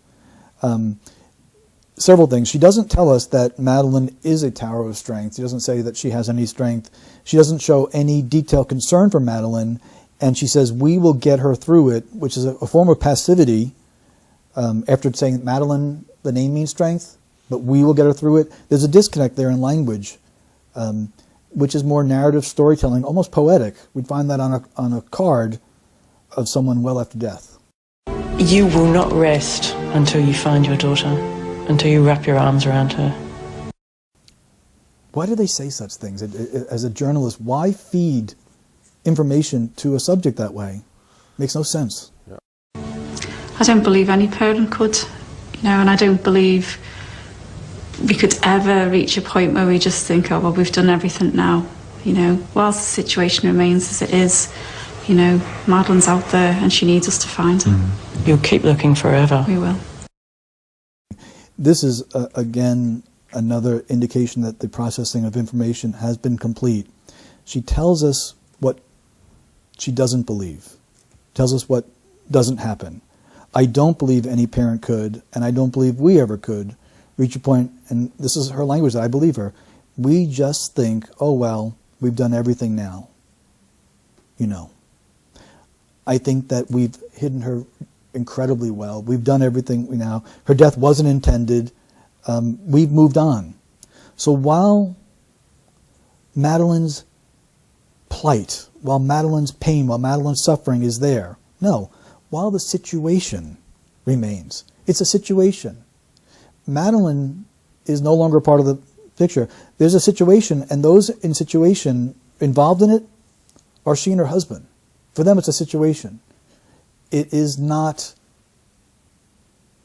Several things. She doesn't tell us that Madeline is a tower of strength. She doesn't say that she has any strength. She doesn't show any detailed concern for Madeline. And she says, we will get her through it, which is a form of passivity. After saying that Madeline, the name means strength, but we will get her through it. There's a disconnect there in language, which is more narrative storytelling, almost poetic. We'd find that on a card of someone well after death. You will not rest until you find your daughter, until you wrap your arms around her. Why do they say such things? As a journalist, why feed information to a subject that way? Makes no sense. Yeah. I don't believe any parent could, you know, and I don't believe we could ever reach a point where we just think, oh, well, we've done everything now. You know, whilst the situation remains as it is, you know, Madeline's out there and she needs us to find her. You'll keep looking forever. We will. This is, again, another indication that the processing of information has been complete. She tells us what she doesn't believe, tells us what doesn't happen. I don't believe any parent could, and I don't believe we ever could, reach a point, and this is her language, I believe her, we just think, oh, well, we've done everything now. You know. I think that we've hidden her incredibly well. We've done everything now. Her death wasn't intended. We've moved on. So while Madeline's plight, while Madeline's pain, while Madeline's suffering is there, no, while the situation remains. It's a situation. Madeline is no longer part of the picture. There's a situation, and those in situation involved in it are she and her husband. For them, it's a situation. It is not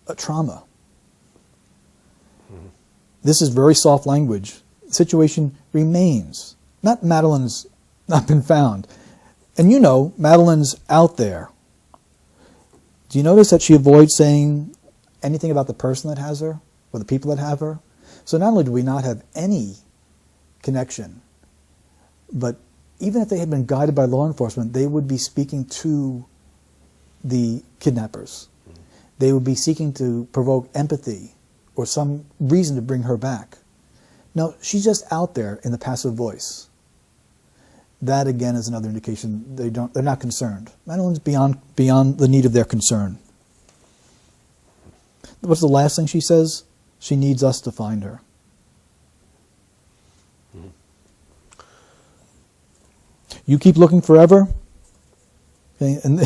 a trauma. This is very soft language. The situation remains. Not Madeline's not been found. And you know, Madeline's out there. Do you notice that she avoids saying anything about the person that has her or the people that have her? So not only do we not have any connection, but even if they had been guided by law enforcement, they would be speaking to the kidnappers. They would be seeking to provoke empathy or some reason to bring her back. No, she's just out there in the passive voice. That again is another indication they're not concerned. Madeline's beyond the need of their concern. What's the last thing she says? She needs us to find her. You keep looking forever? Okay, and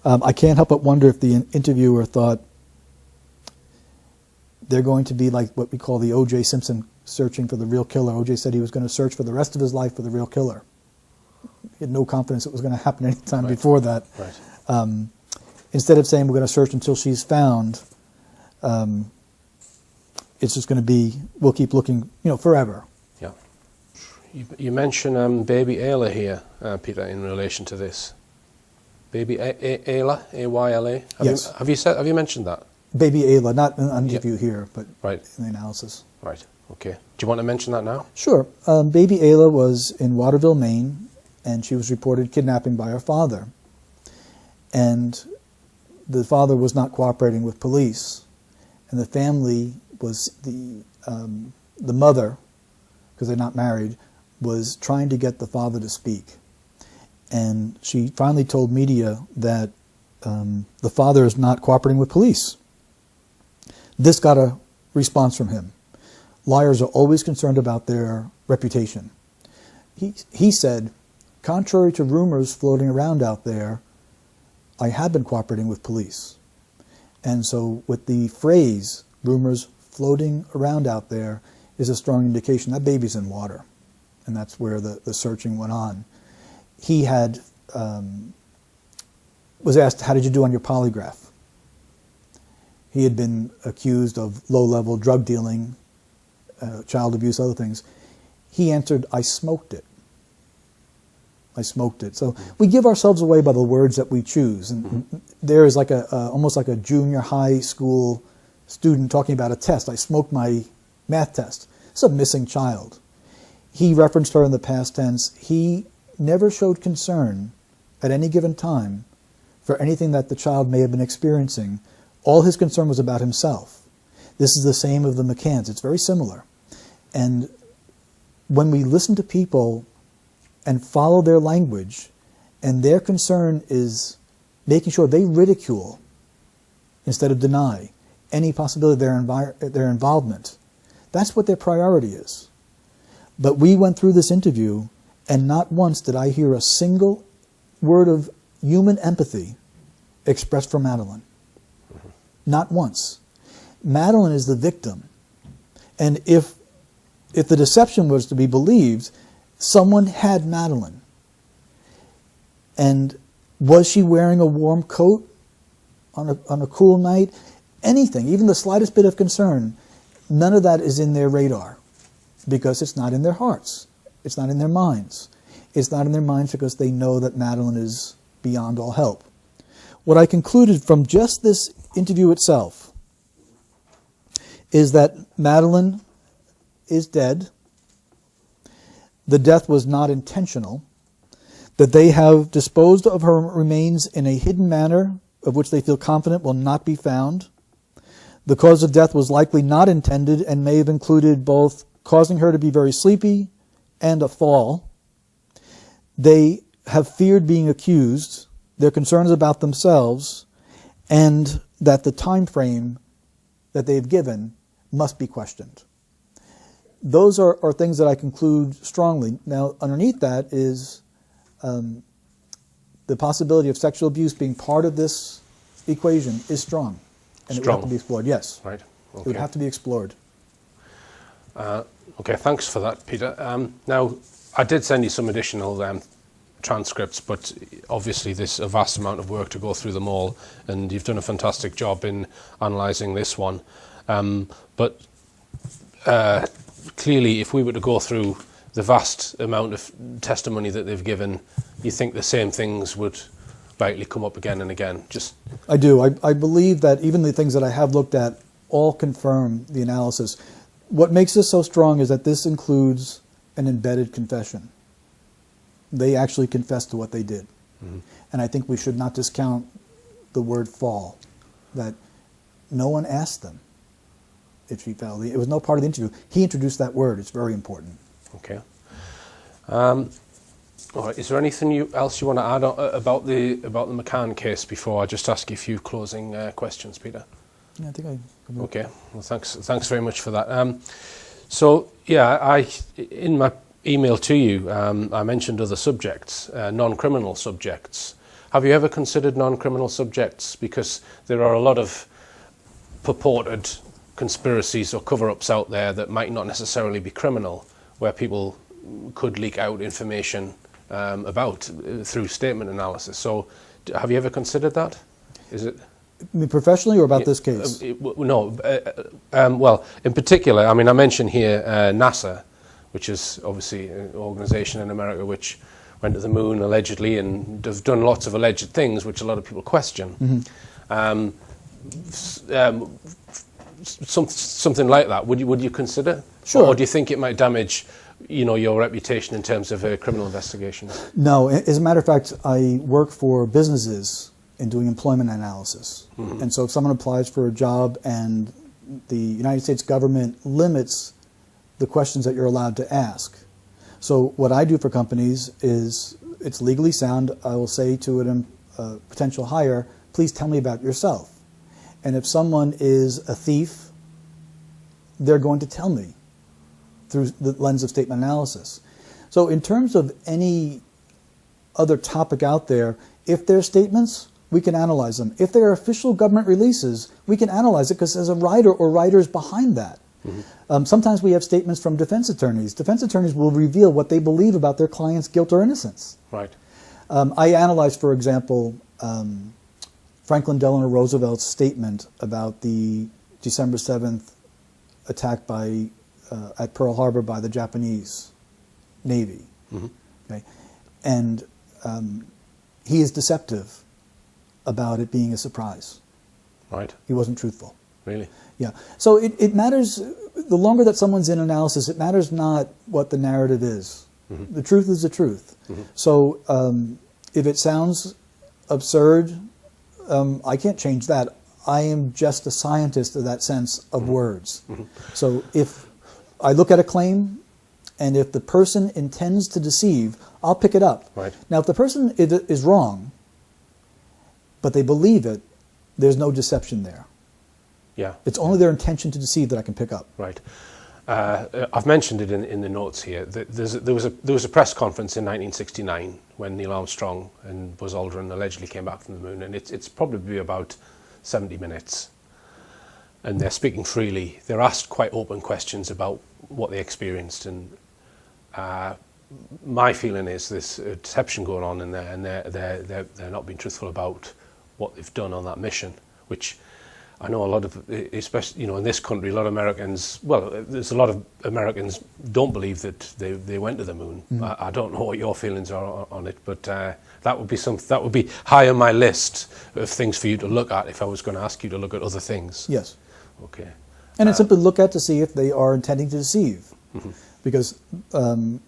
I can't help but wonder if the interviewer thought they're going to be like what we call the O.J. Simpson searching for the real killer. O.J. said he was going to search for the rest of his life for the real killer. He had no confidence it was going to happen any time before that. Right. Instead of saying we're going to search until she's found, it's just going to be, we'll keep looking, forever. Yeah. You mention baby Ayla here, Peter, in relation to this. Baby Ayla, A-Y-L-A. Yes. Have you mentioned that? Baby Ayla, not in an interview here, but in the analysis. Right. Okay. Do you want to mention that now? Sure. Baby Ayla was in Waterville, Maine, and she was reported kidnapping by her father. And the father was not cooperating with police, and the family was the mother, because they're not married, was trying to get the father to speak. And she finally told media that the father is not cooperating with police. This got a response from him. Liars are always concerned about their reputation. He said, contrary to rumors floating around out there, I have been cooperating with police. And so with the phrase, rumors floating around out there, is a strong indication that baby's in water. And that's where the searching went on. He had was asked, how did you do on your polygraph? He had been accused of low-level drug dealing, child abuse, other things. He answered, I smoked it. I smoked it. So we give ourselves away by the words that we choose. And there is like almost like a junior high school student talking about a test. I smoked my math test. It's a missing child. He referenced her in the past tense. He never showed concern at any given time for anything that the child may have been experiencing. All his concern was about himself. This is the same of the McCanns. It's very similar. And when we listen to people and follow their language, and their concern is making sure they ridicule instead of deny any possibility of their involvement, that's what their priority is. But we went through this interview, and not once did I hear a single word of human empathy expressed from Madeline. Not once. Madeline is the victim. And if the deception was to be believed, someone had Madeline. And was she wearing a warm coat on a cool night? Anything, even the slightest bit of concern, none of that is in their radar because it's not in their hearts. It's not in their minds. It's not in their minds because they know that Madeline is beyond all help. What I concluded from just this interview itself is that Madeline is dead. The death was not intentional. That they have disposed of her remains in a hidden manner of which they feel confident will not be found. The cause of death was likely not intended and may have included both causing her to be very sleepy and a fall. They have feared being accused. Their concerns about themselves, and that the time frame that they've given must be questioned. Those are things that I conclude strongly. Now, underneath that is the possibility of sexual abuse being part of this equation is strong. And it would have to be explored, yes. Right. Okay. It would have to be explored. Okay, thanks for that, Peter. Now, I did send you some additional transcripts, but obviously there's a vast amount of work to go through them all, and you've done a fantastic job in analysing this one. But clearly, if we were to go through the vast amount of testimony that they've given, you think the same things would likely come up again and again? I do. I believe that even the things that I have looked at all confirm the analysis. What makes this so strong is that this includes an embedded confession. They actually confessed to what they did. Mm-hmm. And I think we should not discount the word fall, that no one asked them if she fell. It was no part of the interview. He introduced that word. It's very important. Okay. All right. Is there anything else you want to add about the McCann case before I just ask you a few closing questions, Peter? Yeah, I think I... Okay. Well, thanks very much for that. So, yeah, in my email to you, I mentioned other subjects, non-criminal subjects. Have you ever considered non-criminal subjects? Because there are a lot of purported conspiracies or cover-ups out there that might not necessarily be criminal, where people could leak out information about through statement analysis. So, have you ever considered that? Is it? I mean, professionally or about this case? No. Well, in particular, I mean, I mentioned here NASA, which is obviously an organisation in America which went to the moon allegedly and have done lots of alleged things which a lot of people question. Mm-hmm. Something like that, would you consider? Sure. Or do you think it might damage, your reputation in terms of criminal investigations? No. As a matter of fact, I work for businesses in doing employment analysis. Mm-hmm. And so if someone applies for a job and the United States government limits the questions that you're allowed to ask. So what I do for companies is, it's legally sound. I will say to a potential hire, please tell me about yourself. And if someone is a thief, they're going to tell me through the lens of statement analysis. So in terms of any other topic out there, if there are statements, we can analyze them. If there are official government releases, we can analyze it because there's a writer or writers behind that. Mm-hmm. Sometimes we have statements from defense attorneys. Defense attorneys will reveal what they believe about their client's guilt or innocence. Right. I analyzed, for example, Franklin Delano Roosevelt's statement about the December 7th attack at Pearl Harbor by the Japanese Navy. Mm-hmm. Okay. And he is deceptive about it being a surprise. Right. He wasn't truthful. Really? Yeah. So it matters, the longer that someone's in analysis, it matters not what the narrative is. Mm-hmm. The truth is the truth. Mm-hmm. So if it sounds absurd, I can't change that. I am just a scientist of that sense of mm-hmm. words. Mm-hmm. So if I look at a claim, and if the person intends to deceive, I'll pick it up. Right. Now, if the person is wrong, but they believe it, there's no deception there. Yeah. It's only their intention to deceive that I can pick up. Right. I've mentioned it in the notes here. There was a press conference in 1969 when Neil Armstrong and Buzz Aldrin allegedly came back from the moon, and it's probably about 70 minutes. And they're speaking freely. They're asked quite open questions about what they experienced, and my feeling is there's deception going on in there, and they're not being truthful about what they've done on that mission, which I know a lot of, especially in this country, a lot of Americans. Well, there's a lot of Americans don't believe that they went to the moon. Mm. I don't know what your feelings are on it, but that would be high on my list of things for you to look at if I was going to ask you to look at other things. Yes. Okay. And it's simply look at to see if they are intending to deceive, mm-hmm. because in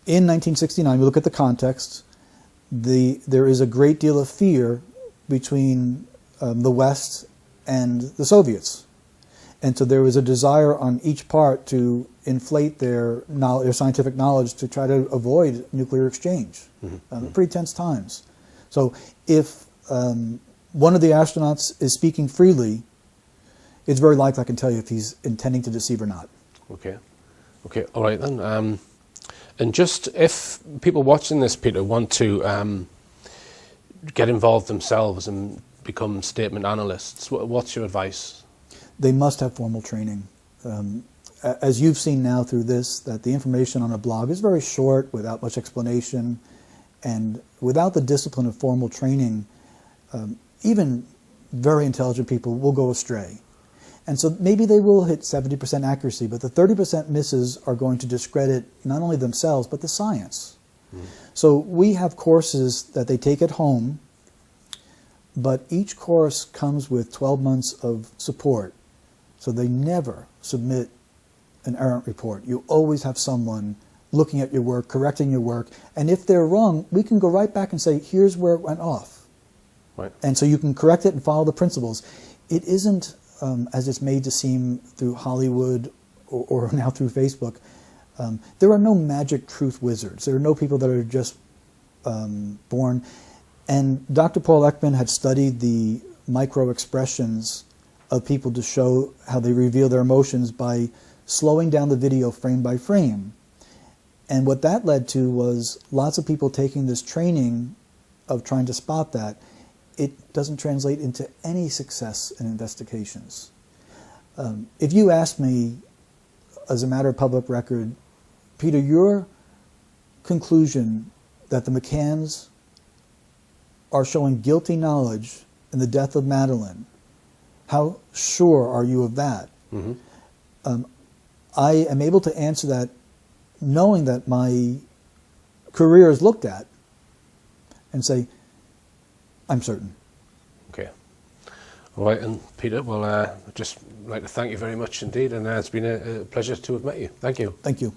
1969, we look at the context. There is a great deal of fear between the West and the Soviets, and so there was a desire on each part to inflate their scientific knowledge to try to avoid nuclear exchange. Mm-hmm. Pretty tense times. So if one of the astronauts is speaking freely, it's very likely I can tell you if he's intending to deceive or not. Okay. Okay. All right then. And just if people watching this, Peter, want to get involved themselves and become statement analysts, what's your advice? They must have formal training. As you've seen now through this, that the information on a blog is very short, without much explanation, and without the discipline of formal training, even very intelligent people will go astray. And so maybe they will hit 70% accuracy, but the 30% misses are going to discredit not only themselves, but the science. Mm. So we have courses that they take at home, but each course comes with 12 months of support. So they never submit an errant report. You always have someone looking at your work, correcting your work, and if they're wrong, we can go right back and say, here's where it went off. Right. And so you can correct it and follow the principles. It isn't, as it's made to seem through Hollywood or now through Facebook, there are no magic truth wizards. There are no people that are just born. And Dr. Paul Ekman had studied the micro expressions of people to show how they reveal their emotions by slowing down the video frame by frame. And what that led to was lots of people taking this training of trying to spot that. It doesn't translate into any success in investigations. If you ask me, as a matter of public record, Peter, your conclusion that the McCanns are showing guilty knowledge in the death of Madeleine, how sure are you of that? Mm-hmm. I am able to answer that knowing that my career is looked at and say, I'm certain. Okay. All right, and Peter, well, I'd just like to thank you very much indeed, and it's been a pleasure to have met you. Thank you. Thank you.